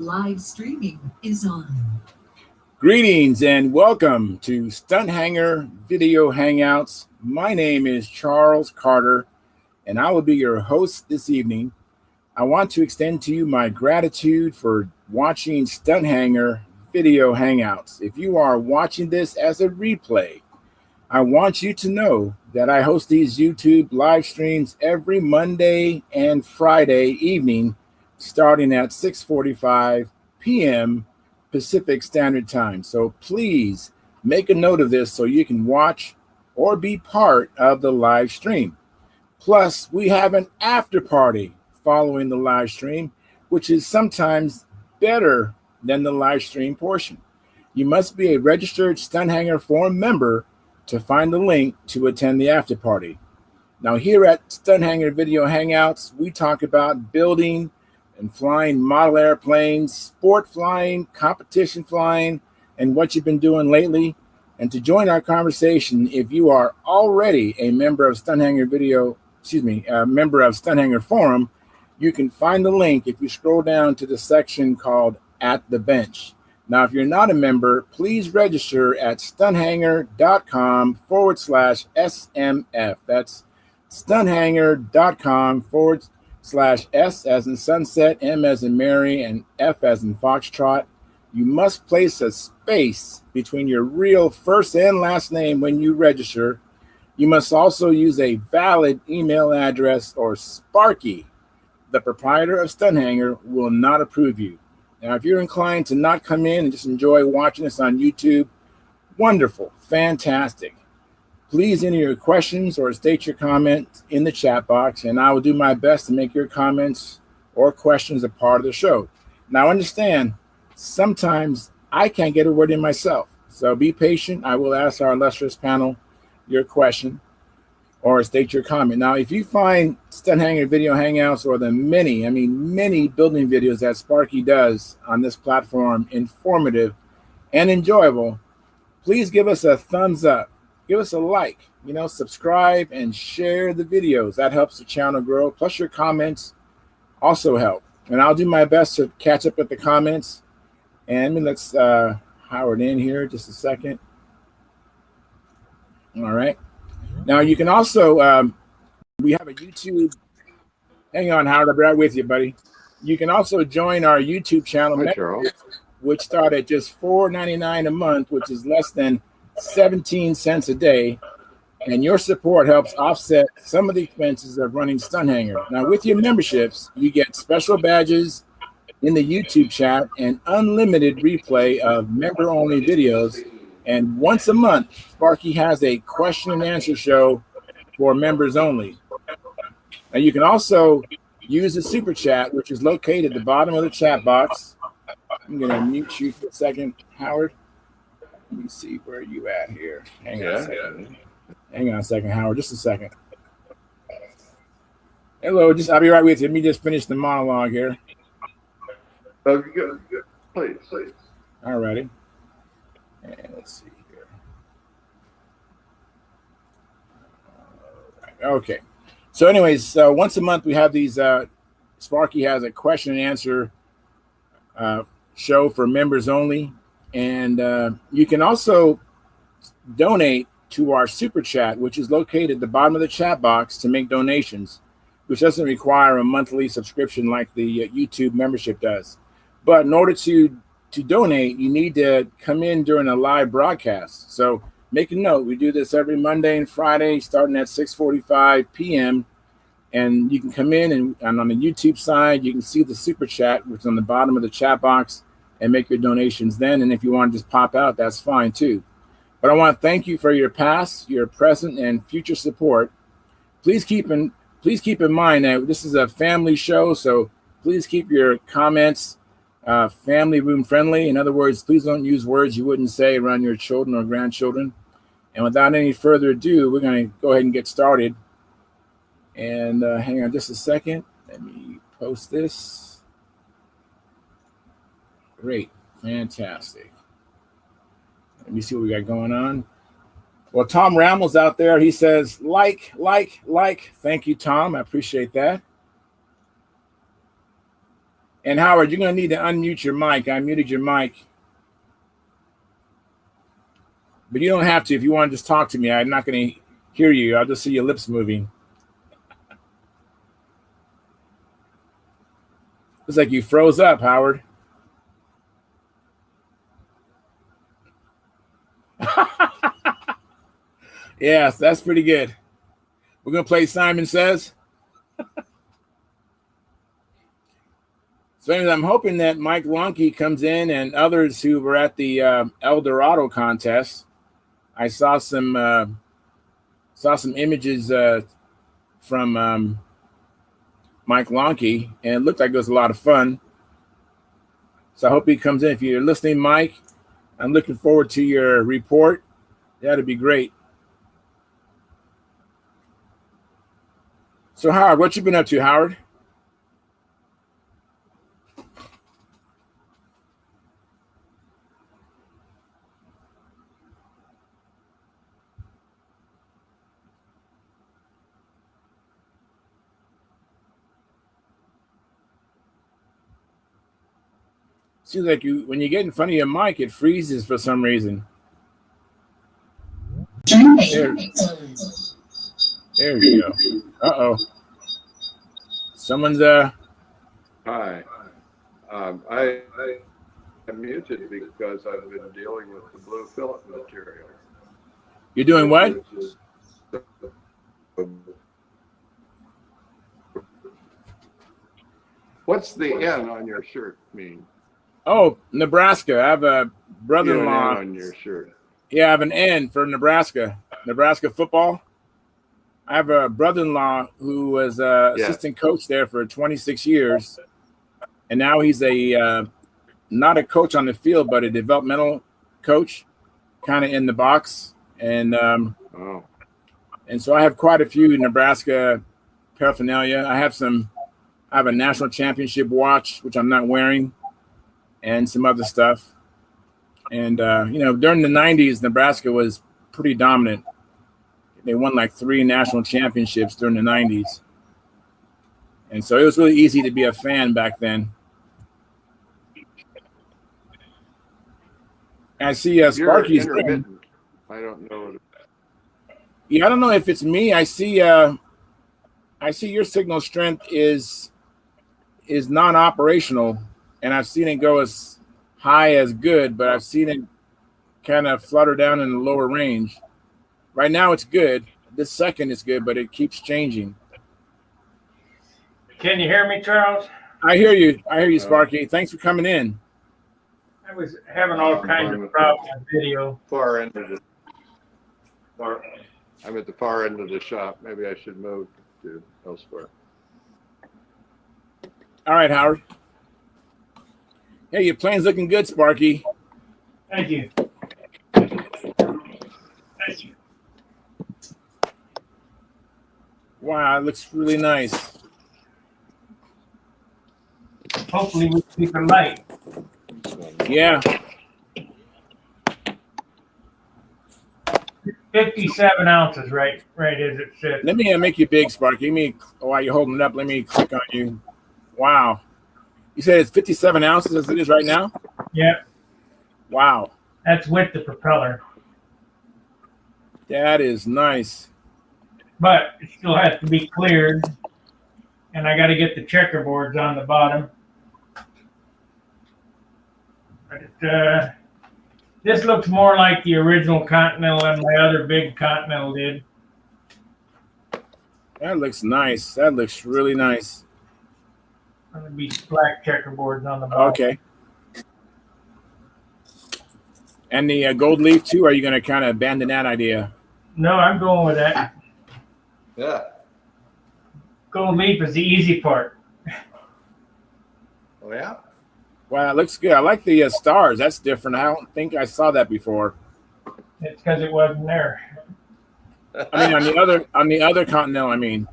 Live streaming is on. Greetings and welcome to Stunt Hangar Video Hangouts. My name is Charles Carter, and I will be your host this evening. I want to extend to you my gratitude for watching Stunt Hangar Video Hangouts. If you are watching this as a replay, I want you to know that I host these YouTube live streams every Monday and Friday evening, starting at 6:45 p.m. Pacific Standard Time. So please make a note of this so you can watch or be part of the live stream. Plus, we have an after party following the live stream, which is sometimes better than the live stream portion. You must be a registered Stunt Hangar Forum member to find the link to attend the after party. Now, here at Stunt Hangar Video Hangouts, we talk about building and flying model airplanes, sport flying, competition flying, and what you've been doing lately. And to join our conversation, if you are already a member of Stunt Hangar member of Stunt Hangar Forum, you can find the link if you scroll down to the section called At the Bench. Now, if you're not a member, please register at stunthangar.com/SMF. That's stunthangar.com/S as in sunset, M as in Mary, and F as in foxtrot. You must place a space between your real first and last name when you register. You must also use a valid email address, or Sparky. The proprietor of Stunt Hangar will not approve you. Now, if you're inclined to not come in and just enjoy watching us on YouTube, wonderful, fantastic. Please enter your questions or state your comments in the chat box, and I will do my best to make your comments or questions a part of the show. Now, understand, sometimes I can't get a word in myself, so be patient. I will ask our illustrious panel your question or state your comment. Now, if you find Stunt Hangar Video Hangouts or the many building videos that Sparky does on this platform informative and enjoyable, please give us a thumbs up, give us a like, subscribe and share the videos. That helps the channel grow. Plus your comments also help. And I'll do my best to catch up with the comments. And let's Howard in here just a second. All right. Now, you can also, we have a YouTube. Hang on, Howard, I'll be right with you, buddy. You can also join our YouTube channel, which start at just $4.99 a month, which is less than 17 cents a day. And your support helps offset some of the expenses of running Stunt Hangar. Now, with your memberships, you get special badges in the YouTube chat and unlimited replay of member-only videos. And once a month, Sparky has a question and answer show for members only. Now, you can also use the super chat, which is located at the bottom of the chat box. I'm going to mute you for a second, Howard. Let me see where you at here. Hang on a second. Hang on a second, Howard. Just a second. Hello, I'll be right with you. Let me just finish the monologue here. Good. Please. All righty. And let's see here. All right. Okay. So anyways, once a month we have these, Sparky has a question and answer show for members only. And you can also donate to our super chat, which is located at the bottom of the chat box, to make donations, which doesn't require a monthly subscription like the YouTube membership does. But in order to donate, you need to come in during a live broadcast. So make a note. We do this every Monday and Friday, starting at 6:45 p.m. And you can come in and on the YouTube side, you can see the super chat, which is on the bottom of the chat box, and make your donations then. And if you want to just pop out, that's fine too. But I want to thank you for your past, your present, and future support. Please keep in mind that this is a family show, so please keep your comments family room friendly. In other words, please don't use words you wouldn't say around your children or grandchildren. And without any further ado, we're going to go ahead and get started. And hang on just a second. Let me post this. Great. Fantastic. Let me see what we got going on. Well, Tom Rammel's out there. He says, like. Thank you, Tom. I appreciate that. And Howard, you're going to need to unmute your mic. I muted your mic. But you don't have to if you want to just talk to me. I'm not going to hear you. I'll just see your lips moving. Looks like you froze up, Howard. Yes, that's pretty good. We're going to play Simon Says. So anyways, I'm hoping that Mike Lonke comes in and others who were at the El Dorado contest. I saw some images from Mike Lonke, and it looked like it was a lot of fun. So I hope he comes in. If you're listening, Mike, I'm looking forward to your report. That'd be great. So Howard, what you been up to, Howard? Seems like when you get in front of your mic, it freezes for some reason. There you go. Uh-oh. Someone's Hi. I am muted because I've been dealing with the blue filament material. You're doing what? What's the N on your shirt mean? Oh, Nebraska. I have a brother-in-law. N on your shirt. Yeah, I have an N for Nebraska. Nebraska football. I have a brother-in-law who was assistant coach there for 26 years. And now he's not a coach on the field, but a developmental coach, kind of in the box. And and so I have quite a few Nebraska paraphernalia. I have a national championship watch, which I'm not wearing, and some other stuff. And, during the 90s, Nebraska was pretty dominant. They won like 3 national championships during the 90s. And so it was really easy to be a fan back then. I see Sparky's. I don't know. Yeah, I don't know if it's me. I see your signal strength is non-operational, and I've seen it go as high as good, but I've seen it kind of flutter down in the lower range. Right now it's good. This second is good, but it keeps changing. Can you hear me, Charles? I hear you, Sparky. Thanks for coming in. I was having all kinds of problems with video. I'm at the far end of the shop. Maybe I should move to elsewhere. All right, Howard. Hey, your plane's looking good, Sparky. Thank you. Thank you. Wow, it looks really nice. Hopefully we keep it light. Yeah. 57 ounces, right as it said. Let me make you big, Sparky. While you're holding it up, let me click on you. Wow. You said it's 57 ounces as it is right now? Yep. Wow. That's with the propeller. That is nice. But it still has to be cleared. And I got to get the checkerboards on the bottom. But this looks more like the original Continental than my other big Continental did. That looks nice. That looks really nice. Going to be black checkerboards on the bottom. Okay. And the gold leaf too? Or are you going to kind of abandon that idea? No, I'm going with that. Yeah. Gold leaf is the easy part. Oh, yeah? Wow, it looks good. I like the stars. That's different. I don't think I saw that before. It's because it wasn't there. I mean, on the other Continental, I mean.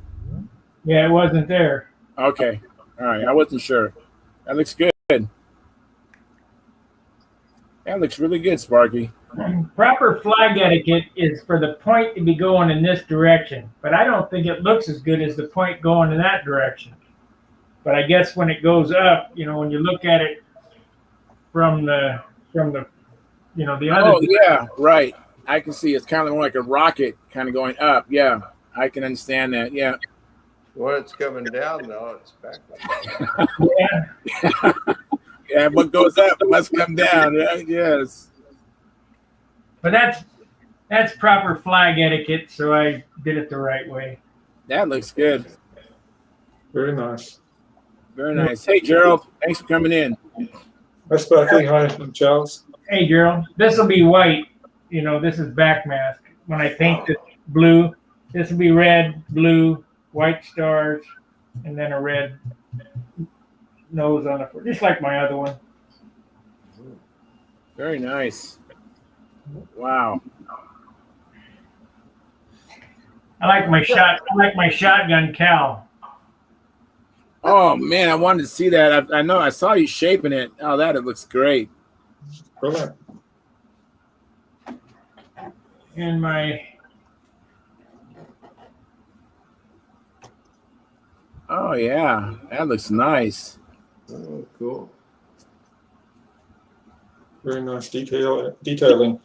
Yeah, it wasn't there. Okay. All right. I wasn't sure. That looks good. That looks really good, Sparky. Proper flag etiquette is for the point to be going in this direction, but I don't think it looks as good as the point going in that direction. But I guess when it goes up, when you look at it from the the other. Oh yeah, right. I can see it's kind of like a rocket kind of going up. Yeah, I can understand that. Yeah. When it's coming down, though, it's back. Yeah. Yeah, what goes up must come down. Right? Yes. But that's proper flag etiquette, so I did it the right way. That looks good. Very nice. Very nice. Hey, Gerald, thanks for coming in. Hi, Sparky. Hi, I'm Charles. Hey, Gerald, this will be white. This is back mask. When I paint this blue, this will be red, blue, white stars, and then a red nose on it, just like my other one. Very nice. Wow. I like my shotgun cowl. Oh man, I wanted to see that. I know I saw you shaping it. Oh, it looks great. Brilliant. And my Oh yeah, that looks nice. Oh, cool. Very nice detailing.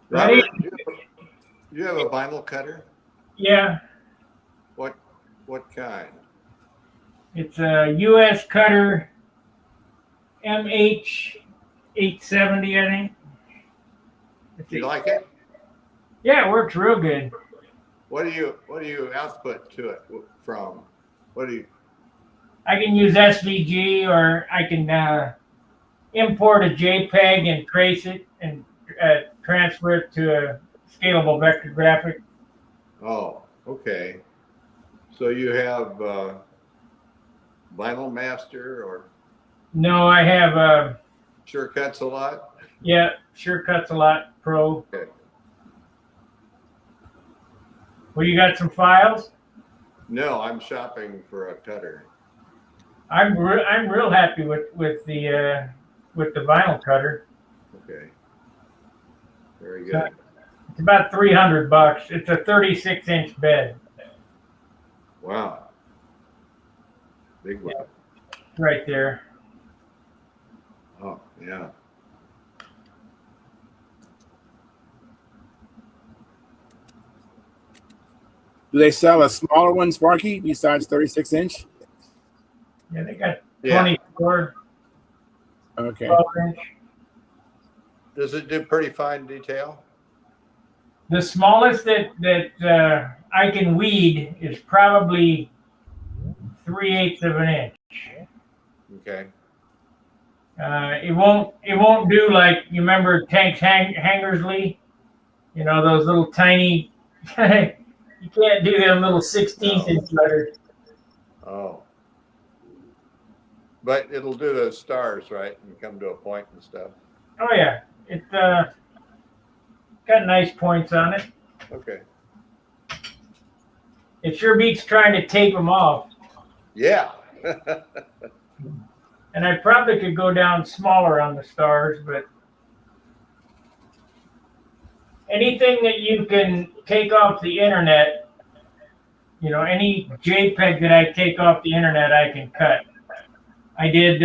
Robert, do you have a vinyl cutter? yeah, What kind? it's a U.S. Cutter MH 870, I think. Do you like it? Yeah, it works real good. What do you output to it from? I can use SVG, or I can import a JPEG and trace it and transfer it to a scalable vector graphic. Oh, okay. So you have Vinyl Master or No, I have Sure Cuts a Lot? Sure Cuts a Lot Pro. Okay. Well, you got some files? No, I'm shopping for a cutter. I'm real happy with the vinyl cutter. Okay. Very good. It's about $300. It's a 36-inch bed. Wow. Big one. Right there. Oh, yeah. Do they sell a smaller one, Sparky, besides 36-inch? Yeah, they got Yeah. 24, Okay. 12-inch. Does it do pretty fine detail? The smallest that I can weed is probably 3/8 of an inch. Okay. It won't do like you remember Tanks hangers, Lee. Those little tiny. You can't do them little 16th-inch letters. Oh. But it'll do those stars, right? And come to a point and stuff. Oh yeah, it got nice points on it. Okay. It sure beats trying to tape them off. Yeah. And I probably could go down smaller on the stars, but anything that you can take off the internet, any JPEG that I take off the internet, I can cut. I did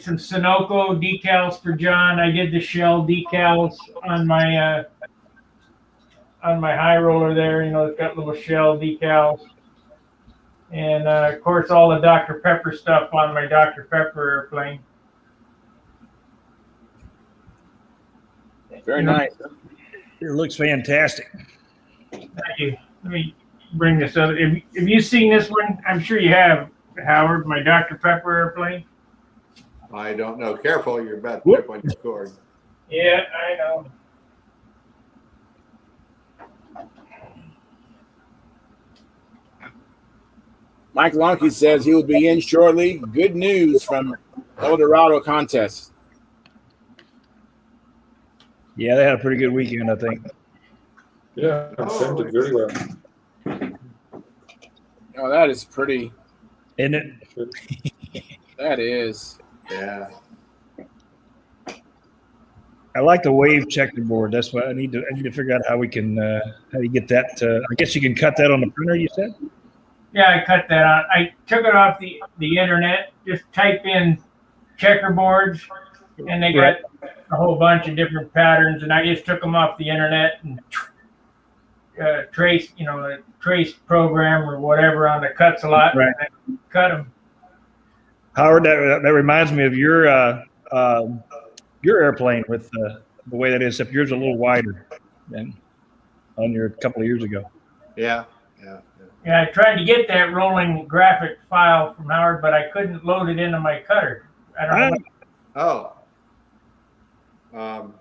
some Sunoco decals for John. I did the shell decals on my high roller there. It's got little shell decals. And of course, all the Dr. Pepper stuff on my Dr. Pepper airplane. Very nice. It looks fantastic. Thank you. Let me bring this up. Have you seen this one? I'm sure you have, Howard, my Dr. Pepper airplane. I don't know. Careful, you're about to trip on your cord. Yeah, I know. Mike Lonke says he will be in shortly. Good news from El Dorado contest. Yeah, they had a pretty good weekend, I think. Yeah, it sounded very well. Oh, that is pretty. Isn't it? That is. Yeah. I like the wave checkerboard. That's what I need to figure out how we can how you get that. I guess you can cut that on the printer. You said. Yeah, I cut that out. I took it off the internet. Just type in checkerboards, and they got a whole bunch of different patterns. And I just took them off the internet and trace, a trace program or whatever on the cuts a lot. Right. And I cut them. Howard, that reminds me of your airplane with the way that is, except yours is a little wider than on your couple of years ago. Yeah. Yeah, I tried to get that rolling graphic file from Howard, but I couldn't load it into my cutter. I don't know. Oh.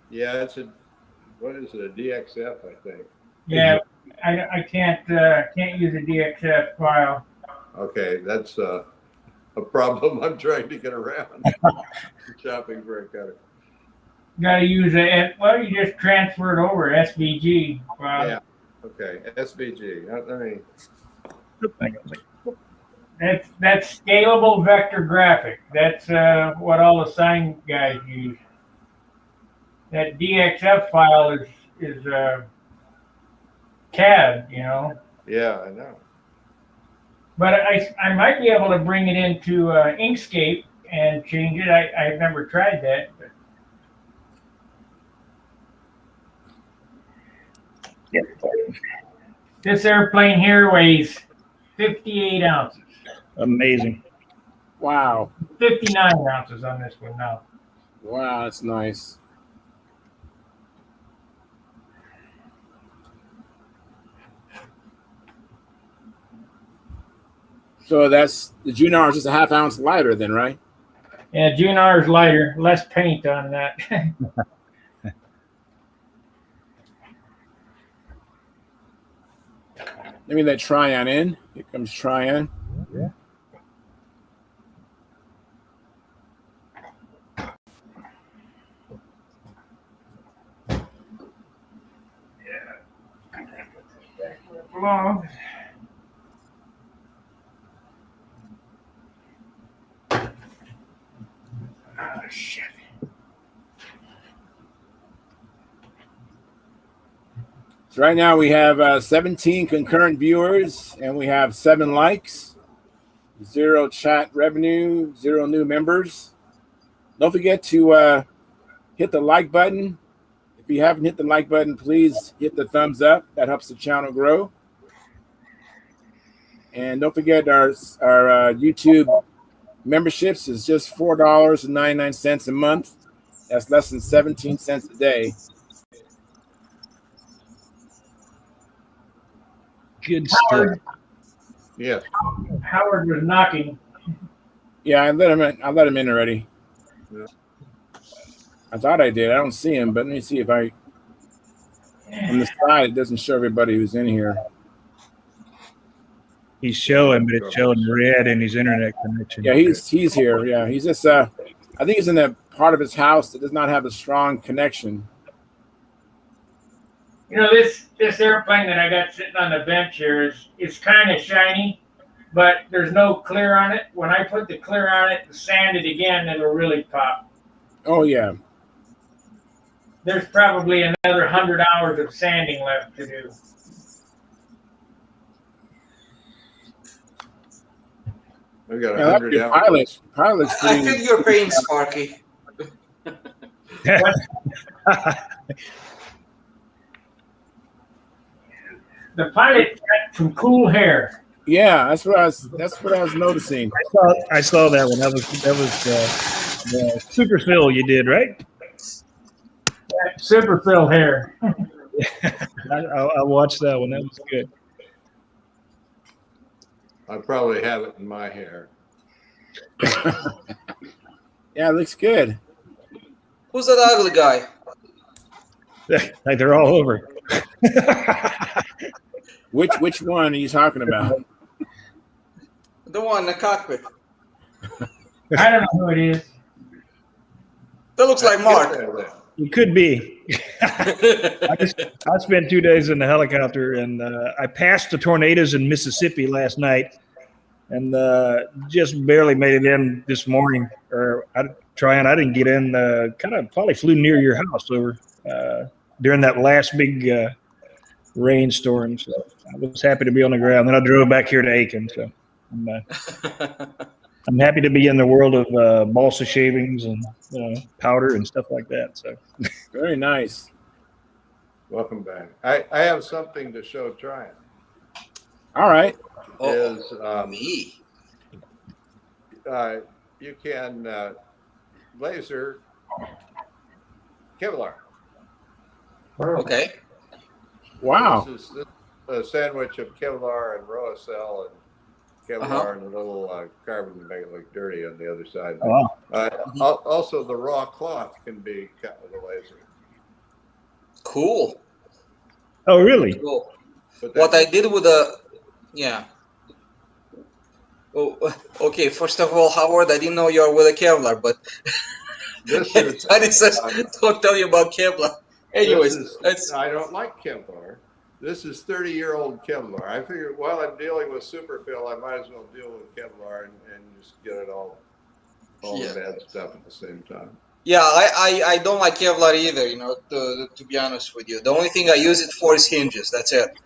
Yeah, what is it? A DXF, I think. Yeah, I can't use a DXF file. Okay, that's a problem I'm trying to get around. Shopping for a cutter. Got to use you just transfer it over SVG. Yeah. Okay, SVG. That's scalable vector graphic. That's what all the sign guys use. That DXF file is CAD, Yeah, I know. But I might be able to bring it into Inkscape and change it. I've never tried that. But. This airplane here weighs 58 ounces. Amazing. Wow. 59 ounces on this one now. Wow, that's nice. So that's the Junar is just a half ounce lighter then, right? Yeah, Junar is lighter, less paint on that. Let me let Tryon in. Here comes Tryon. Yeah. Belongs. Oh, shit. So right now we have 17 concurrent viewers and we have 7 likes, 0 chat revenue, 0 new members. Don't forget to hit the like button. If you haven't hit the like button, please hit the thumbs up. That helps the channel grow. And don't forget our YouTube memberships is just $4.99 a month. That's less than 17 cents a day. Good stuff. Yeah. Howard was knocking. Yeah, I let him in already. Yeah. I thought I did. I don't see him, but let me see if on the side it doesn't show everybody who's in here. He's showing, but it's showing red in his internet connection. Yeah, he's here. Yeah, he's just I think he's in a part of his house that does not have a strong connection. This airplane that I got sitting on the bench here is kind of shiny, but there's no clear on it. When I put the clear on it and sand it again, it'll really pop. Oh yeah. There's probably another 100 hours of sanding left to do. I got Yeah, 100 hours. Pilot's I pretty. feel your pain, Sparky. The pilot got some cool hair. Yeah, that's what I was noticing. I saw that one. That was the super fill you did, right? That super fill hair. I watched that one. That was good. I probably have it in my hair. Yeah, it looks good. Who's that ugly guy? Like they're all over. Which one are you talking about? The one in the cockpit. I don't know who it is. That looks like Mark. It could be. I spent 2 days in the helicopter, and I passed the tornadoes in Mississippi last night, and just barely made it in this morning. I didn't get in. Kind of probably flew near your house over during that last big rainstorm. So I was happy to be on the ground. Then I drove back here to Aiken. So I'm happy to be in the world of balsa shavings and powder and stuff like that. So Very nice. Welcome back. I have something to show Tryon. All right. Is Me. you can laser Kevlar. Okay. Wow. This is a sandwich of Kevlar and Roacell and Kevlar and a little carbon to make it look dirty on the other side. Oh, wow. Also, the raw cloth can be cut with a laser. Cool. Oh, really? Cool. But What I did with yeah. Oh, okay. First of all, Howard, I didn't know you are with a Kevlar, but this is, Tony says, don't tell you about Kevlar. Anyways, I don't like Kevlar. This is 30-year-old Kevlar. I figured while I'm dealing with Superfill, I might as well deal with Kevlar and just get it all the bad stuff at the same time. yeah, I don't like Kevlar either, to be honest with you. The only thing I use it for is hinges. That's it.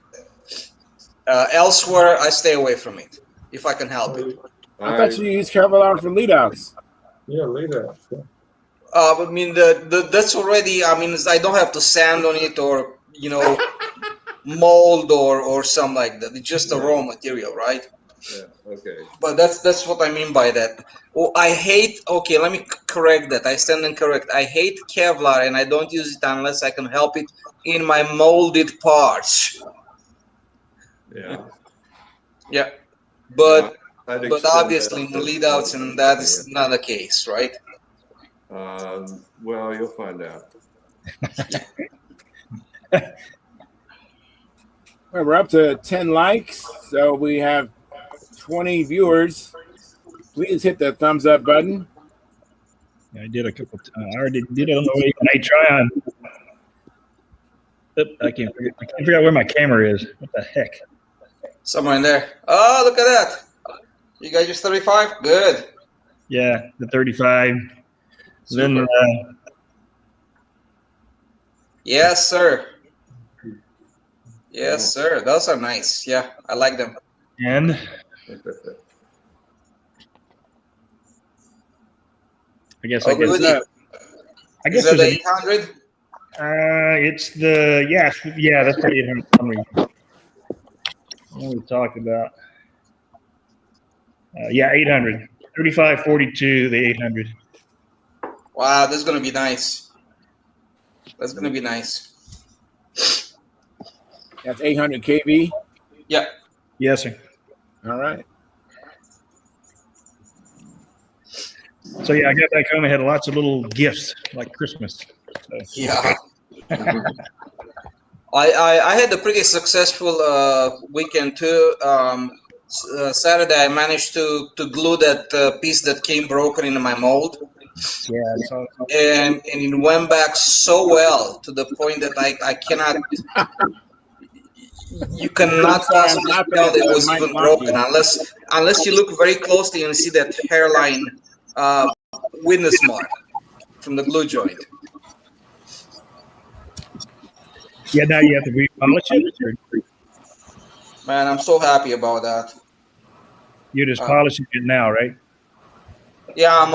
Elsewhere, I stay away from it if I can help it. I thought you used Kevlar for lead outs. Yeah, lead out. Yeah. I mean, that's already, I mean, I don't have to sand on it or, mold or something like that. It's just a raw material, right? Yeah, okay. But that's what I mean by that. Oh, I hate, okay, let me correct that. I stand and correct. I hate Kevlar and I don't use it unless I can help it in my molded parts. Yeah. Yeah. But I'd but extend obviously in that the lead outs and that's not the case, right? Well, you'll find out. Well, we're up to 10 likes, so we have 20 viewers. Please hit the thumbs up button. Yeah, I did a couple. I already did it on the way. And I try on. I can't figure out where my camera is. What the heck? Somewhere in there. Oh, look at that. You guys just 35? Good. Yeah, the 35. Super. Then Yes, sir. Yes, sir. Those are nice. Yeah, I like them. and I guess Oh, I guess goody. I guess Is that there's the 800? it's the yeah that's the 800. What we talked about. Yeah, 800. 3542, the 800. Wow, that's going to be nice. That's going to be nice. That's 800 kV. Yeah. Yes, sir. All right. So yeah, I got back home. I had lots of little gifts like Christmas. So. Yeah. I had a pretty successful weekend too. Saturday, I managed to glue that piece that came broken into my mold. Yeah, and it went back so well to the point that I cannot. You cannot possibly tell it was even broken unless you look very closely and see that hairline witness mark from the glue joint. Yeah, now you have to repolish it. Man, I'm so happy about that. You're just polishing it now, right? Yeah, I'm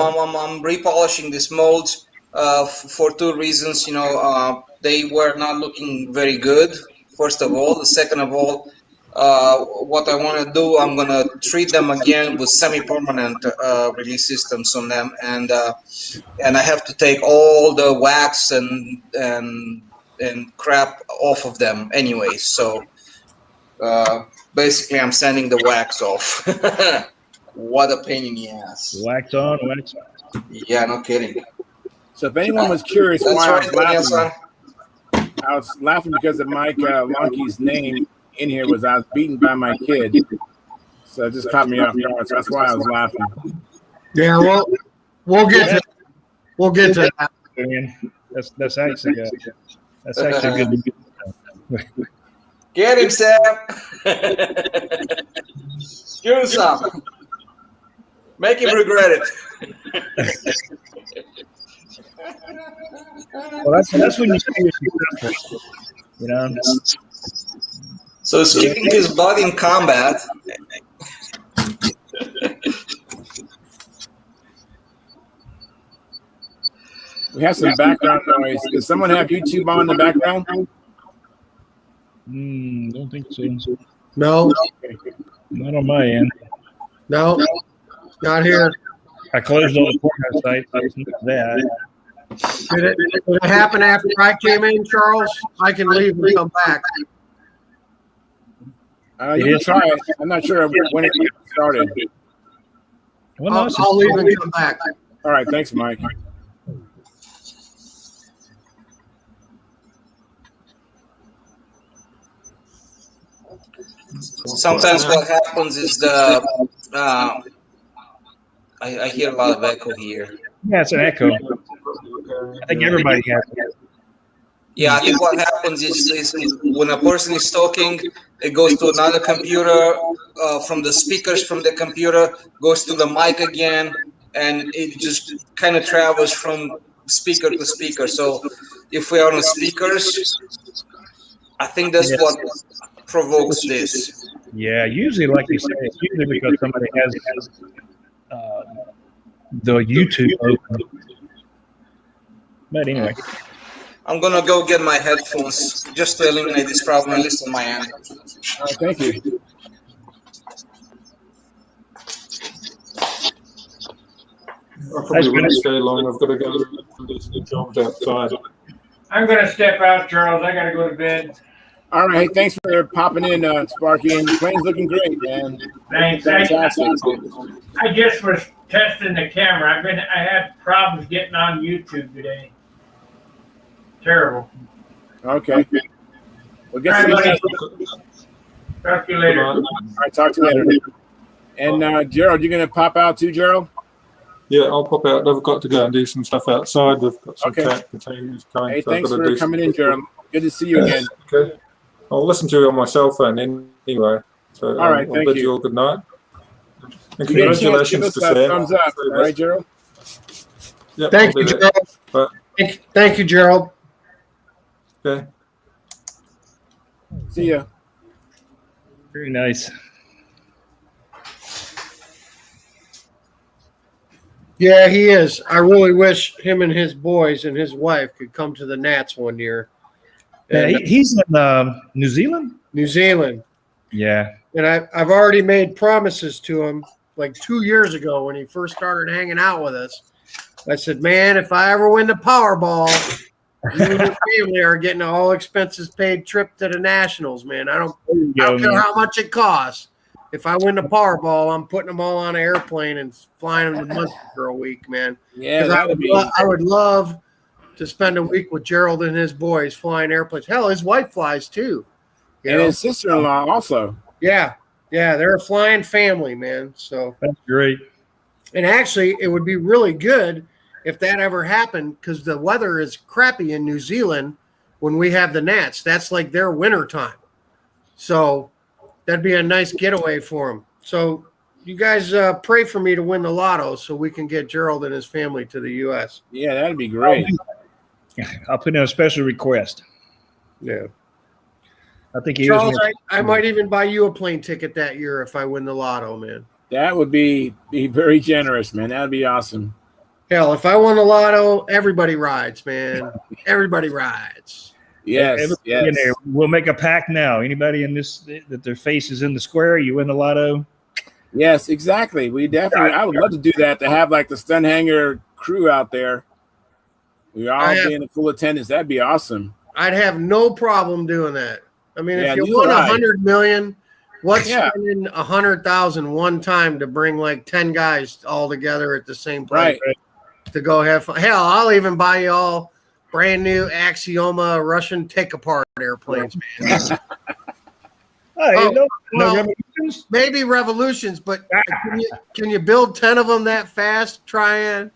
repolishing these molds for two reasons. They were not looking very good. First of all, the second of all, what I want to do, I'm gonna treat them again with semi-permanent release systems on them, and I have to take all the wax and crap off of them anyway. So basically, I'm sanding the wax off. What a pain in the ass. Wax on, wax off. Yeah, no kidding. So if anyone was curious That's why right, I was laughing because of Mike Lonke's name in here was I was beaten by my kid. So it just caught me off guard. So that's why I was laughing. Yeah, well, we'll get to that. That's actually good. That's actually good. Get him, Sam. Give him some. Make him regret it. Well, that's when you say you're successful. So he's keeping his body in combat. We have some background noise. Does someone have YouTube on in the background? Don't think so. No, Not on my end. no, not here. I closed all the porno sites. I listened to that. Did it happen after I came in, Charles? I can leave and come back. You can try it. I'm not sure when it started. Well, no, I'll leave and come back. All right, thanks, Mike. Sometimes what happens is I hear a lot of echo here. yeah, it's an echo. I think everybody has it. Yeah, I think what happens is when a person is talking, it goes to another computer, from the speakers from the computer, goes to the mic again, and it just kind of travels from speaker to speaker. So if we are on speakers, I think that's what provokes this. Yeah, usually, like you say, it's usually because somebody has the YouTube open. But anyway. I'm gonna go get my headphones just to eliminate this problem, at least on my end. All right, thank you. I probably wouldn't stay long. I've got to go and do some jobs outside. I'm gonna step out, Charles. I gotta go to bed. All right, thanks for popping in, Sparky. And the plane's looking great, man. Thanks. Fantastic. I just was testing the camera. I had problems getting on YouTube today. Terrible. Okay. Well, get All some. right, buddy. Talk to you later. All right, talk to you later. And Gerald, you're gonna pop out too, Gerald? Yeah, I'll pop out. I've got to go and do some stuff outside. We've got some Okay. cat containers coming. Hey, so I've thanks got to for do coming some- in, Gerald. Good to see you again. Okay. I'll listen to it on my cell phone anyway. So All right, I'll thank bid you. you all good night. And You get a chance, give congratulations us to a Sam. thumbs up. All right, Gerald? Yep, Thank I'll you, do that. Gerald. Thank you, Gerald. Okay. See ya. Very nice. Yeah, he is. I really wish him and his boys and his wife could come to the Nats one year. Yeah, And he's in New Zealand? New Zealand. Yeah. And I've already made promises to him like 2 years ago when he first started hanging out with us. I said, man, if I ever win the Powerball, you and your family are getting an all expenses paid trip to the Nationals, man. I don't care how much it costs. If I win the Powerball, I'm putting them all on an airplane and flying them to Munster for a week, man. Yeah, 'Cause that'd be. I would love to spend a week with Gerald and his boys flying airplanes. Hell, his wife flies too. You And know? his sister-in-law also. Yeah, they're a flying family, man. So, That's great. and actually, it would be really good if that ever happened because the weather is crappy in New Zealand when we have the Nats. That's like their winter time. So that'd be a nice getaway for them. So you guys pray for me to win the lotto so we can get Gerald and his family to the U.S. Yeah, that'd be great. I'll put in a special request. Yeah. I think he Charles, was. I might even buy you a plane ticket that year if I win the lotto, man. That would be very generous, man. That'd be awesome. Hell, if I won the lotto, everybody rides, man. Everybody rides. Yes, yes. In there. We'll make a pact now. Anybody in this that their face is in the square, you win the lotto. Yes, exactly. We definitely. I would love to do that. To have like the Stunt Hangar crew out there. We all be in full attendance. That'd be awesome. I'd have no problem doing that. I mean, Yeah, if you neither won would I. 100 million, what's Yeah. spending 100,000 one time to bring like 10 guys all together at the same place Right. to go have fun? Hell, I'll even buy you all brand new Axioma Russian take apart airplanes, man. Hey, Oh, no well, revolutions? maybe revolutions, but can you build 10 of them that fast? Try and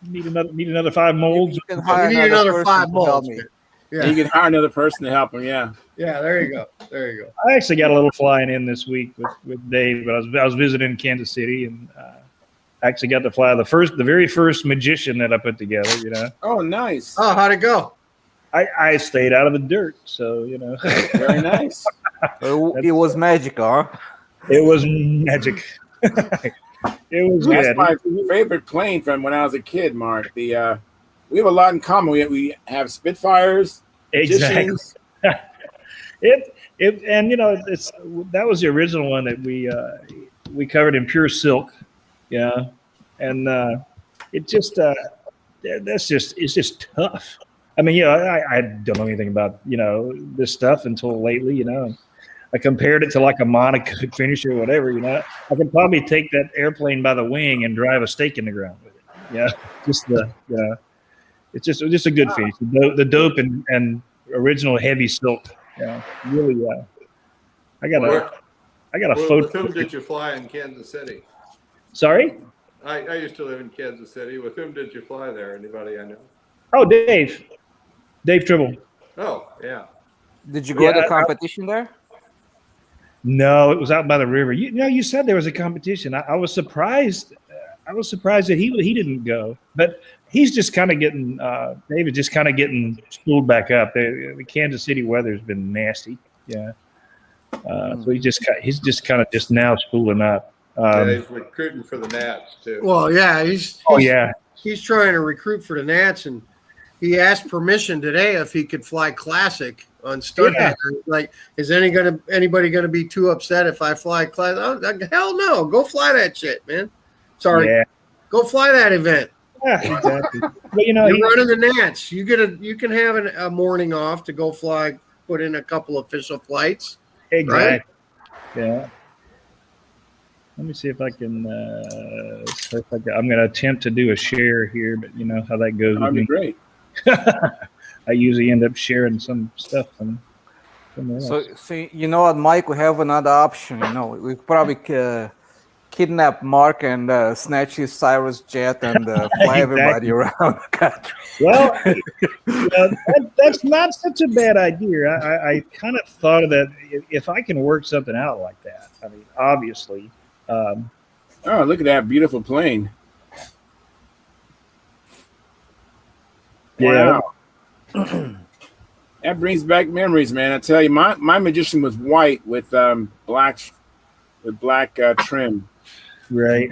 Need another 5 molds. You can hire you need another person 5 to help molds. me. Yeah, You can hire another person to help him. Yeah. yeah. There you go. There you go. I actually got a little flying in this week with Dave, but I was visiting Kansas City and actually got to fly the very first magician that I put together. You know, Oh, nice. Oh, how'd it go? I stayed out of the dirt, so you know. Very nice. It was magical, huh? It was magic. It was That's good. my favorite plane from when I was a kid, Mark. We have a lot in common. We have Spitfires, Exactly. Magicians. And that was the original one that we covered in pure silk, and it's just tough. I mean, I don't know anything about this stuff until lately. I compared it to like a Monica finisher or whatever. I could probably take that airplane by the wing and drive a stake in the ground with it. It's just a good finish. The dope and original heavy silk. Really. I got a photo. With whom did you fly in Kansas City? Sorry. I used to live in Kansas City. With whom did you fly there? Anybody I know? Oh, Dave Tribble. Oh, yeah. Did you go to the competition there? No, it was out by the river. You said there was a competition. I was surprised. I was surprised that he didn't go, but he's just kind of getting David just kind of getting spooled back up. The Kansas City weather's been nasty. Yeah. So he's just kind of just now spooling up. He's recruiting for the Nats too. Well, yeah, he's trying to recruit for the Nats, and he asked permission today if he could fly Classic on Stunt Hangar. Like, is anybody gonna be too upset if I fly Classic? Oh, hell no! Go fly that shit, man. Sorry, go fly that event. Yeah, exactly. But you're running the Nats. You can have a morning off to go fly, put in a couple official flights. Exactly. Right? Yeah. Let me see if I can. I'm going to attempt to do a share here, but you know how that goes. That'd be great. I usually end up sharing some stuff from somewhere else. So you know what, Mike? We have another option. We could probably kidnap Mark and snatch his Cyrus jet and fly everybody around the country. Well, that's not such a bad idea. I kind of thought of that if I can work something out like that. I mean, obviously. Oh, look at that beautiful plane. Yeah. Wow. That brings back memories, man. I tell you, my Magician was white with black trim. Right.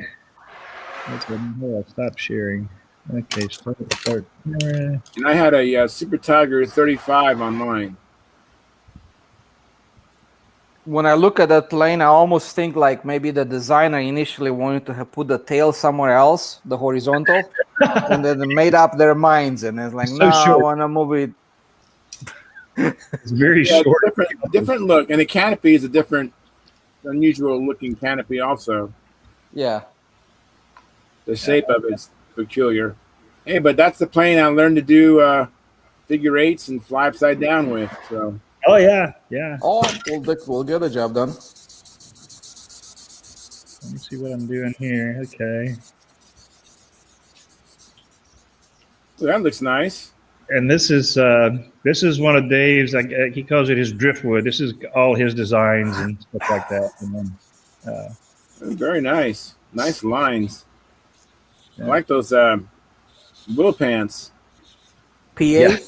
That's good. I'll stop sharing. Okay, start. And I had a Super Tiger 35 on mine. When I look at that plane, I almost think like maybe the designer initially wanted to have put the tail somewhere else, the horizontal, and then they made up their minds, and it's like, no, I want to move it. It's very short. Different look, and the canopy is a different, unusual looking canopy also. Yeah. The shape of it's peculiar. Hey, but that's the plane I learned to do figure eights and fly upside down with. So. Oh yeah, yeah. Oh, we'll get the job done. Let me see what I'm doing here. Okay. Well, that looks nice. And this is one of Dave's. He calls it his driftwood. This is all his designs and stuff like that. And then, very nice. Nice lines. Yeah. I like those wheel pants. PA?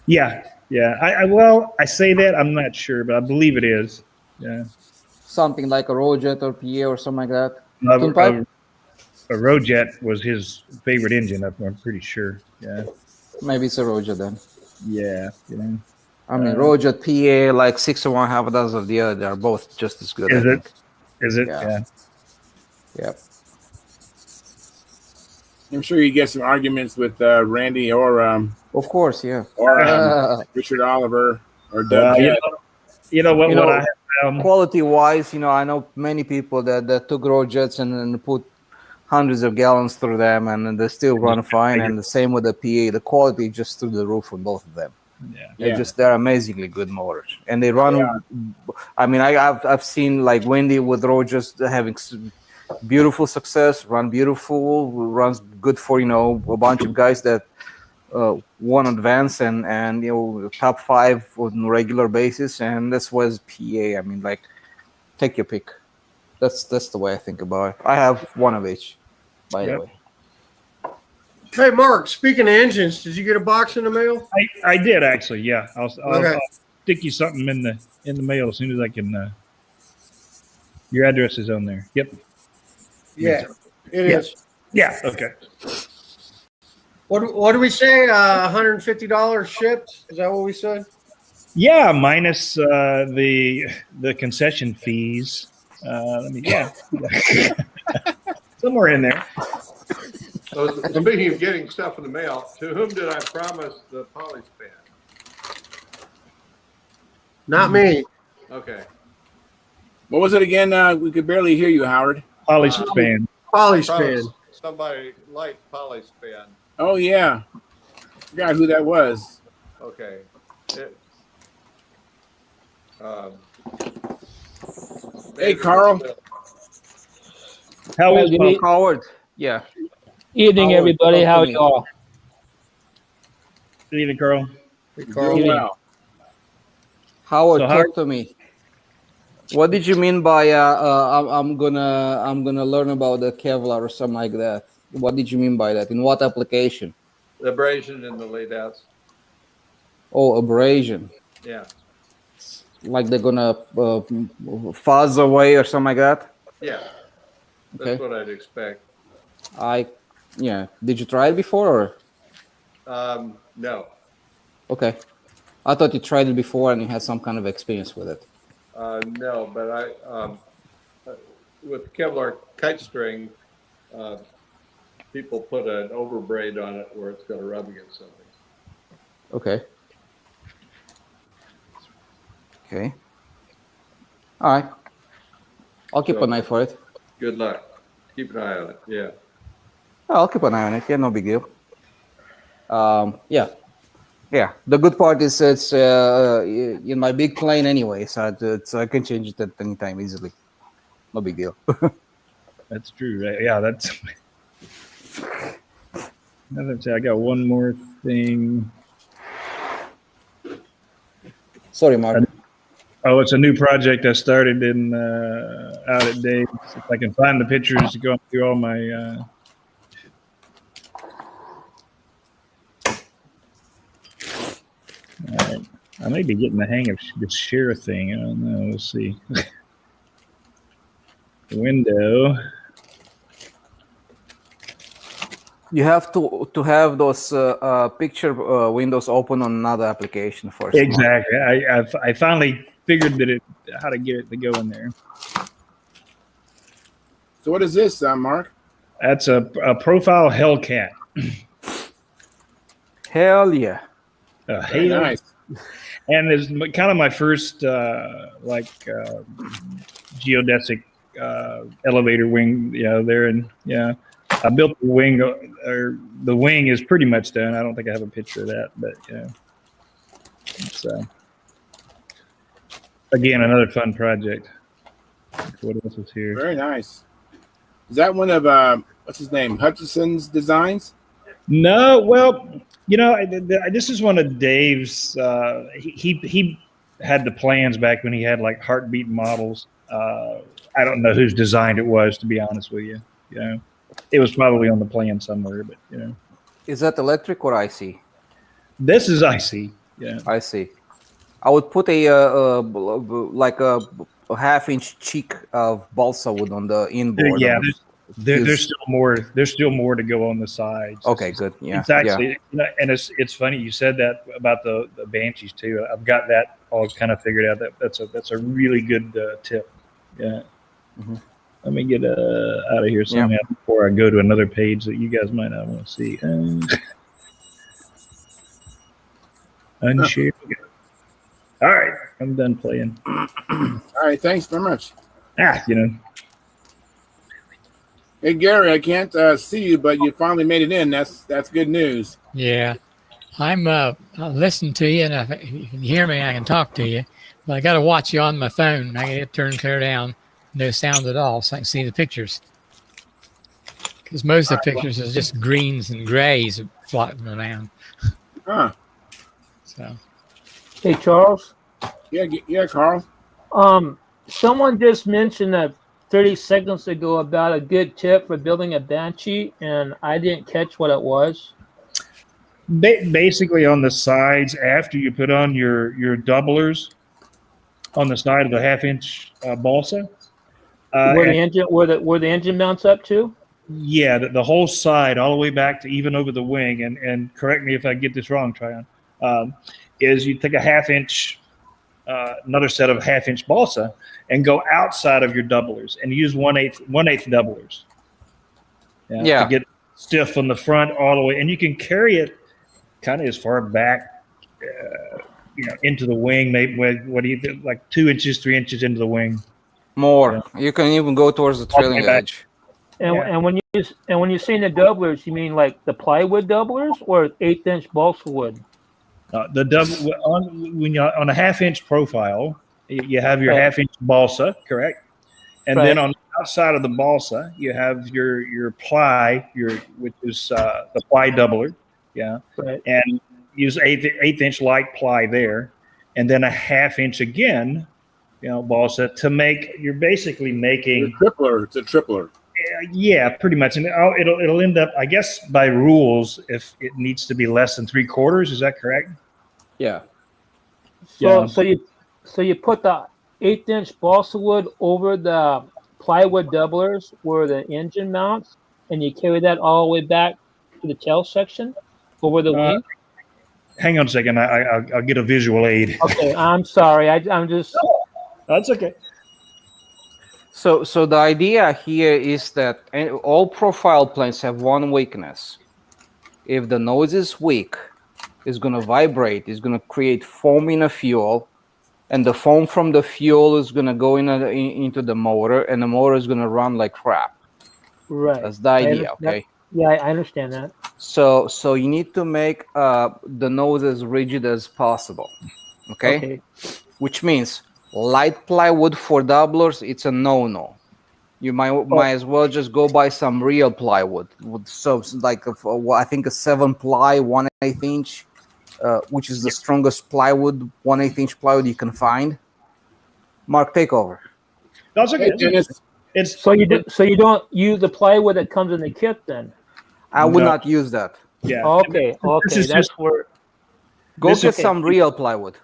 Yeah. I say that, I'm not sure, but I believe it is. Yeah. Something like a Rojet or PA or something like that. A Rojet was his favorite engine, I'm pretty sure. Yeah. Maybe it's a Rojet then. Yeah. I mean, Rojet, PA, like 6 of one, half a dozen of the other, they're both just as good. Is it? Yeah. Yep. I'm sure you get some arguments with Randy or of course, yeah, or Richard Oliver or Doug. What I have found. Quality-wise, I know many people that took Rojets and put hundreds of gallons through them, and they still run fine. And the same with the PA. The quality just through the roof on both of them. They're amazingly good motors, and they run. Yeah. I mean, I've seen like Wendy with Rogers having beautiful success, runs good for a bunch of guys that won advance and top 5 on a regular basis, and this was PA. I mean, like, take your pick. That's the way I think about it. I have one of each, by the way. Hey, Mark, speaking of engines, did you get a box in the mail? I did, actually, yeah. stick you something in the mail as soon as I can. Your address is on there. Yep. Yeah, it Yeah. is. Yeah. Okay. What do we say? $150 shipped? Is that what we said? Yeah, minus the concession fees. Somewhere in there. So speaking of getting stuff in the mail, to whom did I promise the polyspan? Not me. Okay. What was it again? We could barely hear you, Howard. Polyspan. Polyspan. Somebody liked polyspan. Oh yeah, forgot who that was. Okay. Hey, Carl. How is Bob? Howard? Yeah. Evening, Howard, everybody. talk How to me. y'all? Good evening, Carl. Hey, Carl. Doing well. Howard, So talk to me. What did you mean by I'm gonna learn about the Kevlar or something like that? What did you mean by that? In what application? Abrasion in the lead-outs. Oh, abrasion. Yeah. Like they're gonna fuzz away or something like that? Yeah. That's Okay. what I'd expect. Yeah. Did you try it before or? No. Okay. I thought you tried it before and you had some kind of experience with it. No, but I with Kevlar kite string, people put an overbraid on it where it's going to rub against something. Okay. Okay. All right. I'll keep an eye for it. Good luck. Keep an eye on it. Yeah. Oh, I'll keep an eye on it. Yeah, no big deal. Yeah. The good part is it's in my big plane anyway, so I can change it at any time easily. No big deal. That's true, right? Yeah, that's. I got one more thing. Sorry, Mark. Oh, it's a new project I started in out at Dave's. If I can find the pictures to go through all my. All right. I may be getting the hang of this share thing. I don't know. We'll see. Window. You have to have those picture windows open on another application first. Exactly. I finally figured how to get it to go in there. So what is this, Mark? That's a profile Hellcat. Hell yeah. Very nice. And it's kind of my first geodesic elevator wing, there. And I built the wing, or the wing is pretty much done. I don't think I have a picture of that, but it's again another fun project. What else is here? Very nice. Is that one of what's his name, Hutchison's designs? No, well, this is one of Dave's. He had the plans back when he had like heartbeat models. I don't know whose designed it was, to be honest with you. It was probably on the plan somewhere, but Is that electric or IC? This is IC. Yeah, I see. I would put a half-inch cheek of balsa wood on the inboard. Yeah, there's still more. There's still more to go on the sides. Okay, good. Yeah, it's actually, and it's funny you said that about the Banshees too. I've got that all kind of figured out. That's a really good tip. Yeah. Mm-hmm. Let me get out of here somehow before I go to another page that you guys might not want to see. Unshare. All right, I'm done playing. All right, thanks very much. Hey Gary, I can't see you, but you finally made it in. That's good news. Yeah, I'm listening to you, and if you can hear me, I can talk to you. But I got to watch you on my phone. I get it turned clear down, no sound at all, so I can see the pictures. Because most of the pictures is just greens and grays floating around. Huh? So. Hey, Charles. Yeah, Carl. Someone just mentioned 30 seconds ago about a good tip for building a Banshee, and I didn't catch what it was. Basically, on the sides, after you put on your doublers on the side of the half-inch balsa. Where the engine, where the engine mounts up to? Yeah, the whole side, all the way back to even over the wing. And correct me if I get this wrong, Tryon. Is you take a half-inch, another set of half-inch balsa, and go outside of your doublers and use 1/8 doublers. To get stiff on the front all the way, and you can carry it kind of as far back, into the wing. Maybe what do you think, like 2 inches, 3 inches into the wing. More. You can even go towards the trailing edge. And when you're saying the doublers, you mean like the plywood doublers or 1/8 balsa wood? The double when you're on a half-inch profile, you have your half-inch balsa, correct? And then on the outside of the balsa, you have your ply, which is the ply doubler, and use 1/8 inch light ply there, and then a half-inch again, balsa to make. You're basically making tripler. It's a tripler. Yeah, pretty much, and it'll end up, I guess, by rules, if it needs to be less than 3/4. Is that correct? Yeah. So you put the 1/8 inch balsa wood over the plywood doublers where the engine mounts, and you carry that all the way back to the tail section over the wing. Hang on a second. I'll get a visual aid. Okay, I'm sorry. I'm just. That's okay. So the idea here is that all profile planes have one weakness. If the nose is weak, it's going to vibrate. It's going to create foam in the fuel, and the foam from the fuel is going to go into the motor, and the motor is going to run like crap. Right. That's the idea. Okay. Yeah, I understand that. So you need to make the nose as rigid as possible. Okay. Which means light plywood for doublers, it's a no-no. You might as well just go buy some real plywood. I think a 7-ply 1/8 inch, which is the strongest plywood, 1/8 inch plywood you can find. Mark, take over. That's okay. So you don't use the plywood that comes in the kit then? I would not use that. Yeah. Okay. That's where. Go get some real plywood.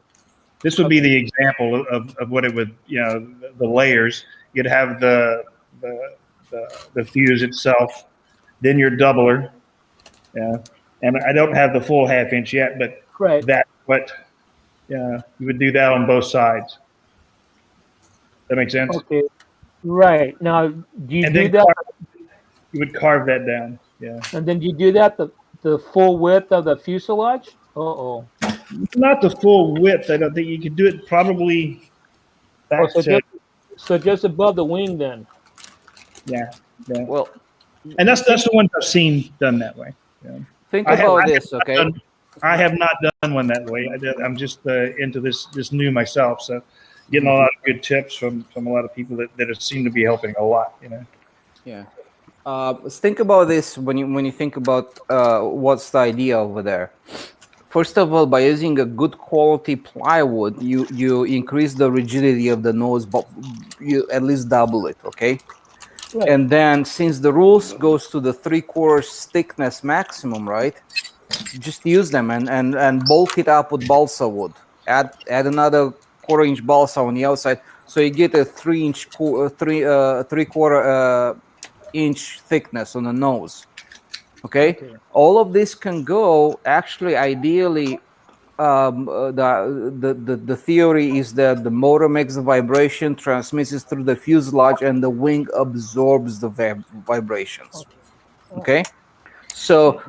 This would be the example of what it would, the layers. You'd have the fuse itself, then your doubler. Yeah. And I don't have the full half-inch yet, but you would do that on both sides. That makes sense? Okay. Right. Now, do you do that? You would carve that down. Yeah. And then do you do that the full width of the fuselage? Not the full width. I don't think you could do it probably back so just above the wing then. Yeah. Well, and that's the ones I've seen done that way. Yeah. Think about this, okay? I have not done one that way. I'm just into this new myself, so getting a lot of good tips from a lot of people that seem to be helping a lot. Yeah. Think about this when you think about what's the idea over there. First of all, by using a good quality plywood, you increase the rigidity of the nose, but you at least double it, okay? Right. And then since the rules goes to the 3/4 thickness maximum, right? Just use them and bulk it up with balsa wood. Add another 1/4 inch balsa on the outside, so you get a 3/4 inch thickness on the nose. Okay, all of this can go. Actually, ideally, the theory is that the motor makes the vibration, transmits it through the fuselage, and the wing absorbs the vibrations. Okay, so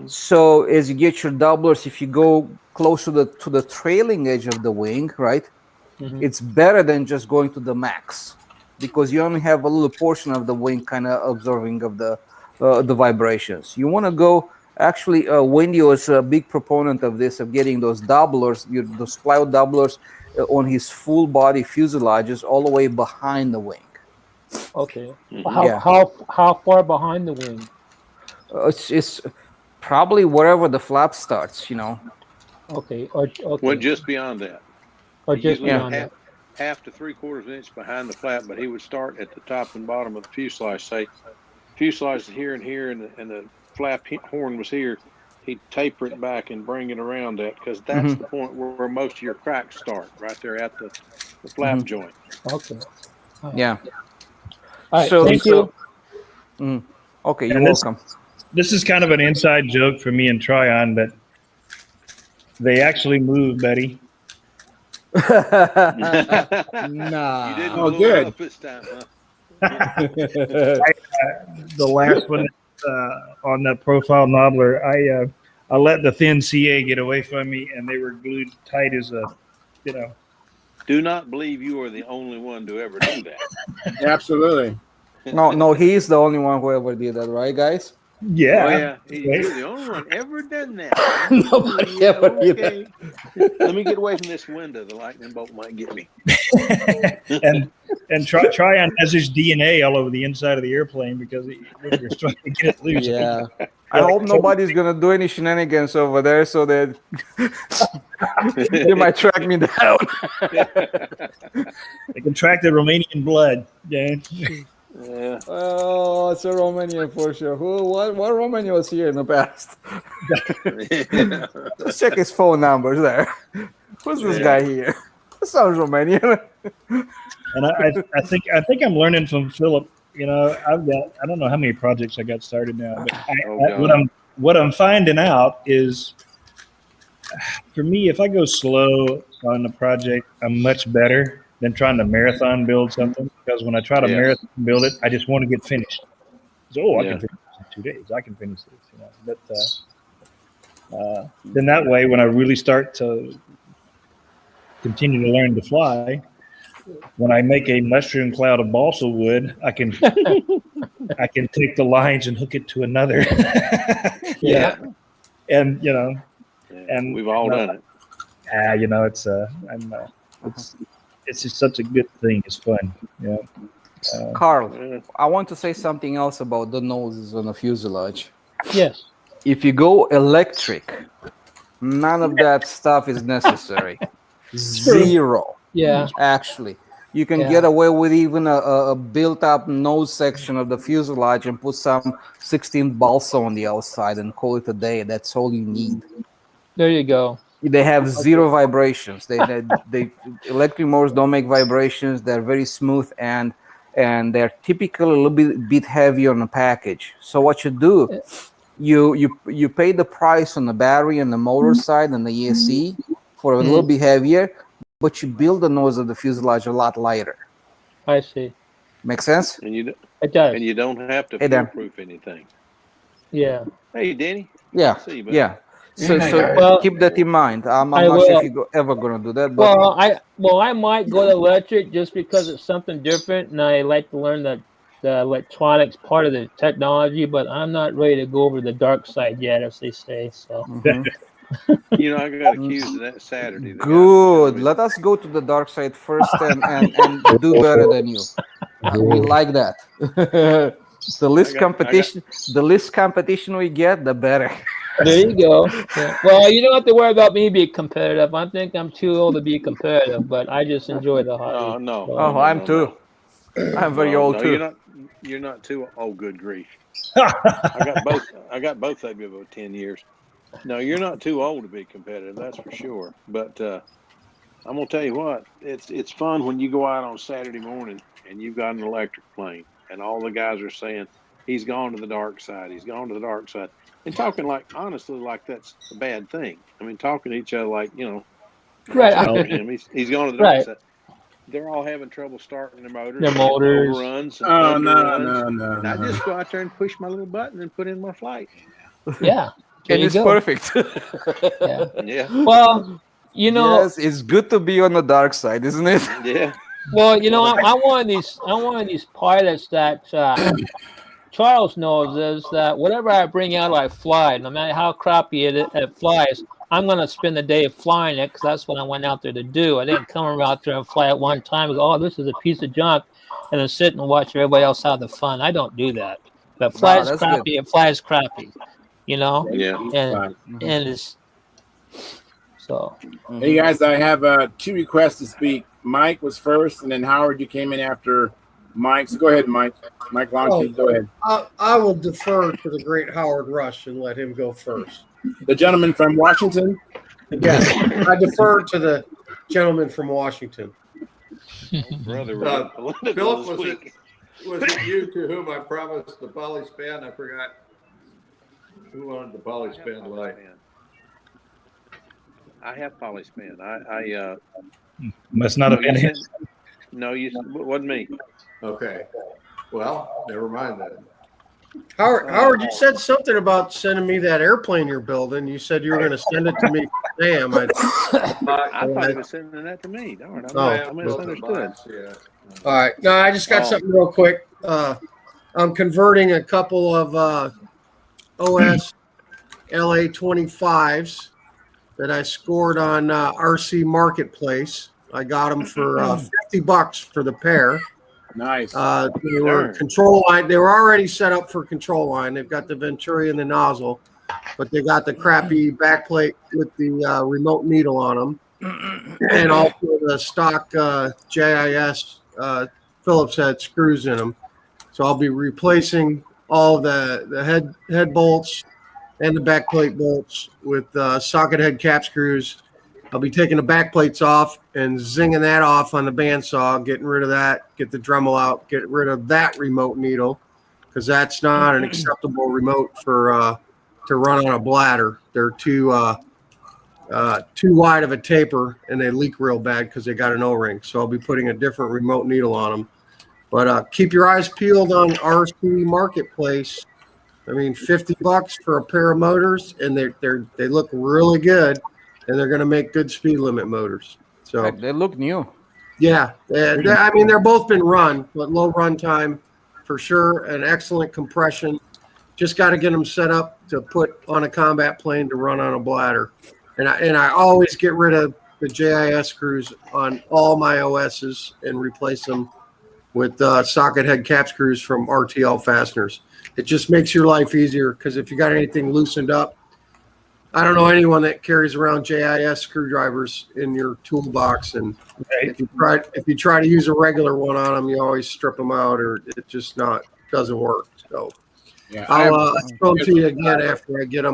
as you get your doublers, if you go close to the trailing edge of the wing, right, it's better than just going to the max, because you only have a little portion of the wing kind of absorbing of the vibrations. You want to go. Actually, Wendy was a big proponent of this, of getting those doublers, those plywood doublers, on his full body fuselages all the way behind the wing. Okay. How far behind the wing? It's probably wherever the flap starts. Okay. Well, just beyond that. Or just beyond that. Half to 3/4 inch behind the flap, but he would start at the top and bottom of the fuselage. Say, fuselage is here and here, and the flap horn was here. he'd taper it back and bring it around that, because that's the point where most of your cracks start, right there at the flap joint. Okay. Yeah. All right. Thank you. Okay, you're And welcome. This is kind of an inside joke for me and Tryon, but they actually moved, Betty. Nah. You didn't Oh, blow good. it up this time, huh? The last one on that profile knobbler, I let the thin CA get away from me, and they were glued tight as a, you know. Do not believe you are the only one to ever do that. Absolutely. No, he's the only one who ever did that, right, guys? Yeah. Oh, yeah. You're the only one ever done that. Nobody ever did that. Let me get away from this window. The lightning bolt might get me. and Tryon has his DNA all over the inside of the airplane because when you're trying to get it loose. Yeah. I hope nobody's gonna do any shenanigans over there, so that they might track me down. They can track the Romanian blood. Yeah. Yeah. Oh, it's a Romanian for sure. What Romanian was here in the past? Let's check his phone numbers there. Who's this guy here? This sounds Romanian. And I think I'm learning from Philip. You know, I don't know how many projects I got started now, but what I'm finding out is, for me, if I go slow on a project, I'm much better than trying to marathon build something, because when I try to marathon build it, I just want to get finished. So, I can finish this in 2 days. I can finish this, you know. But then that way, when I really start to continue to learn to fly, when I make a mushroom cloud of balsa wood, I can take the lines and hook it to another. Yeah. And you know, and we've all done it. You know, it's just such a good thing. It's fun. Yeah. Carl, I want to say something else about the noses on a fuselage. Yes. If you go electric, none of that stuff is necessary. Zero. Yeah. Actually, you can get away with even a built-up nose section of the fuselage and put some 16 balsa on the outside and call it a day. That's all you need. There you go. They have zero vibrations. They electric motors don't make vibrations. They're very smooth and they're typically a little bit heavy on the package. So what you do, you pay the price on the battery and the motor side and the ESC for a little bit heavier, but you build the nose of the fuselage a lot lighter. I see. Make sense? And it does. And you don't have to Dan. foolproof anything. Yeah. Hey, Danny. Yeah. See you, buddy. Yeah. So keep that in mind. I'm not sure if you're ever going to do that. But I might go to electric just because it's something different, and I like to learn the electronics part of the technology. But I'm not ready to go over the dark side yet, as they say. So. You know, I got accused of that Saturday. Good. Let us go to the dark side first and do better than you. We like that. The less competition we get, the better. There you go. Yeah. Well, you don't have to worry about me being competitive. I think I'm too old to be competitive, but I just enjoy the hobby. I'm too. I'm very old too. You're not too. Oh, good grief! I got both of you about 10 years. No, you're not too old to be competitive. That's for sure. But I'm gonna tell you what. It's fun when you go out on Saturday morning and you've got an electric plane, and all the guys are saying he's gone to the dark side. He's gone to the dark side. And talking honestly like that's a bad thing. I mean, talking to each other like, you know, right? He's gone to the dark side. They're all having trouble starting their motors. Overruns. No. And I just go out there and push my little button and put in my flight. Yeah. And it's perfect. Yeah. Well, you know, yes, it's good to be on the dark side, isn't it? Yeah. Well, you know, I'm one of these pilots that Charles knows is that whatever I bring out, I fly. No matter how crappy it flies, I'm going to spend the day flying it because that's what I went out there to do. I didn't come out there and fly at one time and go, oh, this is a piece of junk, and then sit and watch everybody else have the fun. I don't do that. But flies crappy, it flies crappy, you know? Yeah. And it's so. Hey, guys, I have 2 requests to speak. Mike was first, and then Howard, you came in after Mike. So go ahead, Mike. Mike Lonke, go ahead. I will defer to the great Howard Rush and let him go first. The gentleman from Washington? Yes, I defer to the gentleman from Washington. Brother, Philip, was it you to whom I promised the poly span? I forgot. Who wanted the poly span light? I have poly span. I must not have been him. No, it wasn't me. Okay. Well, never mind then. Howard, you said something about sending me that airplane you're building. You said you were going to send it to me. Damn. I thought he was sending that to me. Darn, I misunderstood. All right. No, I just got something real quick. I'm converting a couple of OS LA 25s that I scored on RC Marketplace. I got them for $50 for the pair. Nice. They were control line. They were already set up for control line. They've got the Venturi and the nozzle, but they got the crappy backplate with the remote needle on them, and also the stock JIS Phillips head screws in them. So I'll be replacing all the head bolts and the backplate bolts with socket head cap screws. I'll be taking the back plates off and zinging that off on the bandsaw, getting rid of that, get the Dremel out, get rid of that remote needle, because that's not an acceptable remote for to run on a bladder. They're too wide of a taper, and they leak real bad because they got an O-ring. So I'll be putting a different remote needle on them. But keep your eyes peeled on RC Marketplace. I mean, $50 for a pair of motors, and they look really good. And they're going to make good speed limit motors. So they look new. Yeah, I mean they're both been run, but low run time for sure, and excellent compression. Just got to get them set up to put on a combat plane to run on a bladder. And I always get rid of the JIS screws on all my OSs and replace them with socket head cap screws from RTL fasteners. It just makes your life easier, because if you got anything loosened up, I don't know anyone that carries around JIS screwdrivers in your toolbox, and if you try to use a regular one on them, you always strip them out, or it just doesn't work. So yeah, I'll show them to you again after I get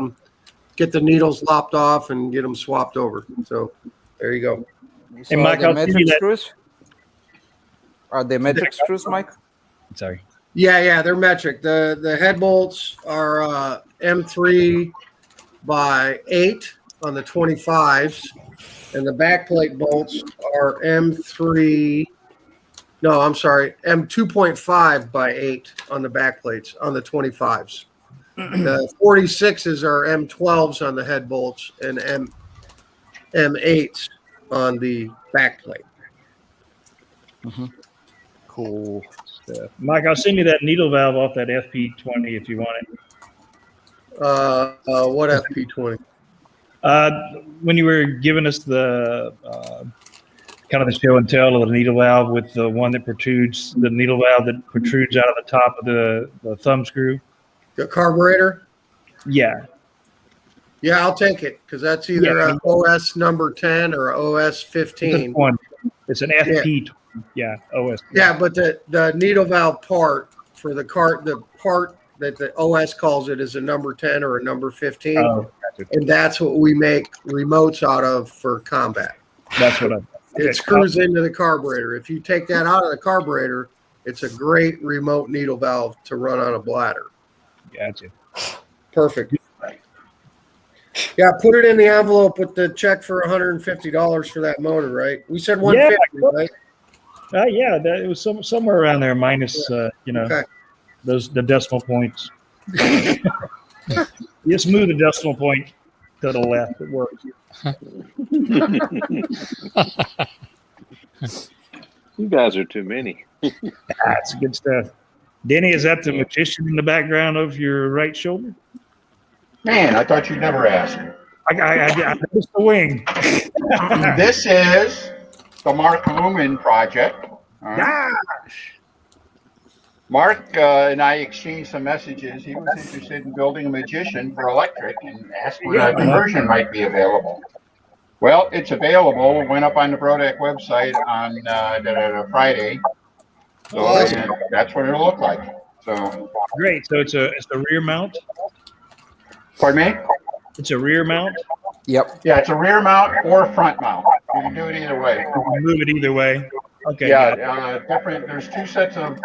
the needles lopped off and get them swapped over. So there you go. Hey, Mike, I'll see you screws? Are they metric screws, Mike? Sorry. Yeah, they're metric. The head bolts are M3 by 8 on the 25s, and the backplate bolts are M2.5 by 8 on the backplates on the 25s. The 46s are M12s on the head bolts and M8s on the backplate. Mm-hmm. Cool stuff. Mike, I'll send you that needle valve off that FP20 if you want it. What FP20? When you were giving us the kind of the show and tell of the needle valve with the one that protrudes, the needle valve that protrudes out of the top of the thumb screw. The carburetor? Yeah. Yeah, I'll take it, because that's either an OS number 10 or OS 15. It's an FP. Yeah, OS. Yeah, but the needle valve part for the part that the OS calls it is a number 10 or a number 15. Oh, gotcha. And that's what we make remotes out of for combat. That's what It screws into the carburetor. If you take that out of the carburetor, it's a great remote needle valve to run on a bladder. Gotcha. Perfect. Yeah, put it in the envelope with the check for $150 for that motor, right? We said $150, right? Yeah, it was somewhere around there, minus the decimal points. Just move the decimal point to the left. It works. You guys are too many. That's good stuff. Denny, is that the magician in the background of your right shoulder? Man, I thought you'd never ask. I noticed the wing. This is the Mark Lumen project. Mark and I exchanged some messages. He was interested in building a magician for electric and asked when a conversion might be available. Well, it's available. It went up on the Brodeck website on Friday. So and that's what it'll look like. So Great. So it's a rear mount. pardon me? It's a rear mount. Yep. Yeah, it's a rear mount or a front mount. You can do it either way. You can move it either way. Okay. Yeah, different. There's two sets of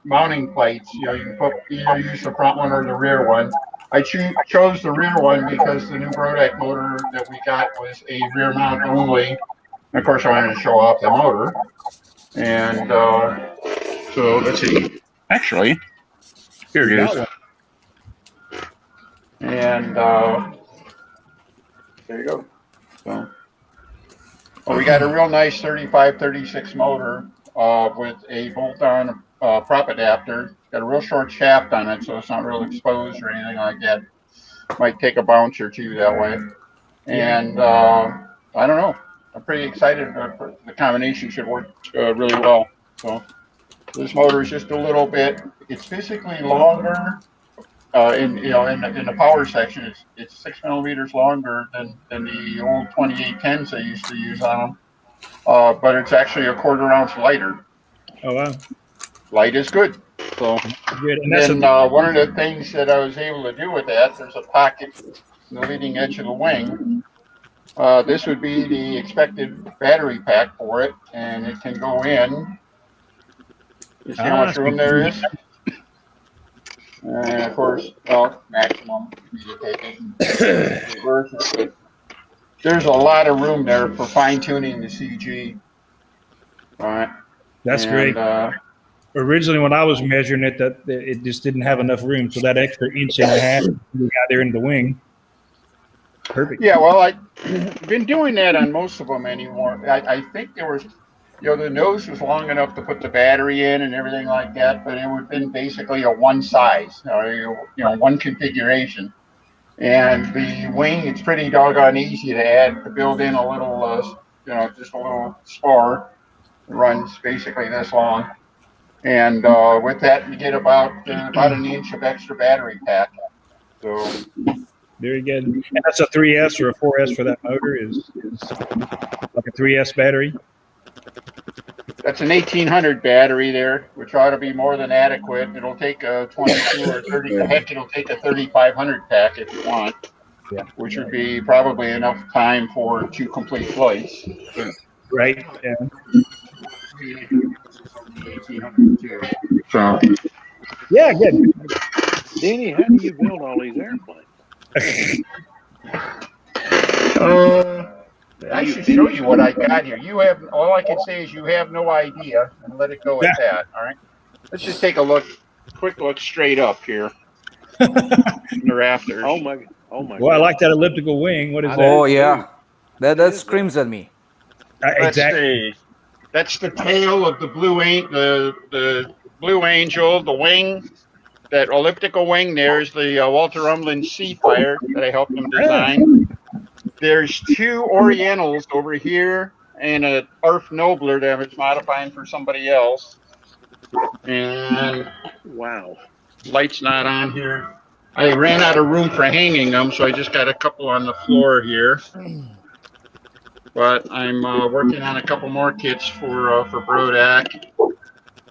mounting plates. You know, you can either use the front one or the rear one. I chose the rear one because the new Brodeck motor that we got was a rear mount only. And of course, I wanted to show off the motor. And so let's see. Actually, here it is. And there you go. So, well, we got a real nice 35-36 motor with a bolt-on prop adapter. It's got a real short shaft on it, so it's not real exposed or anything like that. Might take a bounce or two that way. And I don't know. I'm pretty excited. The combination should work really well. So this motor is just a little bit. It's physically longer. In the power section, it's 6 millimeters longer than the old 2810s I used to use on them, but it's actually a 1/4 ounce lighter. Oh wow! Light is good. So good. And then one of the things that I was able to do with that, there's a pocket in the leading edge of the wing. This would be the expected battery pack for it, and it can go in. You see how much room there is? And of course, well, maximum. There's a lot of room there for fine tuning the CG. All right. That's great. Originally, when I was measuring it, that it just didn't have enough room, so that extra 1.5 inches we got there in the wing. Perfect. Yeah, well, I've been doing that on most of them anymore. I think there was, the nose was long enough to put the battery in and everything like that, but it would have been basically a one size, one configuration. And the wing, it's pretty doggone easy to build in a little, just a little spar. It runs basically this long. And with that, you get about 1 inch of extra battery pack. So very good. And that's a 3S or a 4S for that motor is like a 3S battery. That's an 1800 battery there, which ought to be more than adequate. It'll take a 22 or 30. Heck, it'll take a 3500 pack if you want, which would be probably enough time for 2 complete flights. Right. Yeah. 1802. So. Yeah, good. Danny, how do you build all these airplanes? I should show you what I got here. All I can say is you have no idea, and let it go at that. All right. Let's just take a quick look straight up here. In the rafters. Oh my! Well, I like that elliptical wing. What is that? Oh yeah, that screams at me. Exactly. That's the tail of the Blue Angel, the wing. That elliptical wing there is the Walter Umland Seafire that I helped him design. There's 2 Orientals over here and an Arf Nobler that I was modifying for somebody else. And wow, light's not on here. I ran out of room for hanging them, so I just got a couple on the floor here. But I'm working on a couple more kits for Brodeck.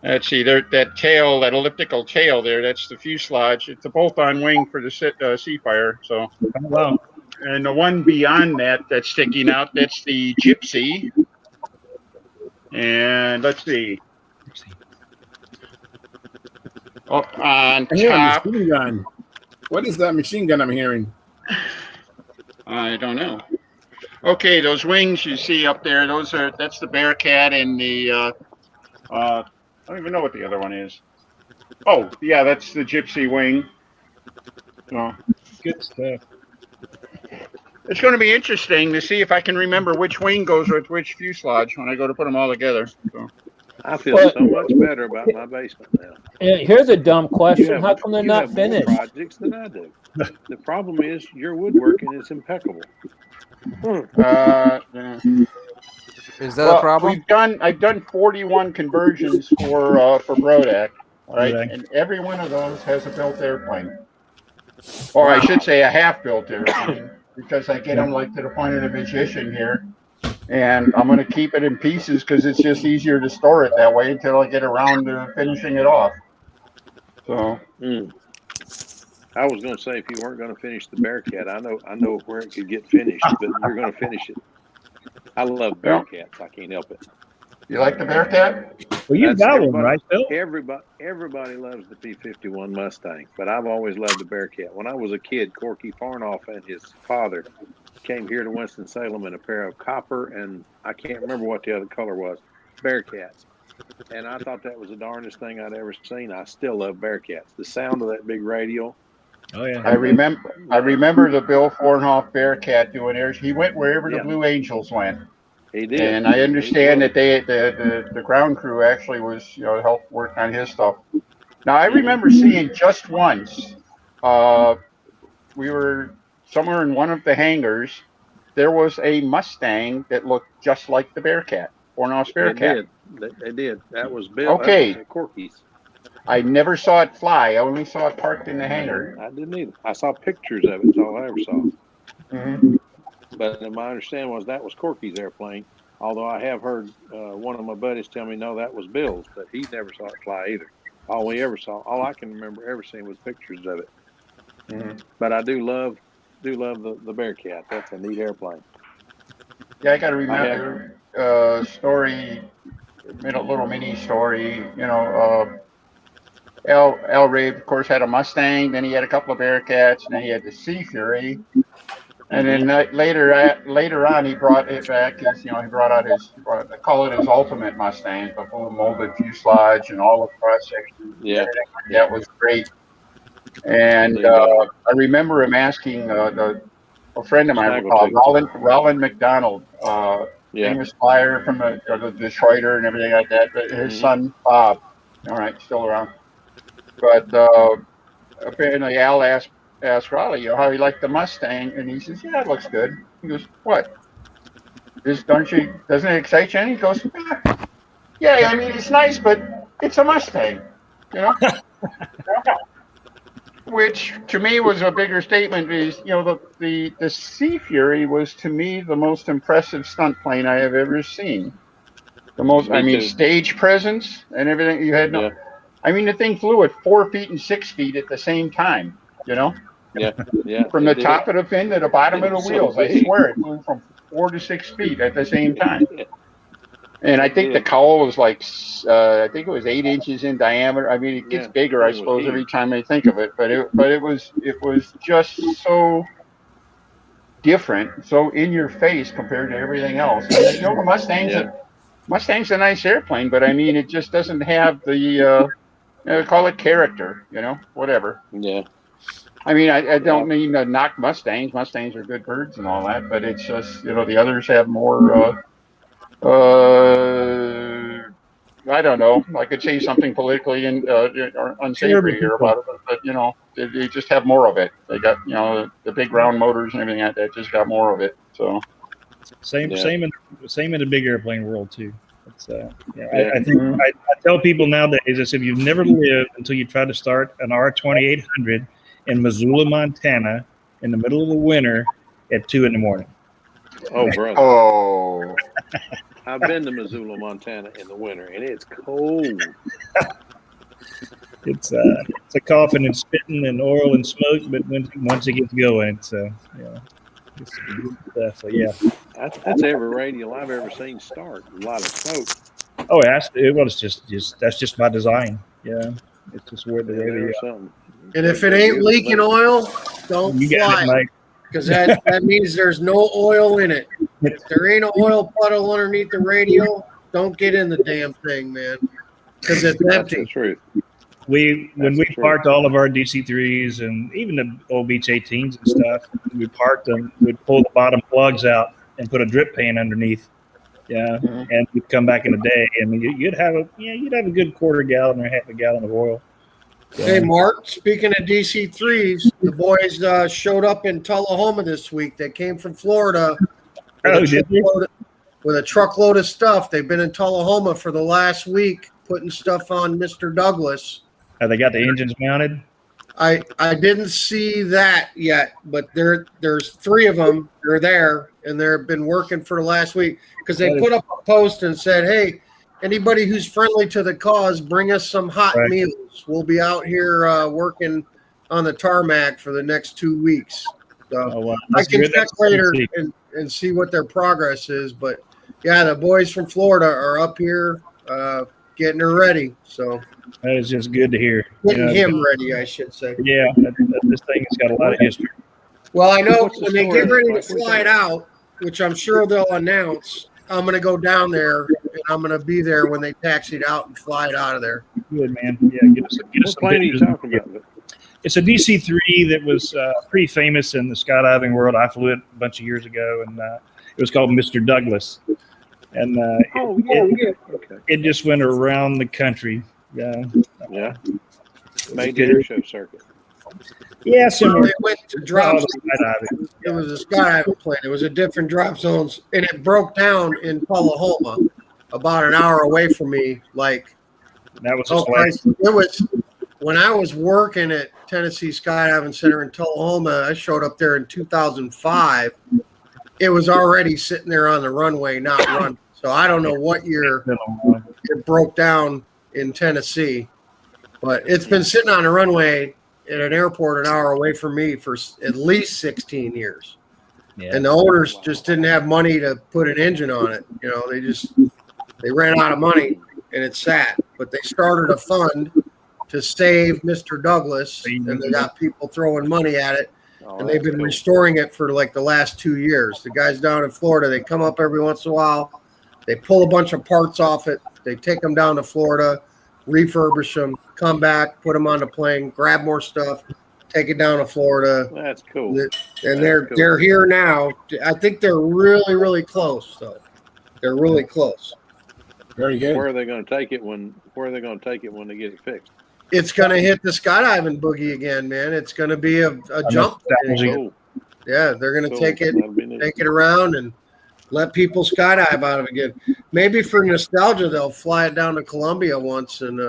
Let's see, that tail, that elliptical tail there, that's the fuselage. It's a bolt-on wing for the Seafire. So, wow. And the one beyond that that's sticking out, that's the Gypsy. And let's see. Up on top. Machine gun. What is that machine gun I'm hearing? I don't know. Okay, those wings you see up there, that's the Bearcat and the I don't even know what the other one is. Oh, yeah, that's the Gypsy wing. So good stuff. It's going to be interesting to see if I can remember which wing goes with which fuselage when I go to put them all together. So. I feel so much better about my basement now. Here's a dumb question: how come they're not finished? More projects than I do. The problem is your woodworking is impeccable. Is that a problem? I've done 41 conversions for Brodeck, all right, and every one of those has a built airplane, or I should say a half-built airplane, because I get them like to the point of the magician here. and I'm going to keep it in pieces because it's just easier to store it that way until I get around to finishing it off. So. I was going to say, if you weren't going to finish the Bearcat, I know where it could get finished, but you're going to finish it. I love Bearcats. I can't help it. You like the Bearcat? Well, you've got one, right, Phil? Everybody loves the P-51 Mustang, but I've always loved the Bearcat. When I was a kid, Corky Farnoff and his father came here to Winston-Salem in a pair of copper, and I can't remember what the other color was, Bearcats. And I thought that was the darndest thing I'd ever seen. I still love Bearcats. The sound of that big radio. Oh yeah. I remember the Bill Farnoff Bearcat doing theirs. He went wherever the Blue Angels went. He did. And I understand that the ground crew actually was, helped work on his stuff. Now I remember seeing just once, we were somewhere in one of the hangars, there was a Mustang that looked just like the Bearcat, Farnoff's Bearcat. They did. That was Bill. Okay. That was Corky's. I never saw it fly. I only saw it parked in the hangar. I didn't either. I saw pictures of it. That's all I ever saw. Mm-hmm. But my understanding was that was Corky's airplane. Although I have heard one of my buddies tell me, no, that was Bill's, but he never saw it fly either. All I can remember ever seeing was pictures of it. Mm-hmm. But I do love the Bearcat. That's a neat airplane. Yeah, I got to remember story, little mini story. Al Ray, of course, had a Mustang. Then he had a couple of Bearcats, and then he had the Sea Fury. And then later on, he brought it back. He brought out I call it his ultimate Mustang, the full molded fuselage and all the cross sections. Yeah, that was great. And I remember him asking a friend of mine called Roland McDonald, famous flyer from the Detroiter and everything like that. But his son Bob, all right, still around. But apparently Al asked Raleigh, how he liked the Mustang, and he says, "Yeah, it looks good." He goes, "What? Doesn't it excite you?" And he goes, "Yeah, I mean it's nice, but it's a Mustang, Which to me was a bigger statement because the Sea Fury was to me the most impressive stunt plane I have ever seen. The most, stage presence and everything. You had the thing flew at 4 feet and 6 feet at the same time. Yeah. From the top of the fin to the bottom of the wheels. I swear it flew from 4 to 6 feet at the same time. And I think the cowl was like, I think it was 8 inches in diameter. I mean, it gets bigger, I suppose, every time I think of it. But it was just so different, so in your face compared to everything else. And, the Mustang's a nice airplane, but I mean, it just doesn't have the call it character, whatever. Yeah. I mean, I don't mean to knock Mustangs. Mustangs are good birds and all that, but it's just the others have more. I don't know. I could say something politically or unsavory here about it, but they just have more of it. They got the big round motors and everything like that. Just got more of it. So same in the big airplane world too. It's, I think I tell people nowadays, if you've never lived until you try to start an R2800 in Missoula, Montana, in the middle of the winter at 2 a.m. Oh, brother. Oh. I've been to Missoula, Montana in the winter, and it's cold. It's a coughing and spitting and oil and smoke, but once it gets going, it's it's good stuff. So yeah, that's every radial I've ever seen start. A lot of smoke. Oh, it's just that's just my design. Yeah, it's just where the radio. Something. And if it ain't leaking oil, don't fly it, because that means there's no oil in it. If there ain't an oil puddle underneath the radio, don't get in the damn thing, man, because it's empty. That's the truth. When we parked all of our DC-3s and even the old Beach 18s and stuff, we parked them. We'd pull the bottom plugs out and put a drip pan underneath. Yeah, and we'd come back in a day, and you'd have a good quarter gallon or half a gallon of oil. Yeah. Hey, Mark, speaking of DC-3s, the boys showed up in Tullahoma this week. They came from Florida with a truckload of stuff. They've been in Tullahoma for the last week putting stuff on Mr. Douglas. Have they got the engines mounted? I didn't see that yet, but there's 3 of them. They're there, and they've been working for the last week because they put up a post and said, "Hey, anybody who's friendly to the cause, bring us some hot meals. We'll be out here working on the tarmac for the next 2 weeks." So I can check later and see what their progress is. But yeah, the boys from Florida are up here getting her ready. So that is just good to hear. Getting him ready, I should say. Yeah, this thing has got a lot of history. Well, I know when they get ready to fly it out, which I'm sure they'll announce, I'm going to go down there and I'm going to be there when they taxi it out and fly it out of there. Good, man. Yeah, get us what plane are you talking about? It's a DC-3 that was pretty famous in the skydiving world. I flew it a bunch of years ago, and it was called Mr. Douglas. And it just went around the country. Yeah. Made the air show circuit. Yeah, so they went to drop zones. It was a skydiving plane. It was a different drop zones, and it broke down in Tullahoma, about an hour away from me. Like that was it was when I was working at Tennessee Skydiving Center in Tullahoma. I showed up there in 2005. It was already sitting there on the runway, not running. So I don't know what year it broke down in Tennessee, but it's been sitting on the runway at an airport an hour away from me for at least 16 years. Yeah. And the owners just didn't have money to put an engine on it. You know, they ran out of money and it sat. But they started a fund to save Mr. Douglas, and they got people throwing money at it. And they've been restoring it for like the last 2 years. The guys down in Florida, they come up every once in a while. They pull a bunch of parts off it. They take them down to Florida, refurbish them, come back, put them on the plane, grab more stuff, take it down to Florida. That's cool. And they're here now. I think they're really, really close, though. They're really close. Very good. Where are they going to take it when they get it fixed? It's going to hit the skydiving boogie again, man. It's going to be a jump. Cool. Yeah, they're going to take it around and let people skydive out of it again. Maybe for nostalgia, they'll fly it down to Columbia once. And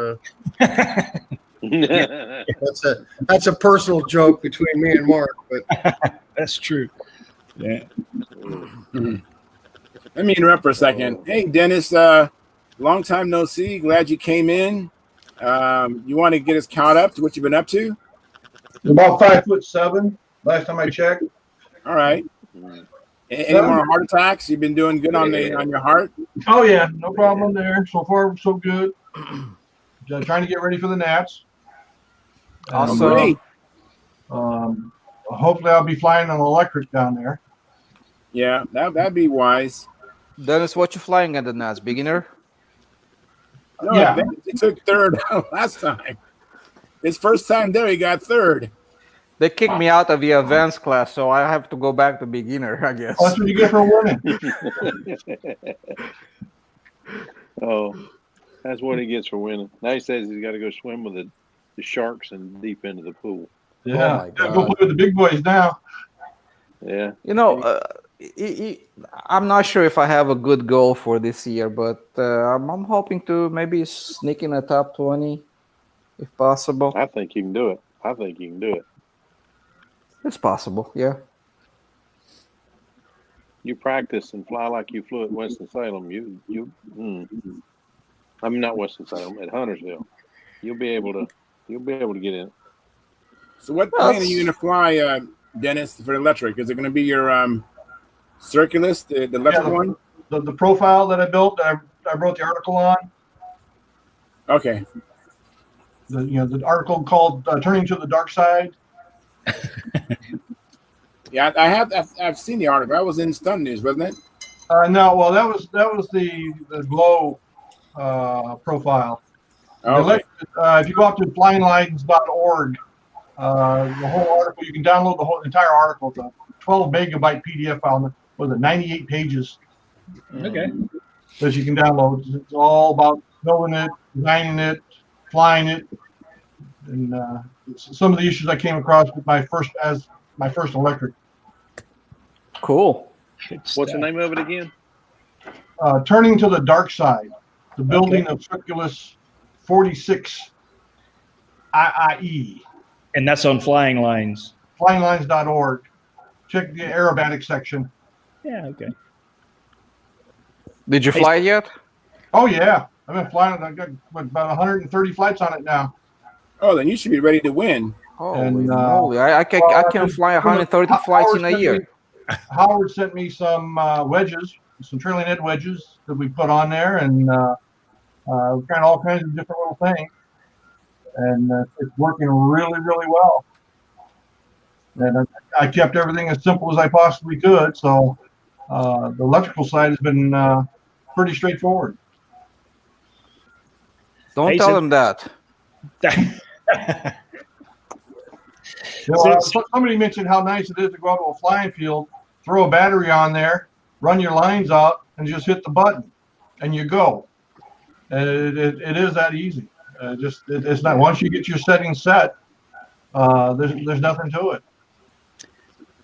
that's a personal joke between me and Mark. But that's true. Yeah. Let me interrupt for a second. Hey, Dennis, long time no see. Glad you came in. You want to get us caught up to what you've been up to? About 5'7" last time I checked. All right. Any more heart attacks? You've been doing good on your heart? Oh yeah, no problem there. So far, so good. Just trying to get ready for the Nats. Awesome. Hopefully, I'll be flying an electric down there. Yeah, that'd be wise. Dennis, what you flying at the Nats? Beginner? No, yeah, he took third last time. His first time there, he got third. They kicked me out of the advanced class, so I have to go back to beginner, I guess. That's what you get for winning. Oh, that's what he gets for winning. Now he says he's got to go swim with the sharks and deep into the pool. Yeah, go play with the big boys now. Yeah. You know, I'm not sure if I have a good goal for this year, but I'm hoping to maybe sneak in a top 20 if possible. I think you can do it. It's possible, yeah. You practice and fly like you flew at Winston-Salem. I mean, not Winston-Salem, at Huntersville. You'll be able to get in. So what plane are you going to fly, Dennis, for the electric? Is it going to be your Circulus, the electric one? The profile that I built, I wrote the article on. Okay. The article called "Turning to the Dark Side." Yeah, I've seen the article. That was in Stunt News, wasn't it? No, well, that was the glow profile. Okay. If you go up to flyinglines.org, the whole article, you can download the whole entire article. It's a 12 megabyte PDF file with 98 pages. Okay. That you can download. It's all about building it, designing it, flying it, and some of the issues I came across with my first electric. Cool. What's the name of it again? Turning to the Dark Side, the building of Circulus 46 IIE. And that's on Flying Lines. Flyinglines.org. Check the aerobatic section. Yeah. Okay. Did you fly it yet? Oh yeah, I've been flying. I got about 130 flights on it now. Oh, then you should be ready to win. Holy And, moly! I can fly 130 flights in a year. Howard sent me some wedges, some trailing head wedges that we put on there, and trying all kinds of different little things, and it's working really, really well. And I kept everything as simple as I possibly could, so the electrical side has been pretty straightforward. Don't tell them that. Somebody mentioned how nice it is to go out to a flying field, throw a battery on there, run your lines out, and just hit the button, and you go. And it is that easy. It's not. Once you get your settings set, there's nothing to it.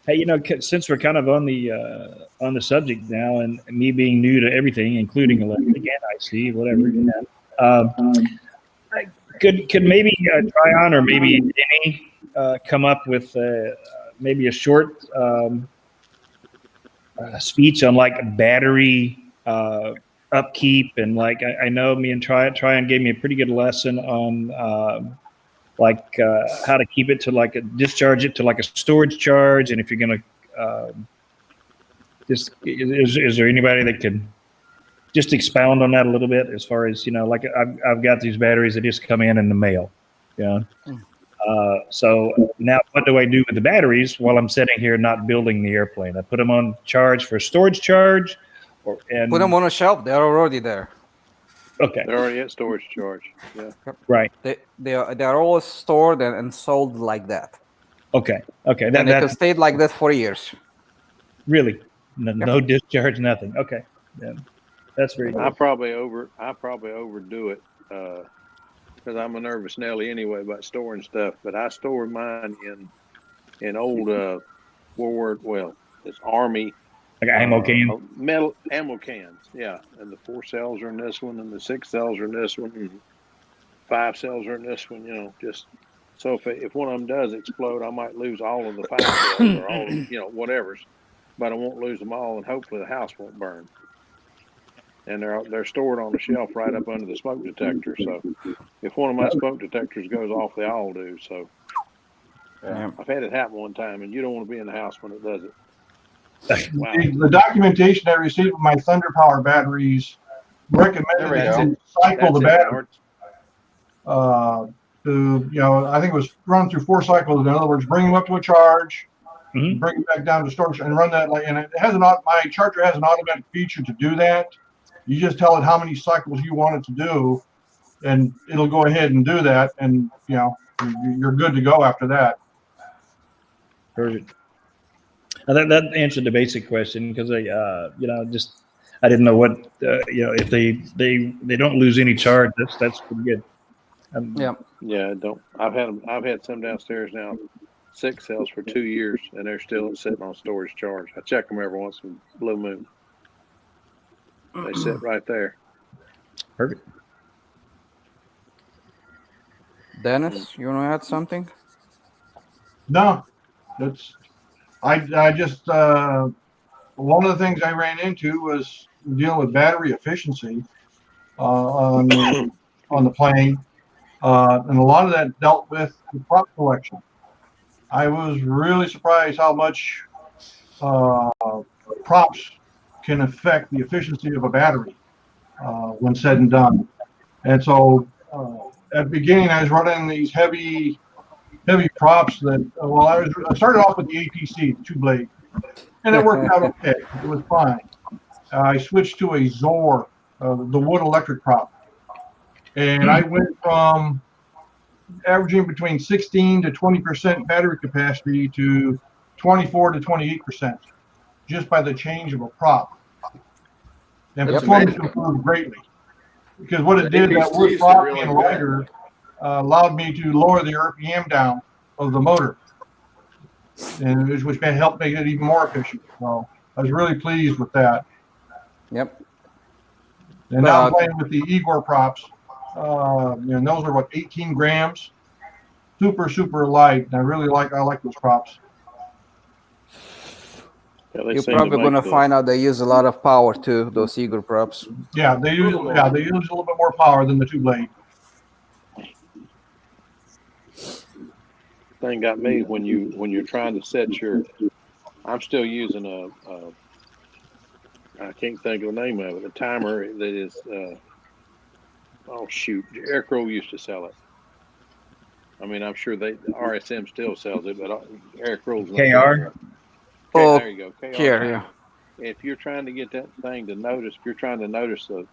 Hey, since we're kind of on the subject now, and me being new to everything, including electric and IC, whatever, could maybe Tryon or maybe Denny come up with maybe a short speech on like battery upkeep, and like I know me and Tryon gave me a pretty good lesson on how to keep it to discharge it to like a storage charge, and if you're gonna is there anybody that can just expound on that a little bit as far as like I've got these batteries that just come in the mail, so now what do I do with the batteries while I'm sitting here not building the airplane? I put them on charge for storage charge, and put them on a shelf. They're already there. Okay. They're already at storage charge. Yeah. Right. They're all stored and sold like that. Okay. Okay. And they can stay like that for years. Really? No discharge, nothing. Okay. Yeah. That's very good. I probably overdo it because I'm a nervous Nelly anyway about storing stuff. But I store mine in old it's Army. Like ammo can? Metal ammo cans, yeah. And the 4 cells are in this one, and the 6 cells are in this one, and 5 cells are in this one, just so if one of them does explode, I might lose all of the 5 cells or all of, whatever's, but I won't lose them all, and hopefully the house won't burn. And they're stored on the shelf right up under the smoke detector, so if one of my smoke detectors goes off, they all do, so. I've had it happen one time, and you don't want to be in the house when it does it. Wow. The documentation I received with my Thunder Power batteries recommended that you cycle the batteries I think it was run through 4 cycles. In other words, bring them up to a charge, bring it back down to storage, and run that. And it has my charger has an automatic feature to do that. You just tell it how many cycles you want it to do, and it'll go ahead and do that, and you're good to go after that. Perfect. That answered the basic question because I didn't know what if they don't lose any charge. That's pretty good. Yeah. Don't. I've had some downstairs now, 6 cells for 2 years, and they're still sitting on storage charge. I check them every once in a blue moon. They sit right there. Perfect. Dennis, you want to add something? No, I just one of the things I ran into was dealing with battery efficiency on the plane, and a lot of that dealt with the prop selection. I was really surprised how much props can affect the efficiency of a battery when said and done. And so at the beginning, I was running these heavy props that, I started off with the APC, the 2-blade, and it worked out okay. It was fine. I switched to a Zor, the wood electric prop, and I went from averaging between 16 to 20% battery capacity to 24 to 28% just by the change of a prop. And performance improved greatly because what it did, that wood prop being lighter, allowed me to lower the RPM down of the motor, and which helped make it even more efficient. So I was really pleased with that. Yep. And now I'm playing with the Igor props. And those are 18 grams, super light. And I like those props. Yeah, You're probably going to find out they use a lot of power too, those Eagle props. Yeah, they use a little bit more power than the two blade. Thing got me when you're trying to set your. I'm still using a I can't think of the name of it. A timer that is. Oh shoot, Aircrow used to sell it. I mean, I'm sure RSM still sells it, but Aircrow's not there. KR. Okay, there you go. KR KR, yeah. If you're trying to get that thing to notice, if you're trying to notice a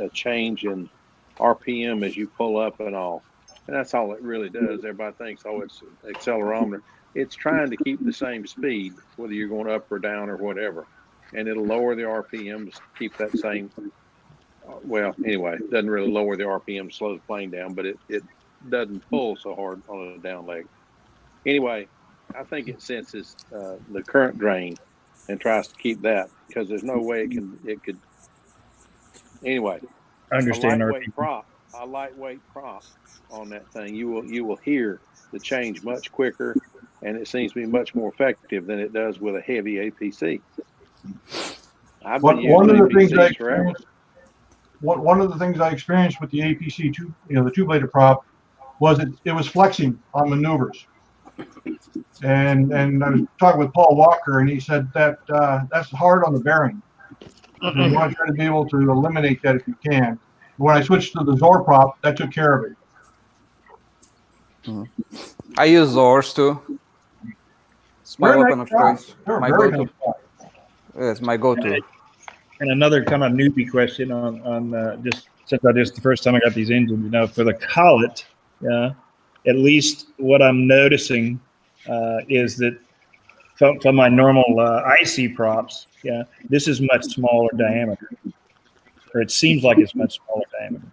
change in RPM as you pull up and all, and that's all it really does. Everybody thinks, oh, it's accelerometer. It's trying to keep the same speed, whether you're going up or down or whatever, and it'll lower the RPM to keep that same. Well, anyway, it doesn't really lower the RPM, slow the plane down, but it doesn't pull so hard on a down leg. Anyway, I think it senses the current drain and tries to keep that because there's no way it could. Anyway, I understand a lightweight prop on that thing. You will hear the change much quicker, and it seems to be much more effective than it does with a heavy APC. I've been using APCs forever. One of the things I experienced with the APC the two-bladed prop was it was flexing on maneuvers. And I was talking with Paul Walker, and he said that that's hard on the bearing. You want to try to be able to eliminate that if you can. When I switched to the Zor prop, that took care of it. I use Zors too. It's my weapon of choice. My go-to. It's my go-to. And another kind of newbie question on just since this is the first time I got these engines, for the collet, at least what I'm noticing is that from my normal IC props, this is much smaller diameter, or it seems like it's much smaller diameter.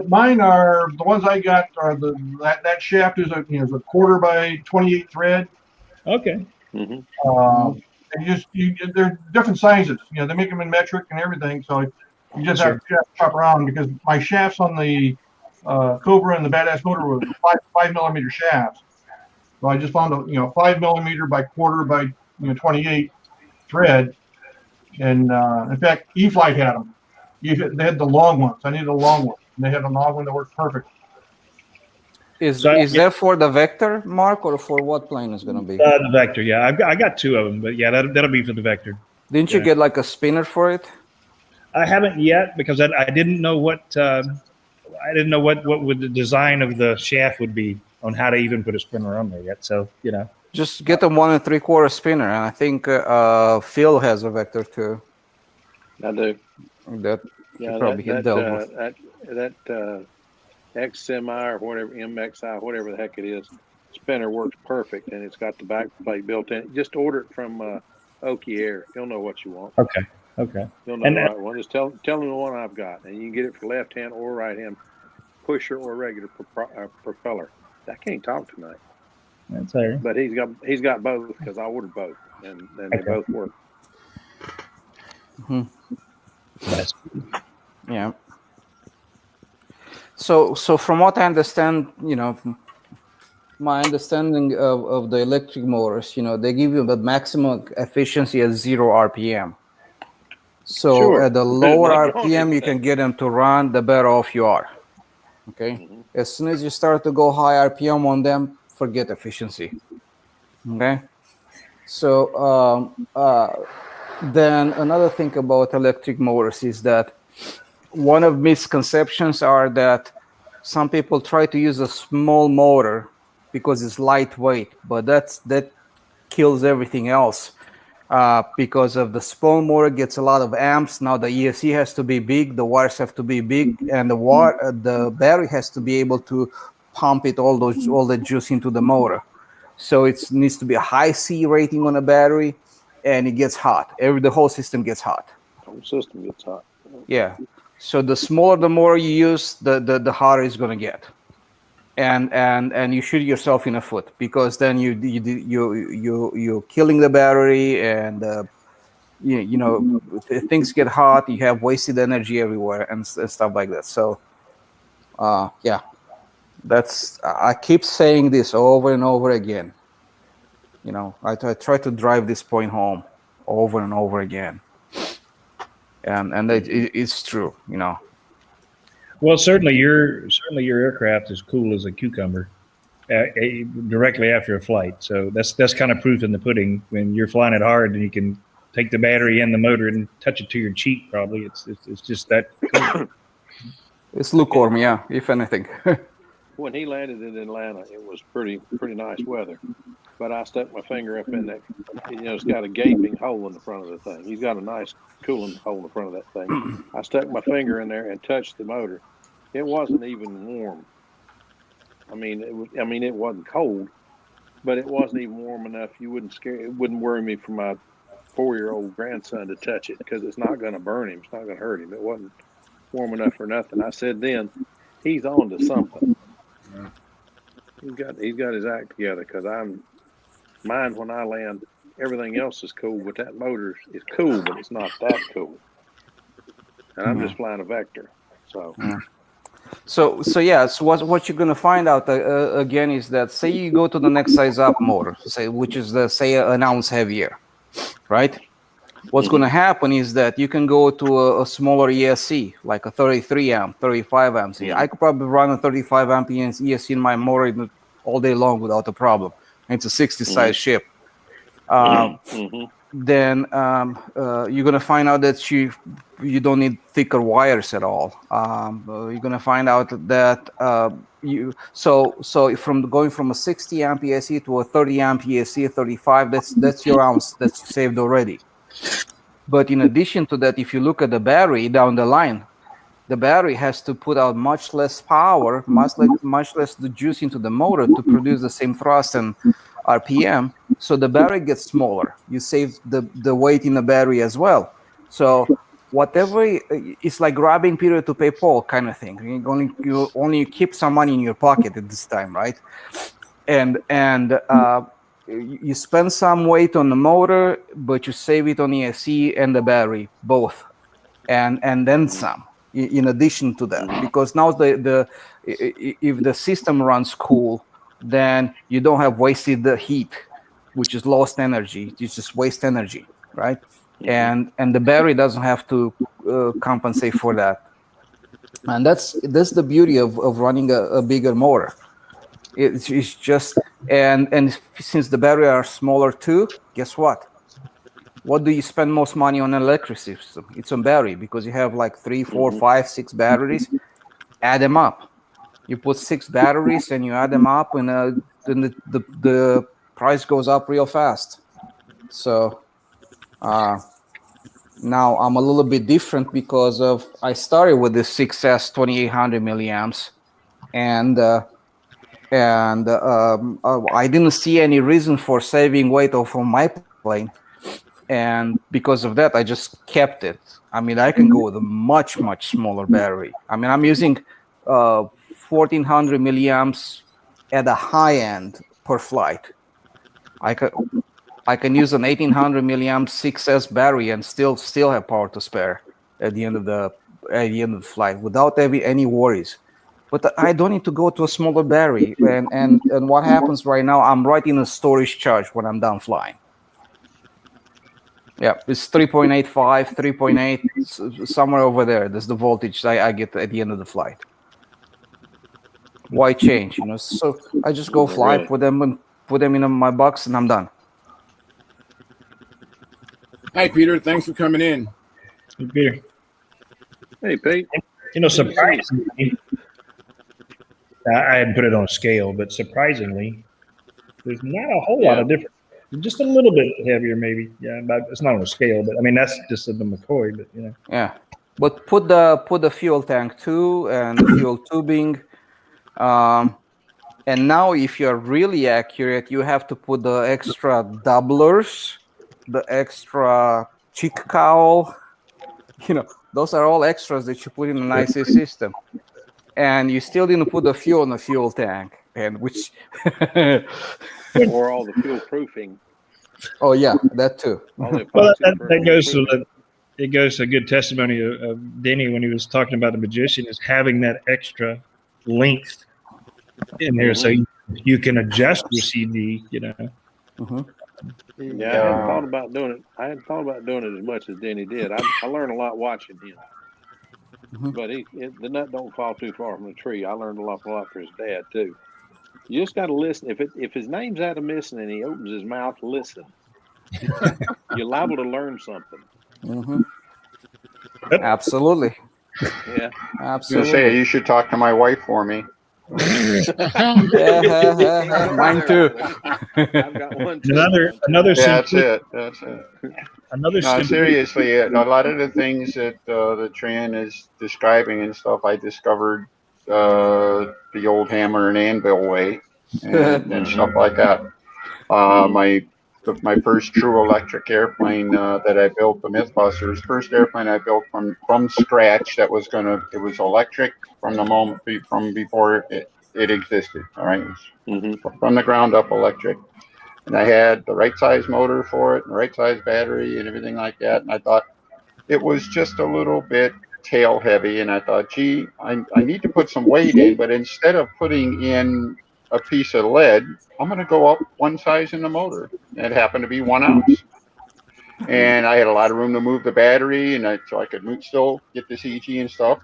Mine are the ones I got are that shaft is a 1/4 by 28 thread. Okay. Mm-hmm. And they're different sizes. They make them in metric and everything, so you just have to shop around because my shafts on the Cobra and the Badass Motor were 5mm shafts. So I just found a 5mm by 1/4 by 28 thread, and in fact E-Flight had them. They had the long ones. I needed a long one, and they had a long one that worked perfect. Is that for the Vector, Mark, or for what plane is going to be? The Vector, yeah. I got 2 of them, but yeah, that'll be for the Vector. Didn't you get like a spinner for it? I haven't yet because I didn't know what would the design of the shaft would be on how to even put a spinner on there yet. So just get a 1 3/4 spinner, and I think Phil has a Vector too. I do. That probably hit that X Semi or whatever, MXI, whatever the heck it is, spinner works perfect, and it's got the back plate built in. Just order it from Oki Air. He'll know what you want. Okay. He'll know the right one. Just tell him the one I've got, and you can get it for left hand or right hand, pusher or regular propeller. I can't talk tonight. That's all right. But he's got both because I ordered both, and they both work. Mm-hmm. Yeah. So from what I understand, my understanding of the electric motors, they give you the maximum efficiency at 0 RPM. So at the lower RPM, you can get them to run, the better off you are. Okay. Mm-hmm. As soon as you start to go high RPM on them, forget efficiency. Okay. So then another thing about electric motors is that one of misconceptions are that some people try to use a small motor because it's lightweight, but that kills everything else. Because of the small motor gets a lot of amps. Now the ESC has to be big, the wires have to be big, and the battery has to be able to pump all the juice into the motor. So it needs to be a high C rating on a battery, and it gets hot. The whole system gets hot. The whole system gets hot. Yeah. So the smaller the motor you use, the hotter it's gonna get. And you shoot yourself in the foot because then you're killing the battery, and things get hot. You have wasted energy everywhere and stuff like that. So I keep saying this over and over again. You know, I try to drive this point home over and over again, and it's true. You know. Well, certainly your aircraft is cool as a cucumber directly after a flight. So that's kind of proof in the pudding. When you're flying it hard, and you can take the battery and the motor and touch it to your cheek. Probably it's just that cool. It's lukewarm, yeah. If anything. When he landed in Atlanta, it was pretty nice weather. But I stuck my finger up in that. You know, it's got a gaping hole in the front of the thing. He's got a nice cooling hole in the front of that thing. I stuck my finger in there and touched the motor. It wasn't even warm. I mean, it wasn't cold, but it wasn't even warm enough. It wouldn't worry me for my 4-year-old grandson to touch it, because it's not going to burn him. It's not going to hurt him. It wasn't warm enough for nothing. I said then, he's on to something. He's got his act together, because mine when I land, everything else is cool, but that motor is cool, but it's not that cool. And I'm just flying a Vector, so. So what you're gonna find out again is that, say you go to the next size up motor, which is an ounce heavier, right? What's gonna happen is that you can go to a smaller ESC, like a 33 amp, 35 amps. I could probably run a 35 amp ESC in my motor all day long without a problem. It's a 60 size ship. Then you're gonna find out that you don't need thicker wires at all. You're gonna find out that going from a 60 amp ESC to a 30 amp ESC 35, that's your ounce that's saved already. But in addition to that, if you look at the battery down the line, the battery has to put out much less power, much less the juice into the motor to produce the same thrust and RPM. So the battery gets smaller. You save the weight in the battery as well. So whatever, it's like grabbing Peter to pay Paul kind of thing. You only keep some money in your pocket at this time, right? And you spend some weight on the motor, but you save it on ESC and the battery, both, and then some. In addition to that, because now if the system runs cool, then you don't have wasted the heat, which is lost energy. You just waste energy, right? And the battery doesn't have to compensate for that. And that's the beauty of running a bigger motor. It's just and since the battery are smaller too, guess what? What do you spend most money on an electric system? It's on battery, because you have like 3, 4, 5, 6 batteries. Add them up. You put 6 batteries and you add them up, and then the price goes up real fast. So now I'm a little bit different, because I started with this 6S 2800 milliamps, and I didn't see any reason for saving weight off of my plane. And because of that, I just kept it. I mean, I can go with a much, much smaller battery. I mean, I'm using 1400 milliamps at a high end per flight. I can use an 1800 milliamp 6S battery and still have power to spare at the end of the flight without any worries. But I don't need to go to a smaller battery. And what happens right now, I'm right in a storage charge when I'm done flying. Yeah, it's 3.85, 3.8, somewhere over there. That's the voltage I get at the end of the flight. Why change? So I just go fly, put them in my box, and I'm done. Hi, Peter. Thanks for coming in. Hey, Peter. Hey, Pete. Surprisingly, I hadn't put it on a scale, but surprisingly, there's not a whole lot of difference. Just a little bit heavier, maybe. Yeah, but it's not on a scale. But I mean, that's just the McCoy. But Yeah, but put the fuel tank too, and the fuel tubing. And now, if you're really accurate, you have to put the extra doublers, the extra cheek cowl. Those are all extras that you put in an IC system, and you still didn't put the fuel in the fuel tank, and which. Or all the fuel proofing. Oh yeah, that too. Well, that goes to a good testimony of Denny when he was talking about the Magician, is having that extra length in there, so you can adjust your CD. Yeah, I hadn't thought about doing it. I hadn't thought about doing it as much as Denny did. I learned a lot watching him. But the nut don't fall too far from the tree. I learned a lot from his dad too. You just got to listen. If his name's Adam Missing and he opens his mouth, listen. You're liable to learn something. Absolutely. Yeah. I was Absolutely. gonna say you should talk to my wife for me. Mine too. I've got one too. Another. Yeah, that's it. That's it. Another. No, seriously, a lot of the things that the Tran is describing and stuff, I discovered the old hammer and anvil way and stuff like that. My first true electric airplane that I built, the Mythbusters, first airplane I built from scratch. It was electric from the moment from before it existed. All right, from the ground up electric. And I had the right size motor for it, and the right size battery, and everything like that. And I thought it was just a little bit tail heavy. And I thought, gee, I need to put some weight in. But instead of putting in a piece of lead, I'm going to go up one size in the motor. And it happened to be 1 ounce. And I had a lot of room to move the battery, and so I could still get the CG and stuff.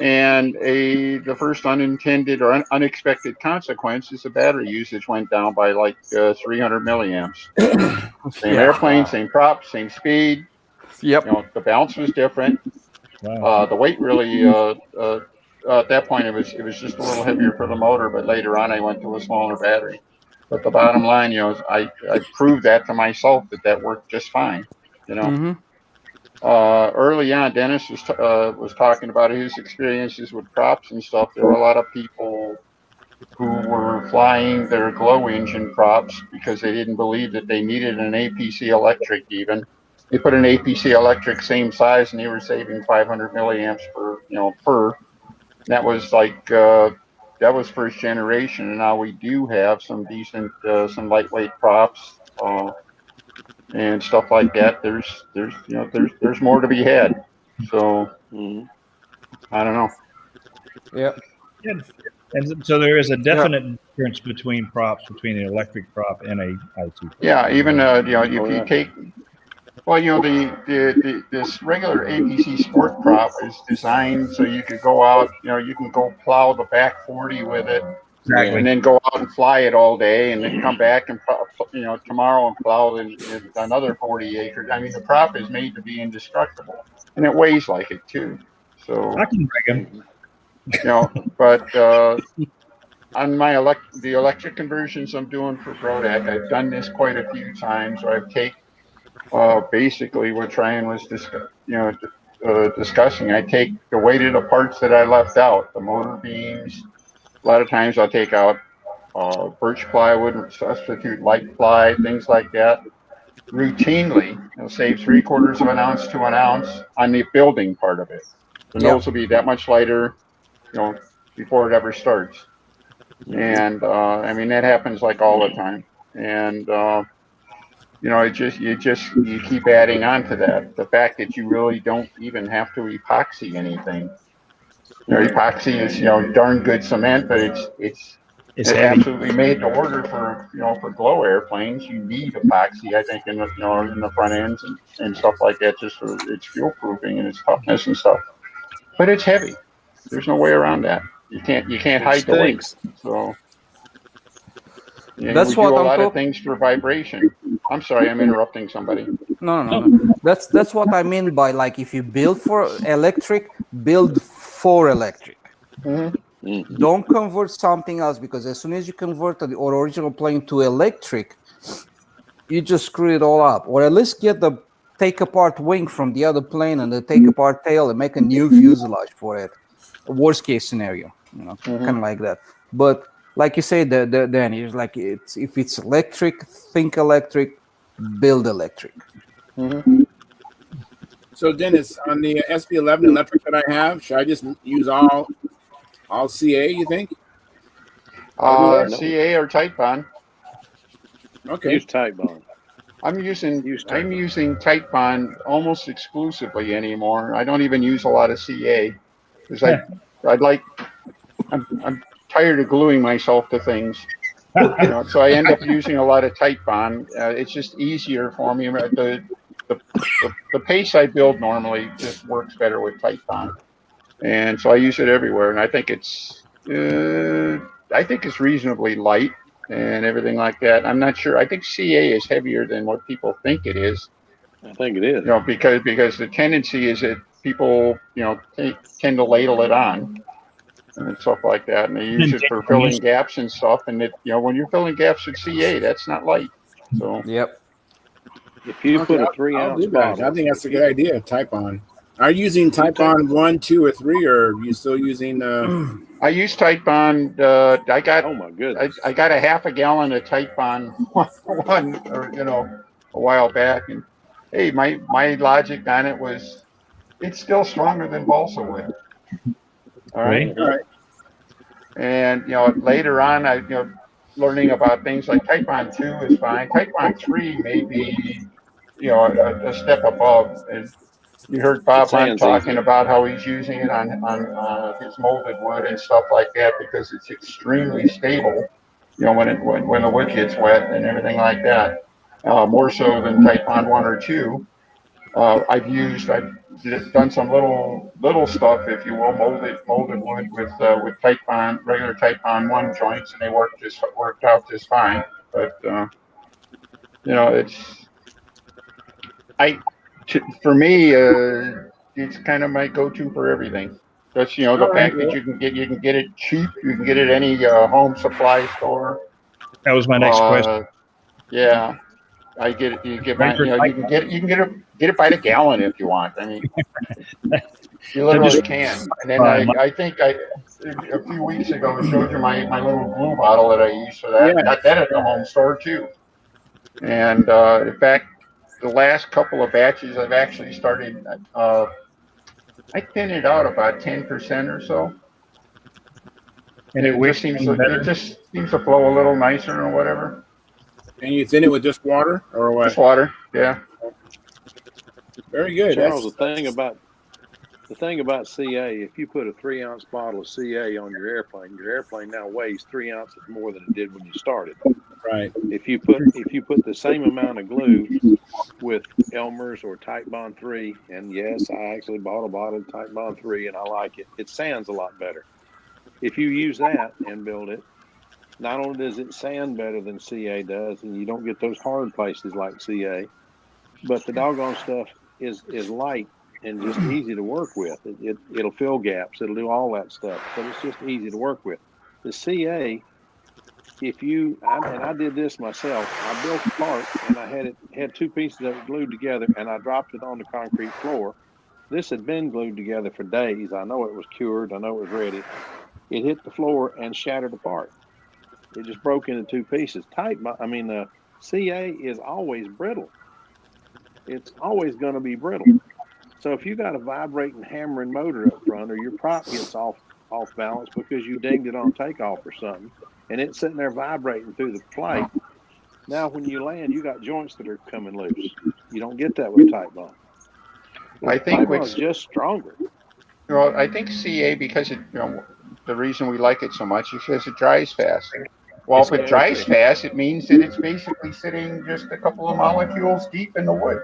And the first unintended or unexpected consequence is the battery usage went down by like 300 milliamps. Same airplane, same prop, same speed. Yep. The bounce was different. Wow. The weight really at that point it was just a little heavier for the motor, but later on I went to a smaller battery. But the bottom line, I proved that to myself that worked just fine. Early on, Dennis was talking about his experiences with props and stuff. There were a lot of people who were flying their glow engine props because they didn't believe that they needed an APC electric even. They put an APC electric same size and they were saving 500 milliamps per. That was that was first generation, and now we do have some decent, some lightweight props and stuff like that. There's more to be had. So I don't know. Yeah. And so there is a definite difference between props, between an electric prop and a IC. Yeah, even you take. Well, this regular APC sport prop is designed so you could go out, you can go plow the back 40 with it, and then go out and fly it all day, and then come back and tomorrow and plow another 40 acres. I mean, the prop is made to be indestructible, and it weighs like it too. So I can break them. But on the electric conversions I'm doing for Brodak, I've done this quite a few times where I've taken. Basically, what Ryan was discussing, I take the weighted parts that I left out, the motor beams. A lot of times I'll take out birch plywood and substitute light ply, things like that. Routinely, it'll save 3/4 of an ounce to an ounce on the building part of it. The nose will be that much lighter, before it ever starts. And I mean, that happens like all the time. And you keep adding on to that. The fact that you really don't even have to epoxy anything. Epoxy is darn good cement, but it's absolutely made to order for glow airplanes. You need epoxy, I think, in the front ends and stuff like that, just for its fuel proofing and its toughness and stuff. But it's heavy. There's no way around that. You can't hide the weight. So. That's we what do a I'm lot of things for vibration. I'm sorry, I'm interrupting somebody. No. That's what I mean by, like, if you build for electric, build for electric. Don't convert something else, because as soon as you convert the original plane to electric, you just screw it all up. Or at least get the take apart wing from the other plane and the take apart tail and make a new fuselage for it. Worst case scenario, kind of like that. But like you say, Danny, it's like if it's electric, think electric, build electric. So Dennis, on the SB11 electric that I have, should I just use all CA? You think? CA or tight bond. Okay. Use tight bond. I'm using tight bond almost exclusively anymore. I don't even use a lot of CA because I'm tired of gluing myself to things. So I end up using a lot of tight bond. It's just easier for me. The pace I build normally just works better with tight bond, and so I use it everywhere. And I think it's reasonably light and everything like that. I'm not sure. I think CA is heavier than what people think it is. I think it is. Because the tendency is that people tend to ladle it on and stuff like that, and they use it for filling gaps and stuff. And when you're filling gaps with CA, that's not light. So yep. If you put a 3-ounce bottle, I think that's a good idea. Type on. Are you using Type on 1, 2, or 3, or are you still using? I use Type Bond. I got. Oh my goodness! I got a half a gallon of Type Bond one, a while back, and hey, my logic on it was, it's still stronger than balsa wood. All right. And later on, I learning about things like Type Bond 2 is fine. Type Bond 3 may be a step above. And you heard Bob Hunt talking about how he's using it on his molded wood and stuff like that because it's extremely stable. When the wood gets wet and everything like that, more so than Type Bond 1 or 2. I've done some little stuff, if you will, molded wood with Type Bond, regular Type Bond 1 joints, and they worked out just fine. But for me, it's kind of my go-to for everything. That's the fact that you can get it cheap. You can get it at any home supply store. That was my next question. Yeah, I get it. You can get it by the gallon if you want. I mean, you literally can. And then I think a few weeks ago I showed you my little glue bottle that I use for that. Yeah. Got that at the home store too. And in fact, the last couple of batches I've actually started. I thin it out about 10% or so. And it just seems to flow a little nicer or whatever. And you thin it with just water or what? Just water, yeah. Very good. Charles, the thing about CA, if you put a 3-ounce bottle of CA on your airplane now weighs 3 ounces more than it did when you started. Right. If you put the same amount of glue with Elmer's or Type Bond 3, and yes, I actually bought a bottle of Type Bond 3 and I like it. It sands a lot better. If you use that and build it, not only does it sand better than CA does, and you don't get those hard places like CA, but the doggone stuff is light and just easy to work with. It'll fill gaps. It'll do all that stuff. But it's just easy to work with. The CA, I did this myself. I built a part and I had 2 pieces of it glued together and I dropped it on the concrete floor. This had been glued together for days. I know it was cured. I know it was ready. It hit the floor and shattered apart. It just broke into 2 pieces. CA is always brittle. It's always going to be brittle. So if you got a vibrating hammering motor up front, or your prop gets off balance because you dinged it on takeoff or something, and it's sitting there vibrating through the flight, now when you land, you got joints that are coming loose. You don't get that with Type Bond. I think it's just stronger. Well, I think CA, because the reason we like it so much is because it dries fast. Well, if it dries fast, it means that it's basically sitting just a couple of molecules deep in the wood.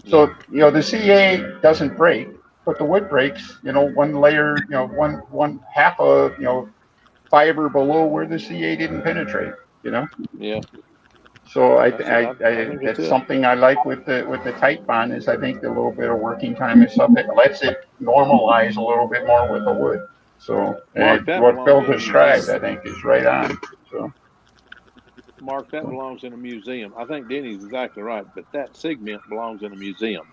So, the CA doesn't break, but the wood breaks, one layer, one half a, fiber below where the CA didn't penetrate, Yeah. So that's something I like with the Type Bond is I think the little bit of working time and stuff, it lets it normalize a little bit more with the wood. So what Phil described, I think, is right on. So, Mark, that belongs in a museum. I think Denny's exactly right, but that segment belongs in a museum.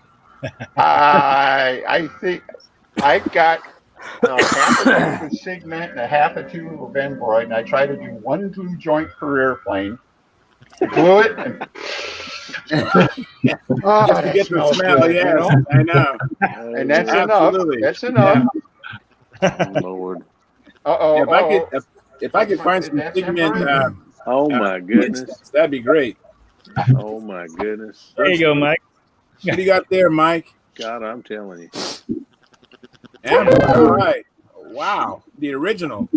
I think I've got half a tube of segment and a half a tube of Embroid, and I try to do 1 glue joint per airplane. Glue it and just to get the smell. Good, yes, I know. And that's absolutely enough. That's enough. Yeah. Lord. If I could find some pigment. Oh my goodness, that'd be great. Oh my goodness. There you go, Mike. What do you got there, Mike? God, I'm telling you. All right. Wow, the original.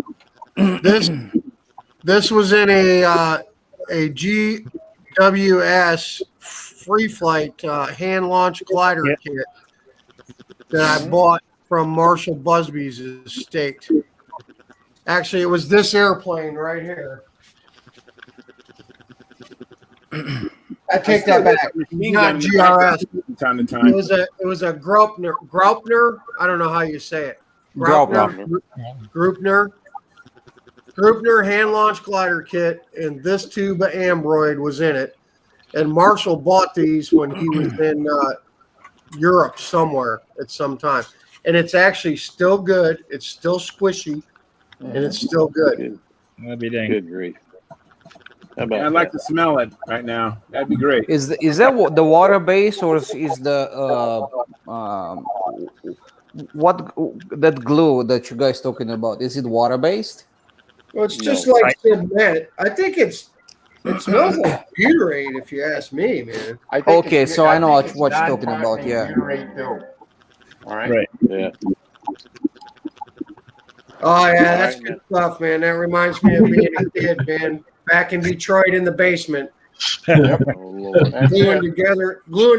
This was in a GWS free flight hand launch glider kit that I bought from Marshall Busby's estate. Actually, it was this airplane right here. I take that back. Not GRS. Time to time. It was a Graupner. Graupner. I don't know how you say it. Graupner hand launch glider kit, and this tube of Ambroid was in it. And Marshall bought these when he was in Europe somewhere at some time. And it's actually still good. It's still squishy, and it's still good. That'd be dang. Good grief. Yeah, I'd like to smell it right now. That'd be great. Is that the water base, or is the what that glue that you guys talking about? Is it water based? Well, it's just like cement. I think it smells like butyrate, if you ask me, man. Okay, so I know what you're talking about. Yeah. Butyrate dope. All right. Right. Yeah. Oh yeah, that's good stuff, man. That reminds me of being a kid, man. Back in Detroit in the basement, gluing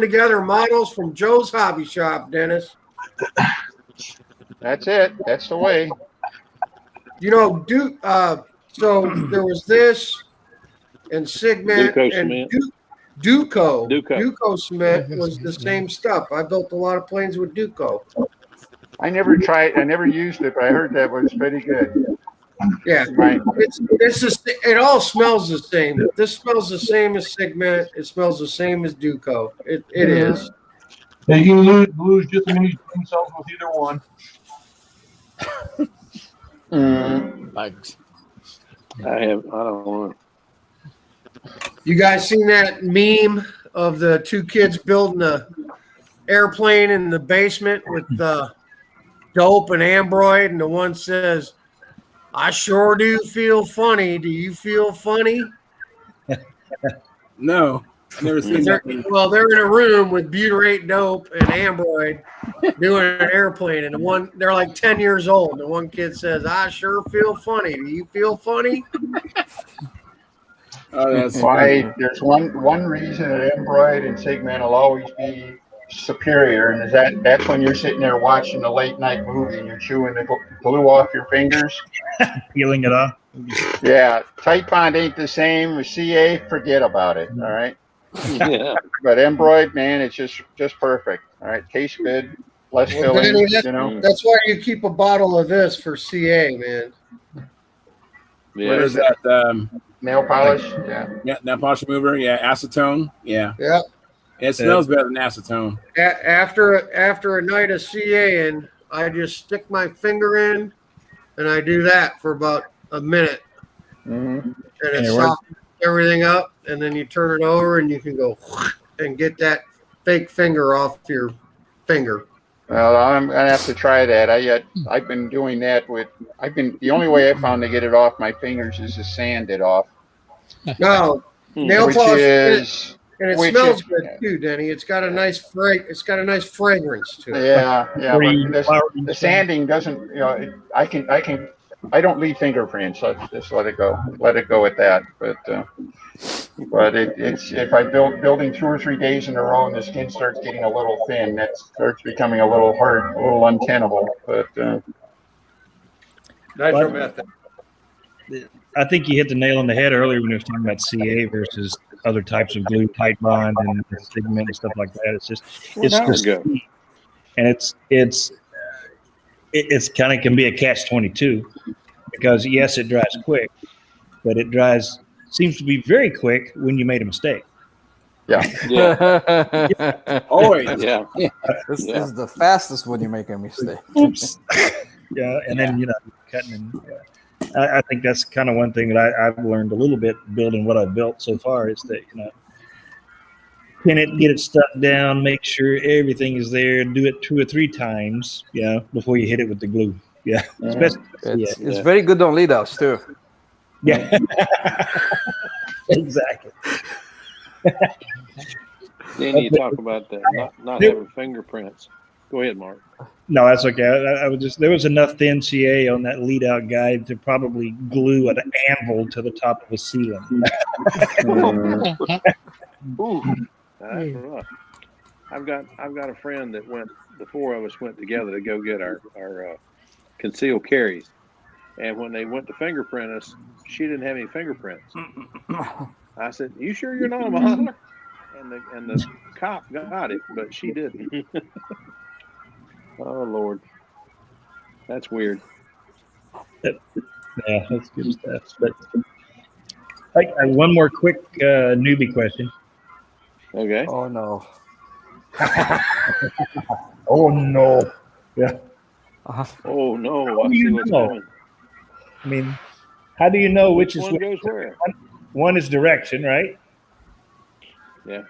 together models from Joe's Hobby Shop, Dennis. That's it. That's the way. You know, so there was this and Sigma and Duco cement was the same stuff. I built a lot of planes with Duco. I never used it, but I heard that was pretty good. Yeah, right. It all smells the same. This smells the same as Sigma. It smells the same as Duco. It is. Yeah, you can lose just as many brain cells with either one. Bugs. I don't want. You guys seen that meme of the two kids building a airplane in the basement with dope and Ambroid, and the one says, "I sure do feel funny. Do you feel funny?" No, I've never seen that. Well, they're in a room with butyrate dope and Ambroid doing an airplane, and they're like 10 years old. The one kid says, "I sure feel funny. Do you feel funny?" Oh, that's why. There's one reason that Ambroid and Sigma will always be superior, and that's when you're sitting there watching the late night movie and you're chewing the glue off your fingers, peeling it off. Yeah, tight bond ain't the same with CA. Forget about it. All right. Yeah. But Ambroid, man, it's just perfect. All right, tastes good, less filling. That's why you keep a bottle of this for CA, man. Yeah. What is that? Nail polish. Yeah, nail polish remover. Yeah, acetone. Yeah. Yeah. It smells better than acetone. After a night of CA, and I just stick my finger in, and I do that for about a minute, and it softens everything up, and then you turn it over, and you can go and get that fake finger off your finger. Well, I'm gonna have to try that. I've been doing that the only way I found to get it off my fingers is to sand it off. No, nail polish. And it Which smells is, good too, Denny. It's got a nice fragrance to it. Yeah, yeah. But the sanding doesn't. I don't leave fingerprints. So just let it go. Let it go at that. But it's if I building 2 or 3 days in a row and the skin starts getting a little thin, that starts becoming a little hard, a little untenable. But nitromethane. I think you hit the nail on the head earlier when you were talking about CA versus other types of glue, tight bond and pigment and stuff like that. It's just, and it's kind of can be a catch-22 because yes, it dries quick, but it seems to be very quick when you made a mistake. Yeah. Always. Yeah. This is the fastest when you make a mistake. Oops. Yeah, and then cutting and. I think that's kind of one thing that I've learned a little bit building what I've built so far is that, get it stuck down, make sure everything is there, do it 2 or 3 times, before you hit it with the glue. Yeah. It's very good on lead outs too. Yeah. Exactly. Then you talk about that, not having fingerprints. Go ahead, Mark. No, that's okay. I was just, there was enough thin CA on that lead out guide to probably glue an anvil to the top of a ceiling. Ooh, that's rough. I've got a friend that went. The four of us went together to go get our concealed carries, and when they went to fingerprint us, she didn't have any fingerprints. I said, "You sure you're not a modeler?" And the cop got it, but she didn't. Oh Lord, that's weird. Yeah, that's good stuff. But one more quick newbie question. Okay. Oh no. Oh no. Yeah. Oh no. How I do see you what's know? coming. I mean, how do you know which is one goes where? One is direction, right? Yeah.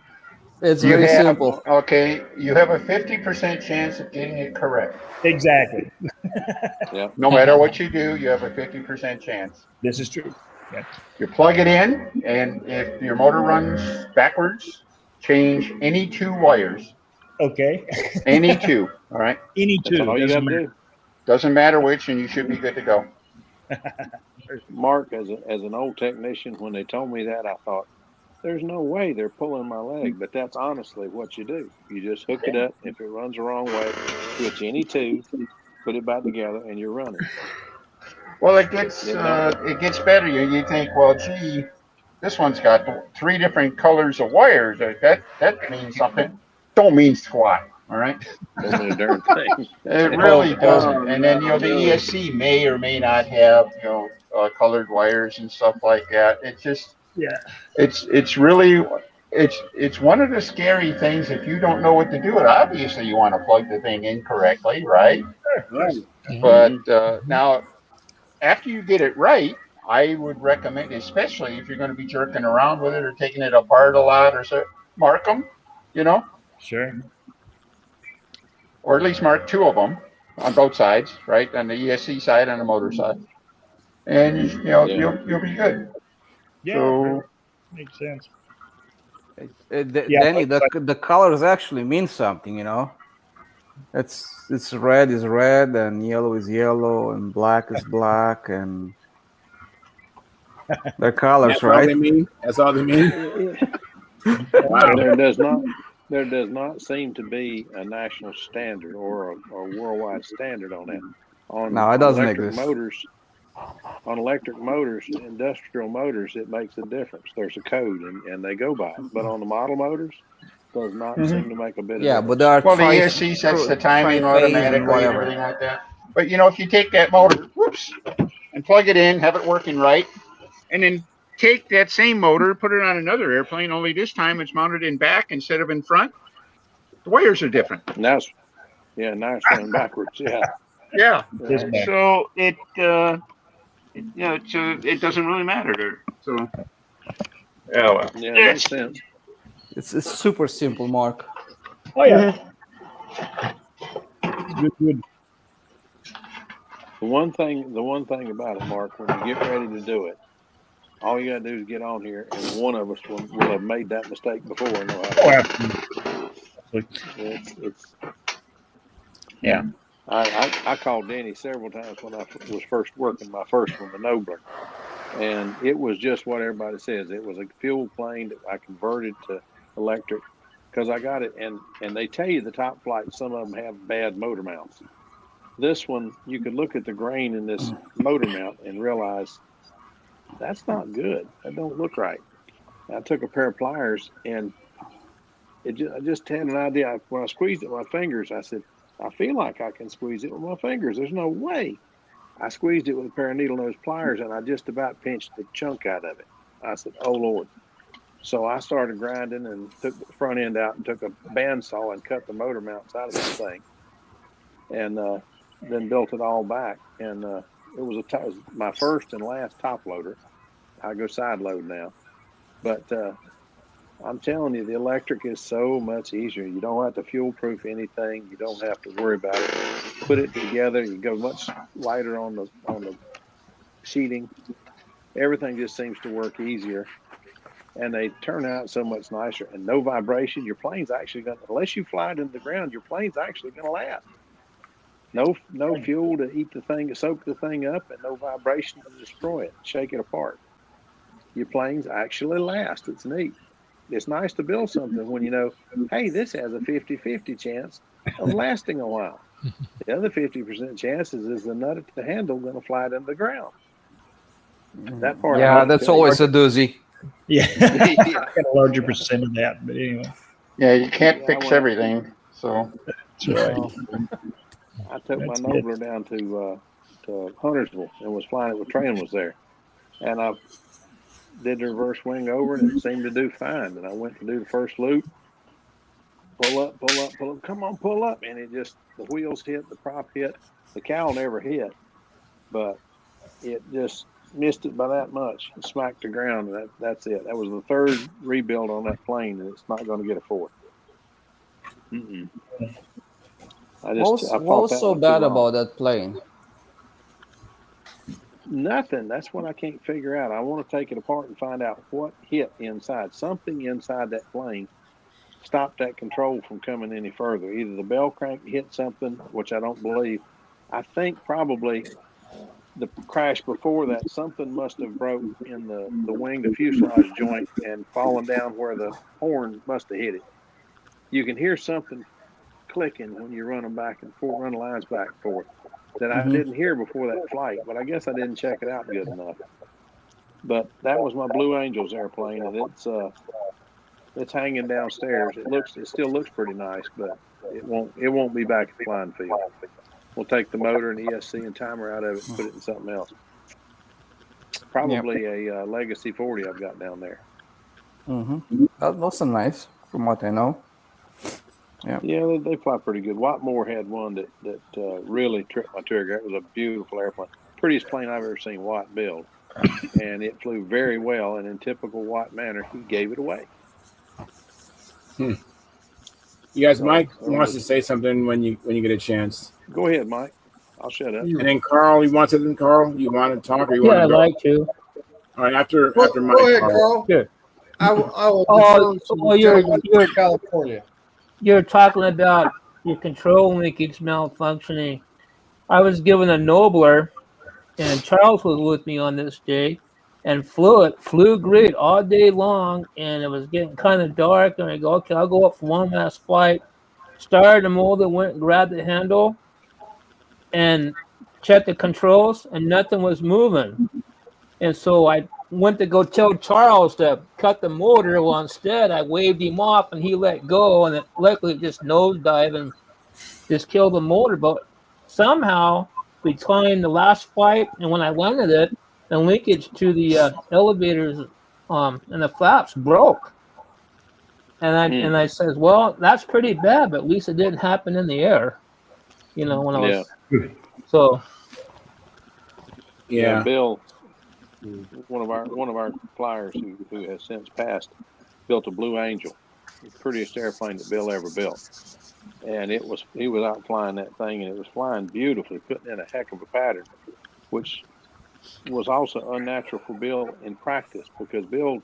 It's You very have, simple. okay, you have a 50% chance of getting it correct. Exactly. Yeah. No matter what you do, you have a 50% chance. This is true. Yeah. You plug it in, and if your motor runs backwards, change any two wires. Okay. Any two, all right? Any That's two. all you Doesn't got to matter. do. Doesn't matter which, and you should be good to go. Mark, as an old technician, when they told me that, I thought, there's no way they're pulling my leg, but that's honestly what you do. You just hook it up. If it runs the wrong way, switch any two, put it back together, and you're running. Well, it gets better. You think, well, gee, this one's got 3 different colors of wires. That means something. Don't mean squat. All right. Don't mean a darn thing. It really doesn't. And then the ESC may or may not have colored wires and stuff like that. It's just it's really it's one of the scary things. If you don't know what to do, it obviously you want to plug the thing in correctly, right? Right. But now, after you get it right, I would recommend, especially if you're going to be jerking around with it or taking it apart a lot or so, mark them. Sure. Or at least mark 2 of them on both sides, right? On the ESC side and the motor side, and you'll be good. Yeah, so makes sense. Danny, the colors actually mean something, It's red is red, and yellow is yellow, and black is black, and they're colors, That's right? all they mean. That's all they mean. Wow. There does not seem to be a national standard or a worldwide standard on that. No, it doesn't electric exist. motors. On electric motors, industrial motors, it makes a difference. There's a code, and they go by it. But on the model motors, does not seem to make a bit of difference. But there are the ESC sets the timing automatically and everything like that. But if you take that motor, and plug it in, have it working right, and then take that same motor, put it on another airplane, only this time it's mounted in back instead of in front, the wires are different. Now it's running backwards. Yeah. Yeah. Right. So it doesn't really matter there. So Yeah, it makes sense. It's super simple, Mark. Oh yeah. Good. The one thing about it, Mark, when you get ready to do it, all you gotta do is get on here, and one of us will have made that mistake before. And know how to it's yeah. I called Danny several times when I was first working my first one, the Nobler, and it was just what everybody says. It was a fuel plane that I converted to electric because I got it, and they tell you the top flight, some of them have bad motor mounts. This one, you could look at the grain in this motor mount and realize that's not good. That don't look right. I took a pair of pliers, and I just had an idea. When I squeezed it with my fingers, I said, I feel like I can squeeze it with my fingers. There's no way. I squeezed it with a pair of needle nose pliers, and I just about pinched the chunk out of it. I said, oh, Lord. So I started grinding and took the front end out and took a bandsaw and cut the motor mounts out of this thing, and then built it all back. And it was my first and last top loader. I go side load now. But I'm telling you, the electric is so much easier. You don't have to fuel proof anything. You don't have to worry about it. Put it together. You go much lighter on the sheeting. Everything just seems to work easier. And they turn out so much nicer, and no vibration. Your plane's actually going to, unless you fly it into the ground, your plane's actually going to last. No fuel to eat the thing, to soak the thing up, and no vibration to destroy it, shake it apart. Your planes actually last. It's neat. It's nice to build something when you know, hey, this has a 50-50 chance of lasting a while. The other 50% chances is the nut at the handle going to fly it into the ground. That part. Yeah, that's always a doozy. Yeah, Yeah. got a larger percent of that, but anyway. Yeah, you can't fix everything. So That's right. I took my That's good. Nobler down to Huntersville and was flying it when Tran was there, and I did the reverse wing over, and it seemed to do fine. And I went to do the first loop, pull up, come on, pull up, and it just, the wheels hit, the prop hit, the cowl never hit, but it just missed it by that much, and smacked the ground, and that's it. That was the third rebuild on that plane, and it's not going to get a fourth. Mm-mm. What was so bad about that plane? Nothing. That's what I can't figure out. I want to take it apart and find out what hit inside. Something inside that plane stopped that control from coming any further. Either the bell crank hit something, which I don't believe. I think probably the crash before that, something must have broke in the wing, the fuselage joint, and fallen down where the horn must have hit it. You can hear something clicking when you're running back and forth, running lines back and forth, that I didn't hear before that flight, but I guess I didn't check it out good enough. But that was my Blue Angels airplane, and it's hanging downstairs. It still looks pretty nice, but it won't be back at the flying field. We'll take the motor and ESC and timer out of it and put it in something else. Probably a Legacy 40 I've got down there. Those are nice, from what I know. Yeah, they fly pretty good. Watmore had one that really tripped my trigger. It was a beautiful airplane. Prettiest plane I've ever seen Watt build. And it flew very well, and in typical Watt manner, he gave it away. You guys, Mike wants to say something when you get a chance. Go ahead, Mike. I'll shut up. And then Carl, you want to talk, or you want Yeah, to I'd go? like to. All right, after Go Mike. ahead, Carl. Sure. I will defer to you're California. You're talking about your control linkage malfunctioning. I was given a Nobler, and Charles was with me on this day, and flew great all day long, and it was getting kind of dark, and I go, okay, I'll go up for one last flight. Started the motor, went and grabbed the handle, and checked the controls, and nothing was moving. And so I went to go tell Charles to cut the motor. Well, instead, I waved him off, and he let go, and luckily it just nosedived and just killed the motor. But somehow, between the last flight and when I landed it, the linkage to the elevators and the flaps broke. And I says, well, that's pretty bad, but at least it didn't happen in the air. When I was so. Yeah, Bill, one of our flyers who has since passed, built a Blue Angel, the prettiest airplane that Bill ever built, and he was out flying that thing, and it was flying beautifully, putting in a heck of a pattern, which was also unnatural for Bill in practice, because Bill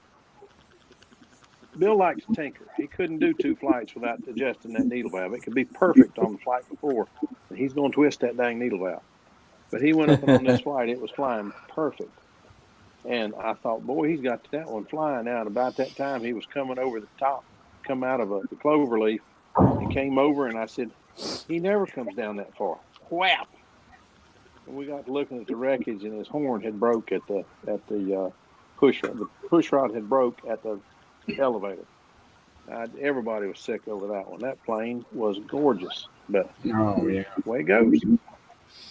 likes to tinker. He couldn't do 2 flights without adjusting that needle valve. It could be perfect on the flight before, and he's going to twist that dang needle valve. But he went up and on this flight, it was flying perfect. And I thought, boy, he's got that one flying out. About that time, he was coming over the top, come out of the clover leaf, and came over, and I said, he never comes down that far. Whap! And we got to looking at the wreckage, and his horn had broke at the push rod. The push rod had broke at the elevator. Everybody was sick over that one. That plane was gorgeous, but way it goes.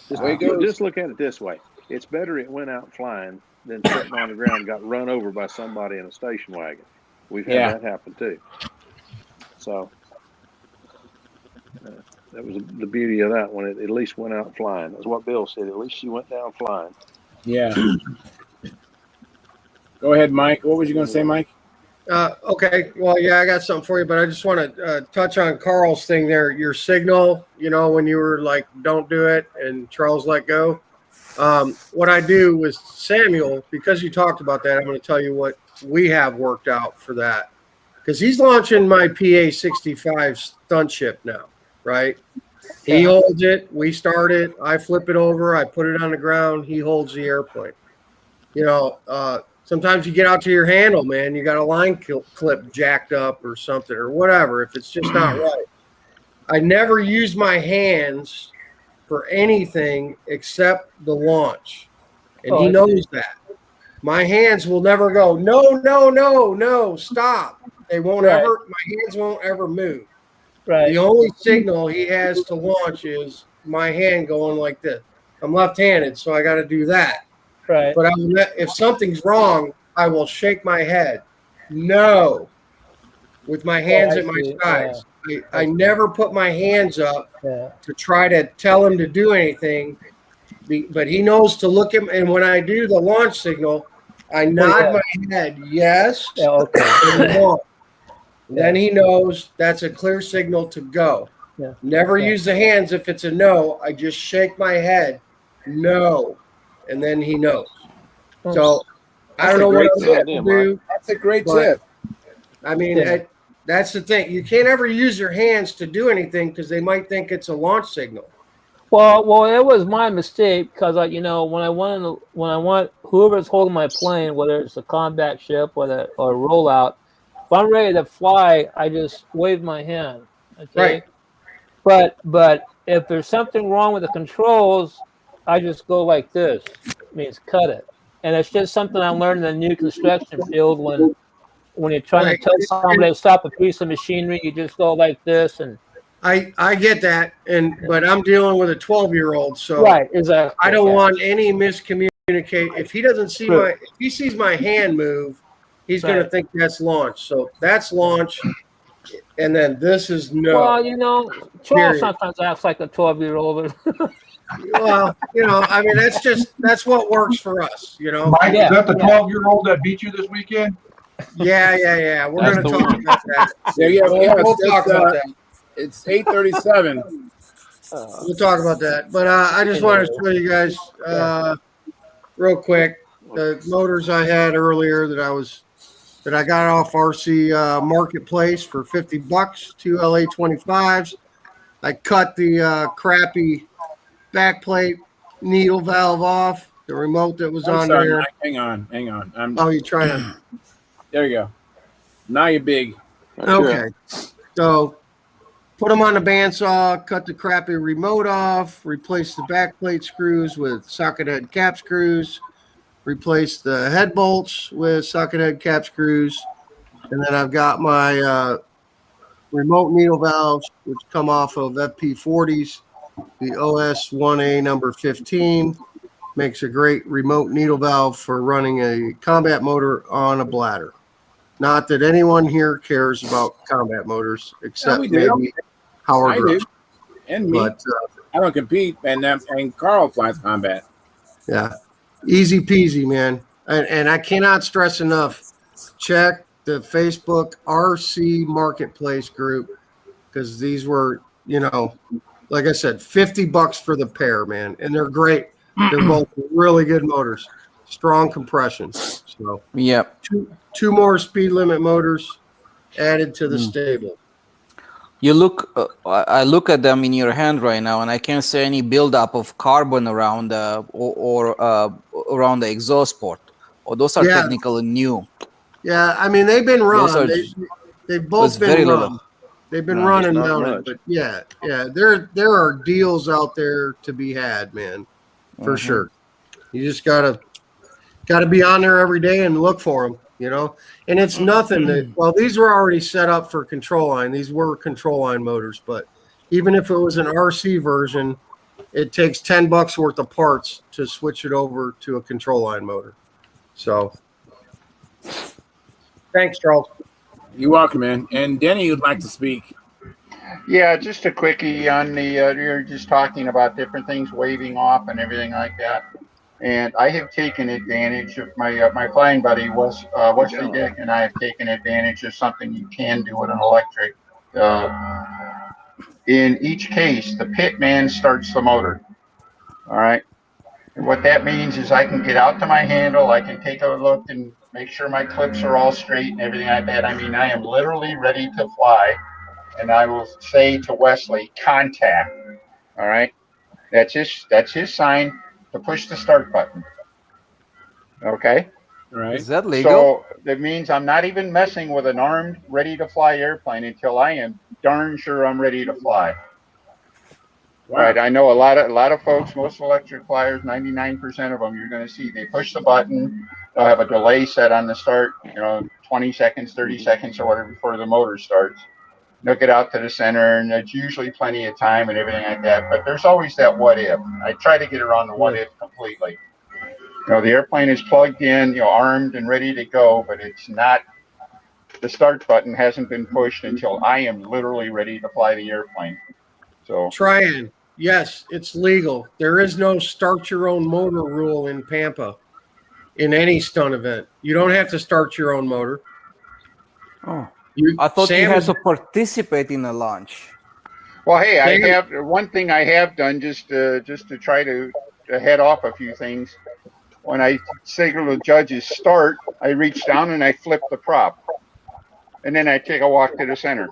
Just look at it this way. It's better it went out flying than sitting on the ground and got run over by somebody in a station wagon. We've had that happen too. So that was the beauty of that one. It at least went out flying. That's what Bill said. At least she went down flying. Yeah. Go ahead, Mike. What was you going to say, Mike? Okay. Well, yeah, I got something for you, but I just want to touch on Carl's thing there. Your signal, when you were like, don't do it, and Charles let go. What I do with Samuel, because you talked about that, I'm going to tell you what we have worked out for that. Because he's launching my PA-65 stunt ship now, right? He holds it. We start it. I flip it over. I put it on the ground. He holds the airplane. You know, sometimes you get out to your handle, man. You got a line clip jacked up or something or whatever. If it's just not right, I never use my hands for anything except the launch, and he knows that. My hands will never go. No, no, no, no. Stop. They won't ever. My hands won't ever move. Right. The only signal he has to launch is my hand going like this. I'm left-handed, so I got to do that. Right. But if something's wrong, I will shake my head. No, with my hands at my sides. I never put my hands up to try to tell him to do anything. But he knows to look at, and when I do the launch signal, I nod my head yes. Then he knows that's a clear signal to go. Never use the hands if it's a no. I just shake my head, no, and then he knows. So I don't know what else to do. That's a great tip. I mean, that's the thing. You can't ever use your hands to do anything because they might think it's a launch signal. Well, it was my mistake because, you know, when I want whoever's holding my plane, whether it's a combat ship or a rollout, if I'm ready to fly, I just wave my hand. Okay. Right. But if there's something wrong with the controls, I just go like this. It means cut it. And it's just something I learned in the new construction field when you're trying to tell somebody to stop a piece of machinery, you just go like this. And I get that, but I'm dealing with a 12-year-old, so exactly. I don't want any miscommunicate. If he doesn't see if he sees my hand move, he's going to think that's launch. So that's launch, and then this is no. Well, you know, Charles sometimes acts like a 12-year-old. Well, you know, I mean, that's what works for us, you know. Mike, is that the 12-year-old that beat you this weekend? Yeah. We're going to talk about that. We'll talk about that. It's 8:37. We'll talk about that. But I just wanted to show you guys real quick the motors I had earlier that I got off RC Marketplace for $50, 2 LA25s. I cut the crappy backplate needle valve off, the remote that was on there. Mike, hang on. Oh, you're trying to. There you go. Now you're big. Okay. So put them on the bandsaw, cut the crappy remote off, replace the backplate screws with socket head cap screws, replace the head bolts with socket head cap screws, and then I've got my remote needle valves, which come off of FP40s. The OS1A number 15 makes a great remote needle valve for running a combat motor on a bladder. Not that anyone here cares about combat motors, except maybe Howard I Rush. do. And me. But, I don't compete, and Carl flies combat. Yeah. Easy peasy, man. And I cannot stress enough, check the Facebook RC Marketplace group, because these were, you know, like I said, $50 for the pair, man. And they're great. They're both really good motors. Strong compression. So two more speed limit motors added to the stable. You look, I look at them in your hand right now, and I can't see any buildup of carbon around or around the exhaust port. Or those are technically new. Yeah, I mean they've been run. They've both been run. Little. They've been running mounted, but yeah, there are deals out there to be had, man, for sure. You just gotta be on there every day and look for them, you know. And it's nothing that, well, these were already set up for control line. These were control line motors, but even if it was an RC version, it takes $10 worth of parts to switch it over to a control line motor. So, thanks, Charles. You're welcome, man. And Denny would like to speak. Yeah, just a quickie on the, you're just talking about different things waving off and everything like that. And I have taken advantage of my flying buddy Wesley Dick, and I have taken advantage of something you can do with an electric. In each case, the pit man starts the motor. All right. And what that means is I can get out to my handle, I can take a look and make sure my clips are all straight and everything like that. I mean, I am literally ready to fly. And I will say to Wesley, contact. All right, that's his sign to push the start button. Okay. Right. Is that legal? So that means I'm not even messing with an armed, ready-to-fly airplane until I am darn sure I'm ready to fly. Wow. Right. I know a lot of folks, most electric flyers, 99% of them, you're going to see they push the button. They'll have a delay set on the start, 20 seconds, 30 seconds, or whatever before the motor starts. They'll get out to the center, and there's usually plenty of time and everything like that. But there's always that what if. I try to get around the what if completely. The airplane is plugged in, armed and ready to go, but it's not. The start button hasn't been pushed until I am literally ready to fly the airplane. So Tryon, yes, it's legal. There is no start your own motor rule in Pampa in any stunt event. You don't have to start your own motor. Oh, I thought you had to participate in a launch. Well, hey, I have one thing I have done just to try to head off a few things. When I signal the judges start, I reach down and I flip the prop, and then I take a walk to the center.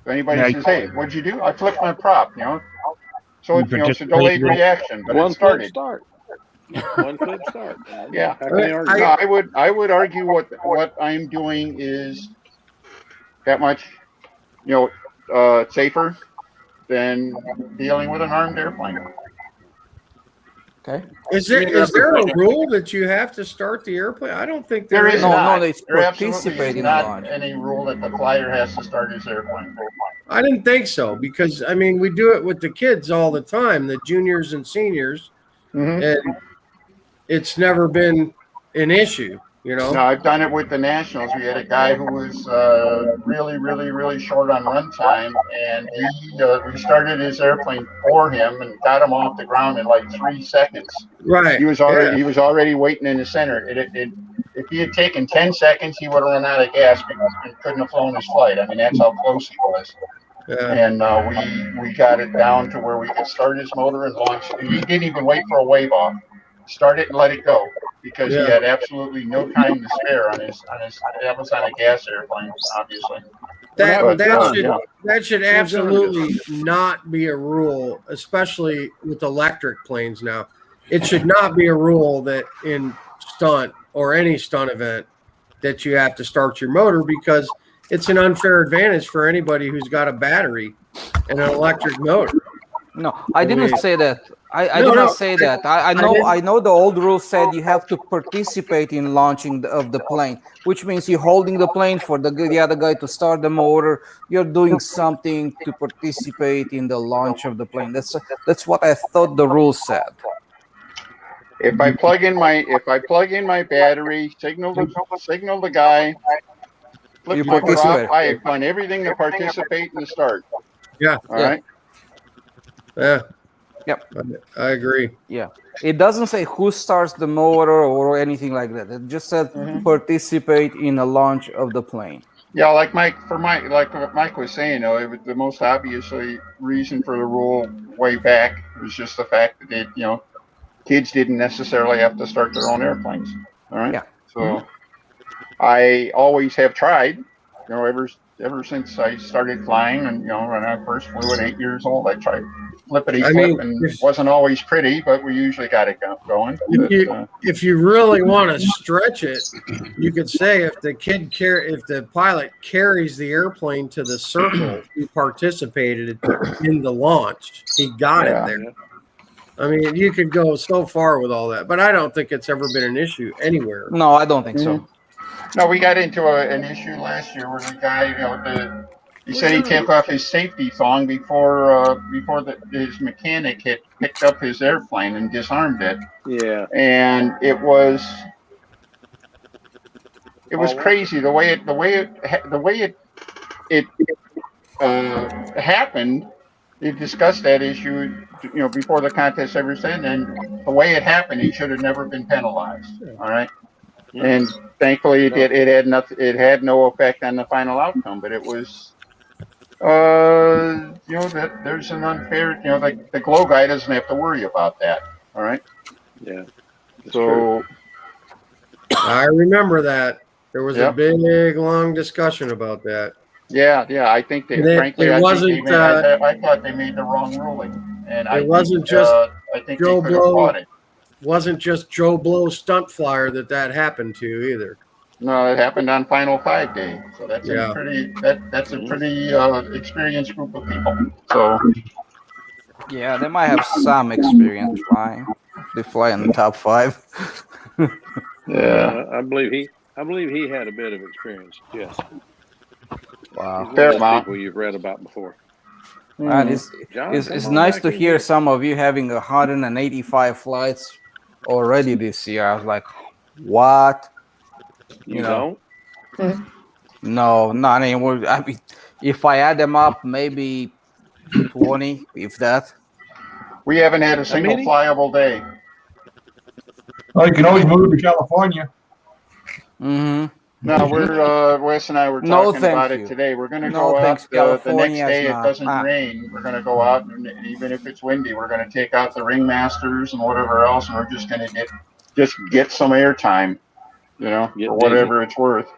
If anybody says, "Hey, what'd you do?" I flipped my prop. So it's a delayed reaction, but it started. One flip start. Yeah, I would argue what I'm doing is that much, safer than dealing with an armed airplane. Okay. Is there a rule that you have to start the airplane? I don't think there is. No, it's there absolutely participate is in not launch. any rule that the flyer has to start his airplane. I didn't think so because we do it with the kids all the time, the juniors and seniors, and it's never been an issue. No, I've done it with the Nationals. We had a guy who was really, really, really short on run time, and we started his airplane for him and got him off the ground in like 3 seconds. Right. He was already waiting in the center. If he had taken 10 seconds, he would have run out of gas because he couldn't have flown his flight. I mean, that's how close he was. Yeah. And we got it down to where we could start his motor and launch. He didn't even wait for a wave off. Start it and let it go because he had absolutely no time to spare on his. That was on a gas airplane, obviously. That should absolutely not be a rule, especially with electric planes now. It should not be a rule that in stunt or any stunt event that you have to start your motor because it's an unfair advantage for anybody who's got a battery and an electric motor. No, I didn't say that. I did not say that. I know the old rule said you have to participate in launching of the plane, which means you're holding the plane for the other guy to start the motor. You're doing something to participate in the launch of the plane. That's what I thought the rule said. If I plug in my battery, signal the guy, flip my prop, I have done everything to participate in the start. Yeah. All right. Yeah. Yep. I agree. Yeah. It doesn't say who starts the motor or anything like that. It just said participate in the launch of the plane. Yeah, like what Mike was saying, it was the most obviously reason for the rule way back was just the fact that kids didn't necessarily have to start their own airplanes. All right. Yeah. So I always have tried, ever since I started flying, and when I first flew at 8 years old, I tried flippity flip, and it wasn't always pretty, but we usually got it going. If you really want to stretch it, you could say if the pilot carries the airplane to the circle, he participated in the launch. He got it there. I mean, you could go so far with all that, but I don't think it's ever been an issue anywhere. No, I don't think so. No, we got into an issue last year where the guy, he said he took off his safety thong before his mechanic had picked up his airplane and disarmed it. Yeah. And it was crazy the way it happened. They discussed that issue, before the contest ever said, and the way it happened, he should have never been penalized. All right. And thankfully, it had no effect on the final outcome. But it was, that there's an unfair, like the glow guy doesn't have to worry about that. All right. Yeah. So I remember that there was a big, long discussion about that. Yeah. I think that frankly, I thought they made the wrong ruling. and It wasn't just I think Joe they could have Blow. fought it. Wasn't just Joe Blow stunt flyer that happened to either. No, it happened on Final 5 day, so that's Yeah. a pretty that's a pretty experienced group of people. So Yeah, they might have some experience flying. They fly in the top 5. yeah, I believe he had a bit of experience. Yes. Wow. He's one Fair of those amount. people you've read about before. Man, John, it's come on nice back to in hear here. some of you having 185 flights already this year. I was like, what? You know, don't? No, not anymore. I mean, if I add them up, maybe 20, if that. we haven't had a single many? flyable day. Well, you can always move to California. Mm-hmm. No, we're Wes and I were No, talking thank about you. it today. We're going to No, go out thanks. the next California is day. It not. doesn't rain. We're going to go out, and even if it's windy, we're going to take out the ringmasters and whatever else, and we're just going to get some air time, for whatever it's worth.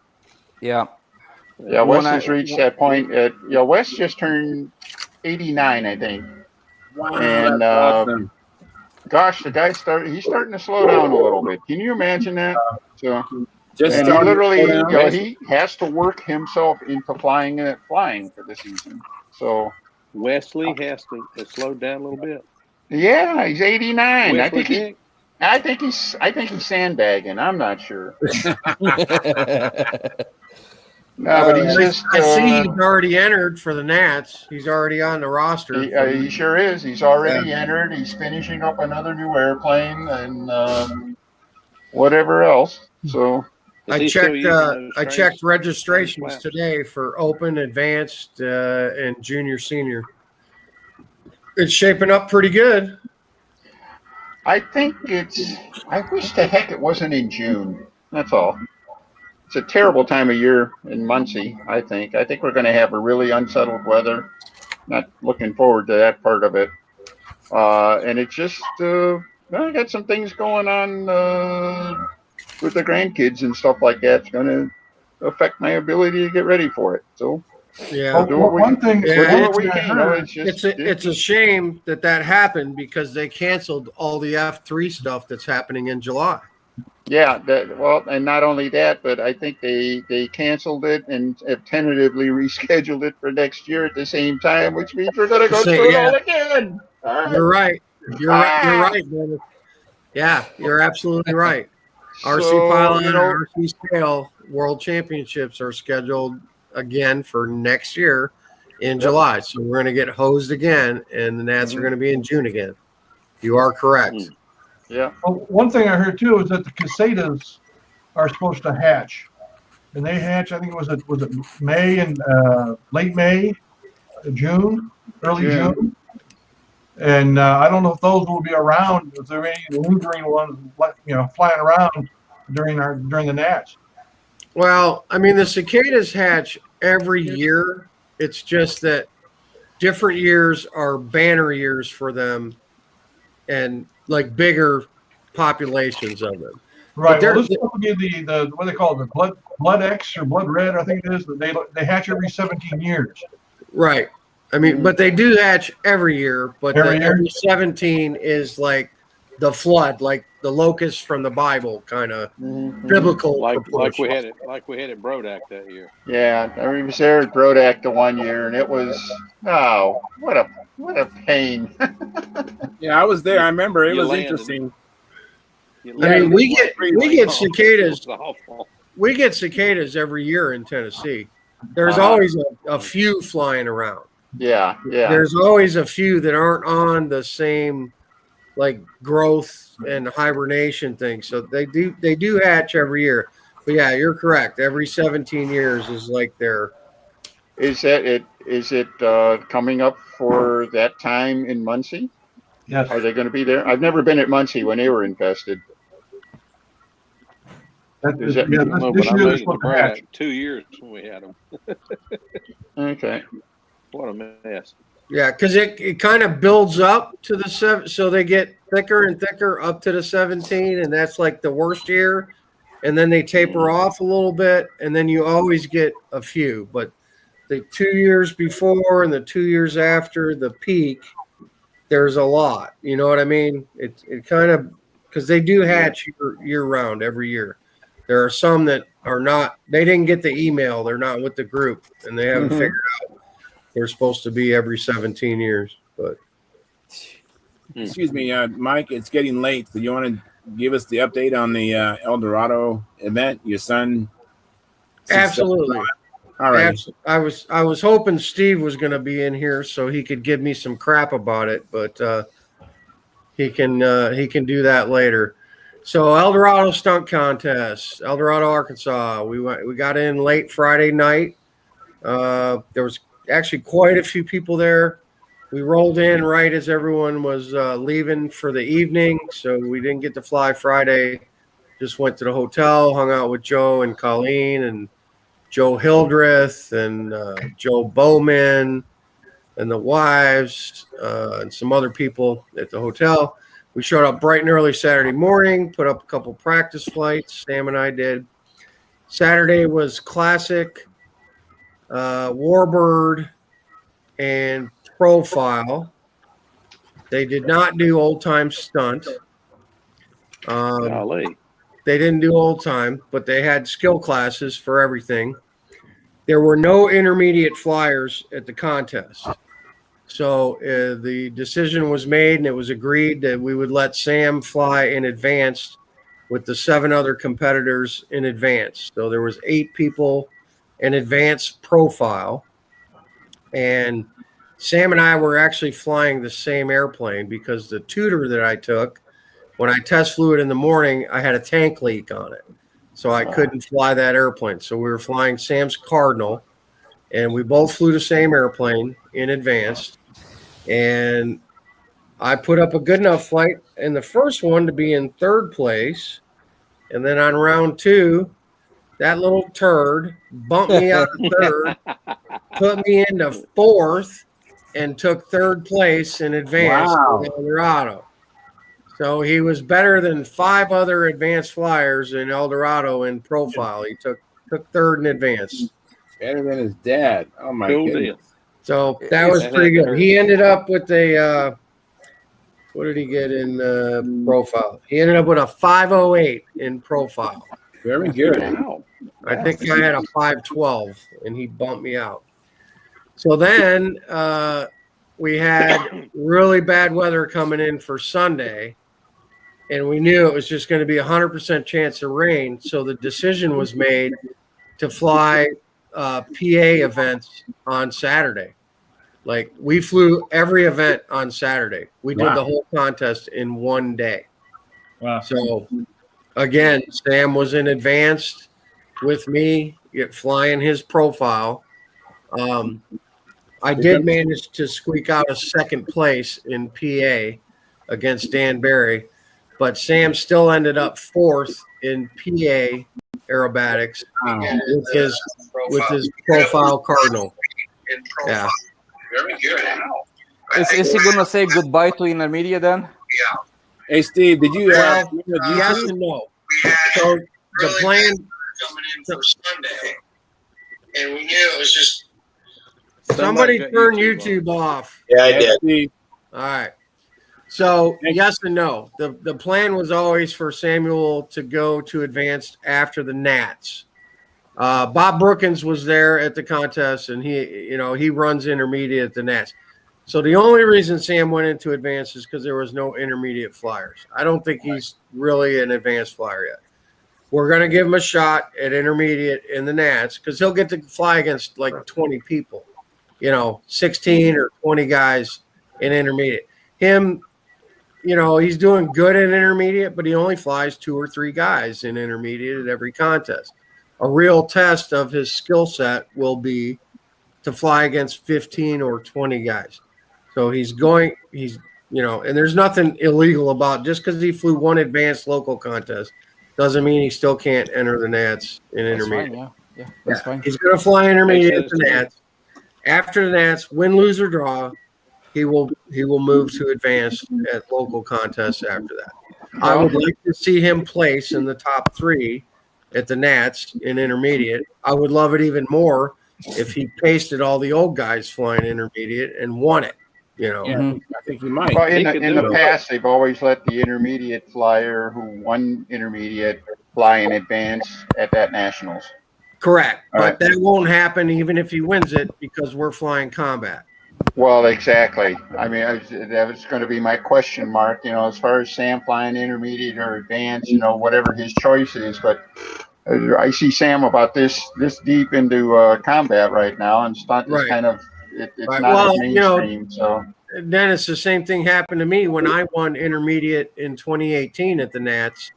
Yeah. Yeah, Wes has reached that point. Wes just turned 89, I think. Wow, And that's awesome. gosh, the guy's he's starting to slow down a little bit. Can you imagine that? So. Just And he starting to literally, slow down. he has to work himself into flying for the season. So Wesley has to slow down a little bit. yeah, he's 89. Wesley Dick. I think he's sandbagging. I'm not sure. No, but he's just. I see he's already entered for the Nats. He's already on the roster. He sure is. He's already entered. He's finishing up another new airplane and whatever else. So. I checked registrations today for open, advanced, and junior, senior. It's shaping up pretty good. I think I wish the heck it wasn't in June. That's all. It's a terrible time of year in Muncie, I think. I think we're going to have a really unsettled weather. Not looking forward to that part of it. And it's just, I got some things going on with the grandkids and stuff like that. It's going to affect my ability to get ready for it. So yeah, it's a shame that happened because they canceled all the F3 stuff that's happening in July. Yeah, and not only that, but I think they canceled it and have tentatively rescheduled it for next year at the same time, which means we're going to go through it all again. You're right. You're right, Dennis. Yeah, you're absolutely right. RC Pilot and RC Scale World Championships are scheduled again for next year in July. So we're going to get hosed again, and the Nats are going to be in June again. You are correct. Yeah. Well, one thing I heard too is that the Casetas are supposed to hatch, and they hatch. I think was it May and late May, June, early June. And I don't know if those will be around. If there are any lingering ones, flying around during the Nats. Well, I mean, the cicadas hatch every year. It's just that different years are banner years for them, and like bigger populations of them. Right. Well, this will be the what they call it, the blood X or blood red. I think it is. They hatch every 17 years. Right. I mean, but they do hatch every year, but every 17 is like the flood, like the locust from the Bible, kind of biblical. Like we had it at Brodak that year. Yeah, I was there at Brodak the one year, and it was what a pain. Yeah, I was there. I remember it was interesting. I mean, we get cicadas. We get cicadas every year in Tennessee. There's always a few flying around. Yeah. There's always a few that aren't on the same like growth and hibernation thing. So they do hatch every year. But yeah, you're correct. Every 17 years is like their. Is it coming up for that time in Muncie? Yes. Are they going to be there? I've never been at Muncie when they were infested. This year they're supposed to hatch. 2 years when we had them. Okay. What a mess. Yeah, because it kind of builds up to the 7, so they get thicker and thicker up to the 17, and that's like the worst year. And then they taper off a little bit, and then you always get a few. But the 2 years before and the 2 years after the peak, there's a lot. You know what I mean? It kind of, because they do hatch year round every year. There are some that are not. They didn't get the email. They're not with the group, and they haven't figured out they're supposed to be every 17 years. But excuse me, Mike. It's getting late. So you want to give us the update on the El Dorado event? Your son. absolutely. All right. I was hoping Steve was going to be in here so he could give me some crap about it, but he can do that later. So El Dorado Stunt Contest, El Dorado, Arkansas. We got in late Friday night. There was actually quite a few people there. We rolled in right as everyone was leaving for the evening, so we didn't get to fly Friday. Just went to the hotel, hung out with Joe and Colleen and Joe Hildreth and Joe Bowman and the wives and some other people at the hotel. We showed up bright and early Saturday morning, put up a couple practice flights. Sam and I did. Saturday was classic, Warbird, and profile. They did not do old time stunt. Golly. They didn't do old time, but they had skill classes for everything. There were no intermediate flyers at the contest. So the decision was made and it was agreed that we would let Sam fly in advance with the 7 other competitors in advance. So there was 8 people in advance profile. And Sam and I were actually flying the same airplane because the tutor that I took, when I test flew it in the morning, I had a tank leak on it. So I couldn't fly that airplane. So we were flying Sam's Cardinal, and we both flew the same airplane in advance. And I put up a good enough flight in the first one to be in 3rd place. And then on round 2, that little turd bumped me out of 3rd, put me into 4th, and took 3rd place in advance in El Dorado. So he was better than 5 other advanced flyers in El Dorado in profile. He took 3rd in advance. Better than his dad. Oh my goodness. So that was pretty good. He ended up with a what did he get in profile? He ended up with a 508 in profile. Very good. Wow. I think I had a 512, and he bumped me out. So then we had really bad weather coming in for Sunday, and we knew it was just going to be 100% chance of rain. So the decision was made to fly PA events on Saturday. Like, we flew every event on Saturday. We did the whole contest in one day. Wow. So again, Sam was in advanced with me, flying his profile. I did manage to squeak out a 2nd place in PA against Dan Barry, but Sam still ended up 4th in PA aerobatics with his profile Cardinal. Yeah. Very good. Is he gonna say goodbye to intermediate then? Yeah. Hey Steve, did you? Yes and no. So the plan coming in for Sunday, and we knew it was just. Somebody turn YouTube off. Yeah, I did. All right. So yes and no. The plan was always for Samuel to go to advanced after the Nats. Bob Brookins was there at the contest, and he runs intermediate at the Nats. So the only reason Sam went into advanced is because there was no intermediate flyers. I don't think he's really an advanced flyer yet. We're going to give him a shot at intermediate in the Nats because he'll get to fly against like 20 people, 16 or 20 guys in intermediate. Him, he's doing good in intermediate, but he only flies 2 or 3 guys in intermediate at every contest. A real test of his skill set will be to fly against 15 or 20 guys. So and there's nothing illegal about just because he flew one advanced local contest doesn't mean he still can't enter the Nats in intermediate. Fine, yeah, that's fine. He's going to fly intermediate at the Nats. After the Nats, win, lose, or draw, he will move to advanced at local contests after that. I would like to see him place in the top 3 at the Nats in intermediate. I would love it even more if he pasted all the old guys flying intermediate and won it. You know, Yeah, I think you might. Well, He in could the do it. past, they've always let the intermediate flyer who won intermediate fly in advance at that nationals. correct. All right. But that won't happen even if he wins it because we're flying combat. Well, exactly. I mean, that was going to be my question mark. You know, as far as Sam flying intermediate or advanced, you know, whatever his choice is. But I see Sam about this deep into combat right now, and stunt is Right. kind of it's Right. not Well, as mainstream. So Dennis, the same thing happened to me when I won intermediate in 2018 at the Nats.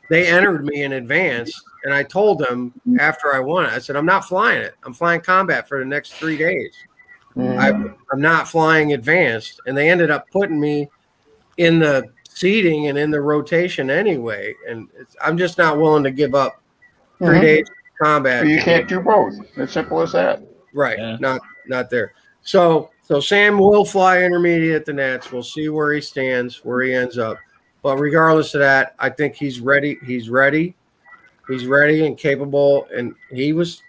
They entered me in advance, and I told them after I won it, I said, I'm not flying it. I'm flying combat for the next 3 days. I'm not flying advanced. And they ended up putting me in the seating and in the rotation anyway. And I'm just not willing to give up 3 days of combat. you can't do both. It's simple as that. Right. Yeah. Not there. So Sam will fly intermediate at the Nats. We'll see where he stands, where he ends up. But regardless of that, I think he's ready. He's ready and capable. And he was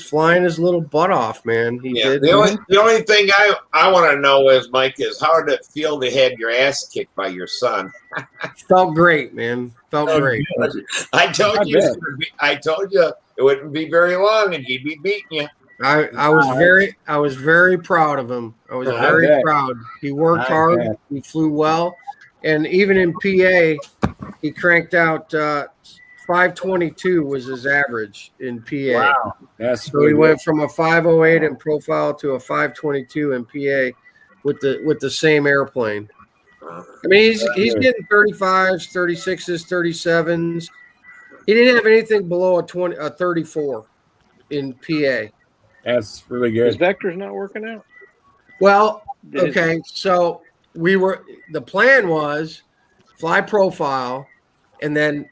flying his little butt off, man. He did. The only thing I want to know is, Mike, is how did it feel to have your ass kicked by your son? Felt great, man. Felt great. I told you it wouldn't be very long, and he'd be beating you. I was very proud of him. I was very proud. He worked hard. He flew well, and even in PA, he cranked out 522 was his average in PA. Wow, that's so he went from a 508 in profile to a 522 in PA with the same airplane. I mean, he's getting 35s, 36s, 37s. He didn't have anything below a 34 in PA. That's really good. His vector's not working out. Well, okay, so the plan was fly profile, and then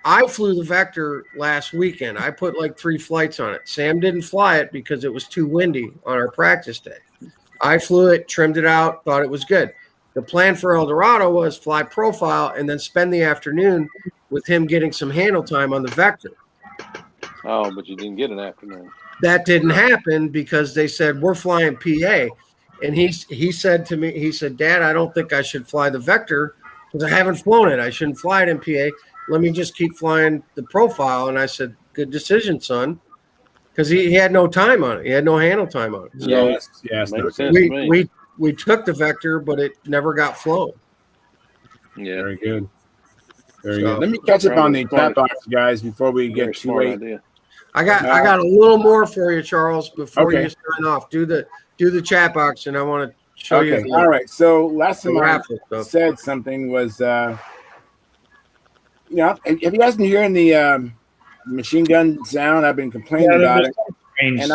I flew the vector last weekend. I put like 3 flights on it. Sam didn't fly it because it was too windy on our practice day. I flew it, trimmed it out, thought it was good. The plan for El Dorado was fly profile and then spend the afternoon with him getting some handle time on the vector. Oh, but you didn't get an afternoon. That didn't happen because they said, we're flying PA. And he said to me, he said, Dad, I don't think I should fly the vector because I haven't flown it. I shouldn't fly it in PA. Let me just keep flying the profile. And I said, good decision, son. Because he had no time on it. He had no handle time on it. So yes, makes sense to me. we took the vector, but it never got flown. Yeah, very good. Very good. Let me catch up on the chat box, guys, before we get too late. Idea. I got a little more for you, Charles, before you sign off. Do the chat box, and I want to show you. All right. So last time I said something was, have you guys been hearing the machine gun sound? I've been complaining about it, and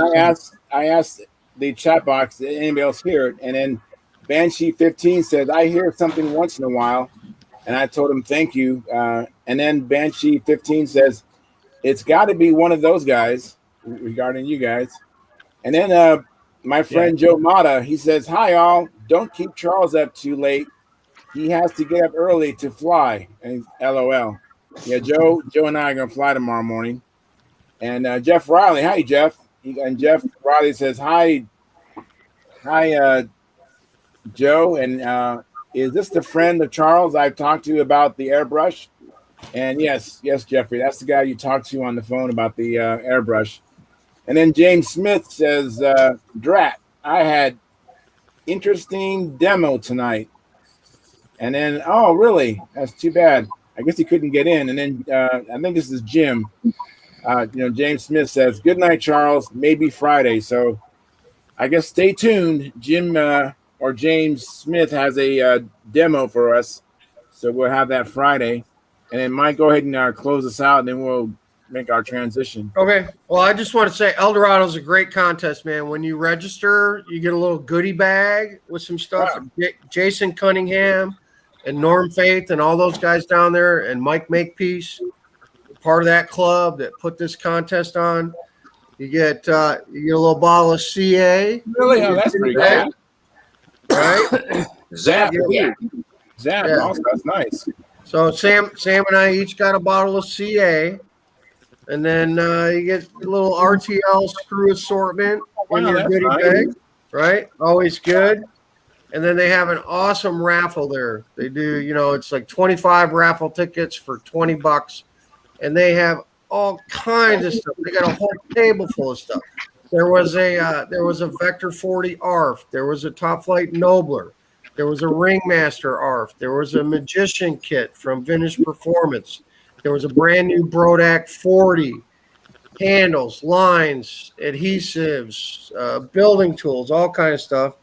I asked the chat box, did anybody else hear it? And then Banshee 15 said, I hear something once in a while, and I told him thank you. And then Banshee 15 says, it's got to be one of those guys regarding you guys. And then my friend Joe Mata, he says, hi, all. Don't keep Charles up too late. He has to get up early to fly. And LOL. Yeah, Joe and I are going to fly tomorrow morning. And Jeff Riley, hi, Jeff. And Jeff Riley says, hi, Joe. And is this the friend of Charles I've talked to about the airbrush? And yes, Jeffrey, that's the guy you talked to on the phone about the airbrush. And then James Smith says, Drat, I had interesting demo tonight. And then, oh, really? That's too bad. I guess he couldn't get in. And then I think this is Jim. James Smith says, good night, Charles. Maybe Friday. So I guess stay tuned. Jim or James Smith has a demo for us. So we'll have that Friday. And then Mike, go ahead and close us out, and then we'll make our transition. Okay. Well, I just want to say El Dorado is a great contest, man. When you register, you get a little goodie bag with some stuff. Wow. Jason Cunningham and Norm Faith and all those guys down there, and Mike Makepeace, part of that club that put this contest on. You get a little bottle of CA. Really? Oh, that's pretty good. Right? Zap. Yeah. Zap. Yeah. Also, that's nice. So Sam and I each got a bottle of CA, and then you get a little RTL screw assortment in your goodie bag, right? Always good. And then they have an awesome raffle there. They do, it's like 25 raffle tickets for $20, and they have all kinds of stuff. They got a whole table full of stuff. There was a Vector 40 ARF. There was a Top Flight Nobler. There was a Ringmaster ARF. There was a Magician kit from Vintage Performance. There was a brand new Brodak 40. Handles, lines, adhesives, building tools, all kind of stuff.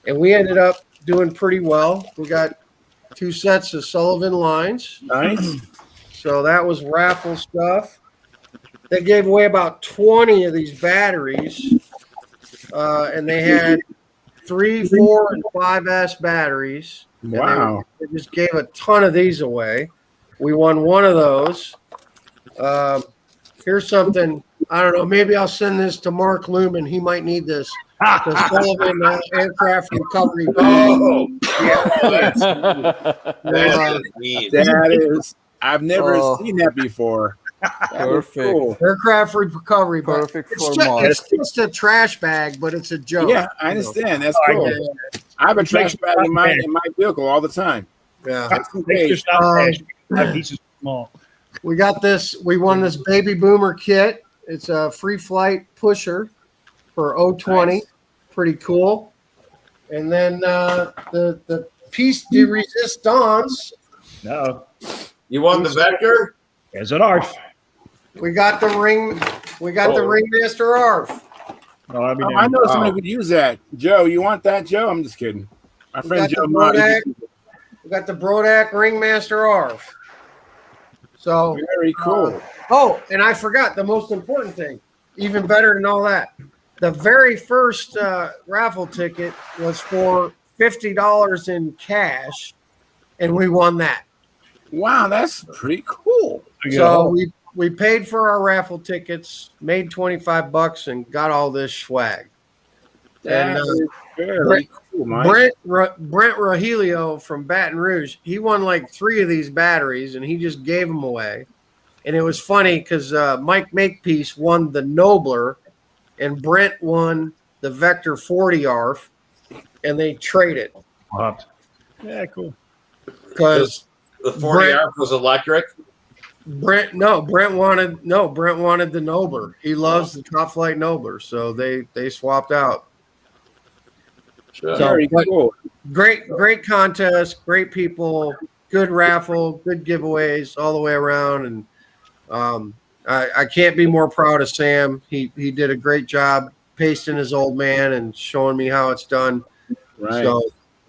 And we ended up doing pretty well. We got 2 sets of Sullivan lines. Nice. So that was raffle stuff. They gave away about 20 of these batteries. And they had 3, 4, and 5S batteries. Wow. They just gave a ton of these away. We won one of those. Here's something. I don't know. Maybe I'll send this to Mark Lumen. He might need this. The Sullivan aircraft recovery. Oh, that is. I've never seen that before. Perfect. Cool. Aircraft recovery. Perfect for it's just a trash bag, but it's a joke. Yeah, I understand. That's cool. I have a trash bag in my vehicle all the time. Yeah. Small. We got this. We won this Baby Boomer kit. It's a free flight pusher for 020. Nice. Pretty cool. And then the piece de resistance. No. You won the Vector? There's an ARF. We got the ring. We got the Ringmaster ARF. I know somebody could use that. Joe, you want that, Joe? I'm just kidding. My friend Joe. We got the Brodak Ringmaster ARF. So very cool. And I forgot the most important thing, even better than all that. The very first raffle ticket was for $50 in cash, and we won that. Wow, that's pretty cool. So we paid for our raffle tickets, made $25, and got all this swag. That is very cool, Mike. Brent Rogelio from Baton Rouge, he won like 3 of these batteries, and he just gave them away. And it was funny because Mike Makepeace won the Nobler, and Brent won the Vector 40 ARF, and they traded. What? Yeah, cool. Because the 40 ARF was electric. Brent wanted the Nobler. He loves the Top Flight Nobler, so they swapped out. Sure. Very cool. Great contest, great people, good raffle, good giveaways all the way around, and I can't be more proud of Sam. He did a great job pasting his old man and showing me how it's done. Right. So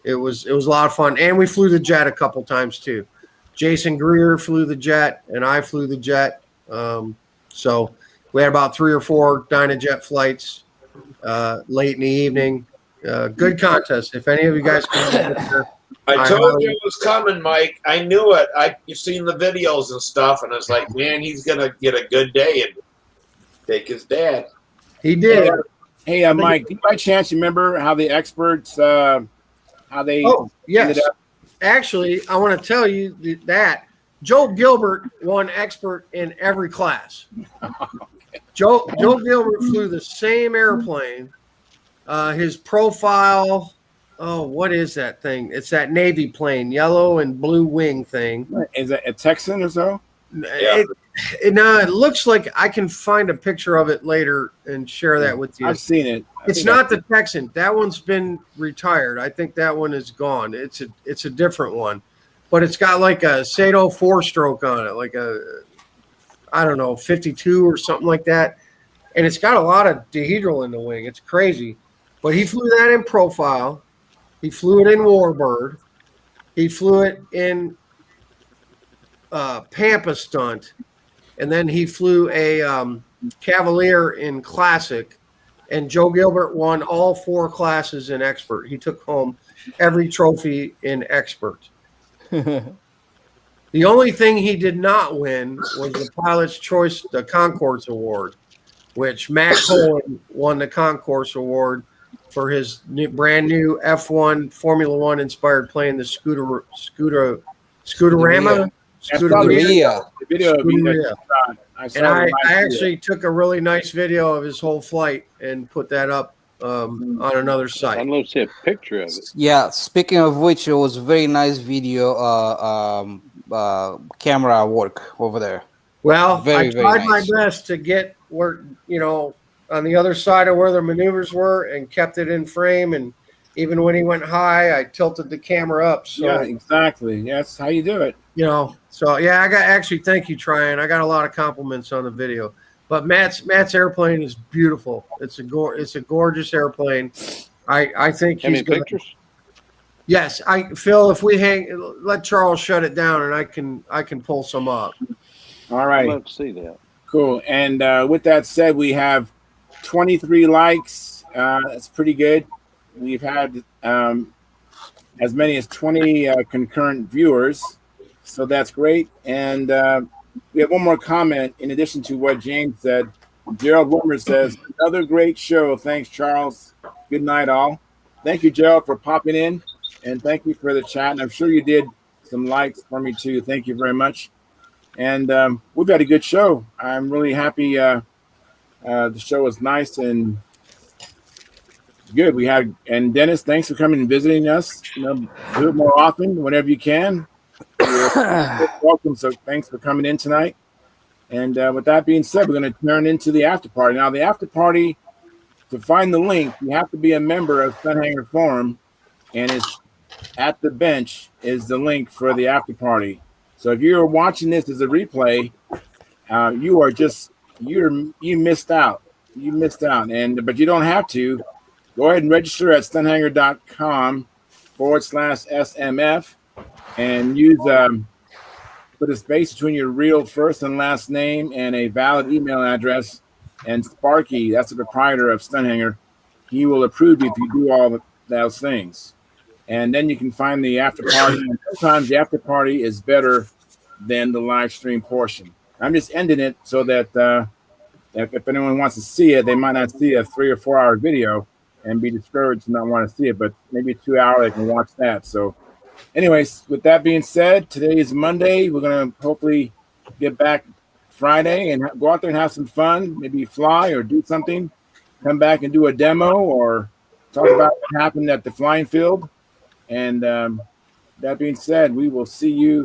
it was a lot of fun, and we flew the jet a couple times too. Jason Greer flew the jet, and I flew the jet. So we had about 3 or 4 Dynajet flights late in the evening. Good contest. If any of you guys can there, I told you it was coming, Mike. I knew it. You've seen the videos and stuff, and it's like, man, he's gonna get a good day and take his dad. He did. Hey, Mike, by chance you remember how the experts how they? Oh, yes. Actually, I want to tell you that Joe Gilbert won expert in every class. Joe Gilbert flew the same airplane. His profile, what is that thing? It's that Navy plane, yellow and blue wing thing. Is it a Texan or so? It looks like I can find a picture of it later and share that with you. I've seen it. It's not the Texan. That one's been retired. I think that one is gone. It's a different one, but it's got like a Sato 4-stroke on it, like a 52 or something like that, and it's got a lot of dehedral in the wing. It's crazy. But he flew that in profile. He flew it in Warbird. He flew it in Pampa Stunt. And then he flew a Cavalier in Classic. And Joe Gilbert won all 4 classes in Expert. He took home every trophy in Expert. The only thing he did not win was the Pilot's Choice, the Concourse Award, which Matt Cohen won the Concourse Award for his brand new F1 Formula One inspired plane, the Scooterama. The video. And I actually took a really nice video of his whole flight and put that up on another site. I'd love to see a picture of it. Yeah. Speaking of which, it was very nice video camera work over there. Well, Very, I very tried nice. my best to get where, on the other side of where the maneuvers were and kept it in frame. And even when he went high, I tilted the camera up. So Yeah, exactly. That's how you do it. So yeah, thank you, Tryon. I got a lot of compliments on the video. But Matt's airplane is beautiful. It's a gorgeous airplane. I think Have he's any gonna, pictures? Yes, Phil, if we let Charles shut it down, and I can pull some up. All I'd right. love to see that. Cool. And with that said, we have 23 likes. That's pretty good. We've had as many as 20 concurrent viewers, so that's great. And we have one more comment in addition to what James said. Gerald Wimmer says, another great show. Thanks, Charles. Good night, all. Thank you, Gerald, for popping in, and thank you for the chat. And I'm sure you did some likes for me, too. Thank you very much. And we've got a good show. I'm really happy. The show was nice and good. And Dennis, thanks for coming and visiting us. Do it more often whenever you can. You're welcome. So thanks for coming in tonight. And with that being said, we're going to turn into the after party. Now, the after party, to find the link, you have to be a member of Stunt Hangar Forum, and it's at the bench is the link for the after party. So if you're watching this as a replay, you missed out. You missed out. But you don't have to. Go ahead and register at stunthangar.com/SMF and use put a space between your real first and last name and a valid email address. And Sparky, that's the proprietor of Stunt Hangar, he will approve you if you do all those things. And then you can find the after party. And sometimes the after party is better than the live stream portion. I'm just ending it so that if anyone wants to see it, they might not see a 3 or 4 hour video and be discouraged and not want to see it, but maybe 2 hours they can watch that. So anyways, with that being said, today is Monday. We're going to hopefully get back Friday and go out there and have some fun, maybe fly or do something, come back and do a demo or talk about what happened at the flying field. And that being said, we will see you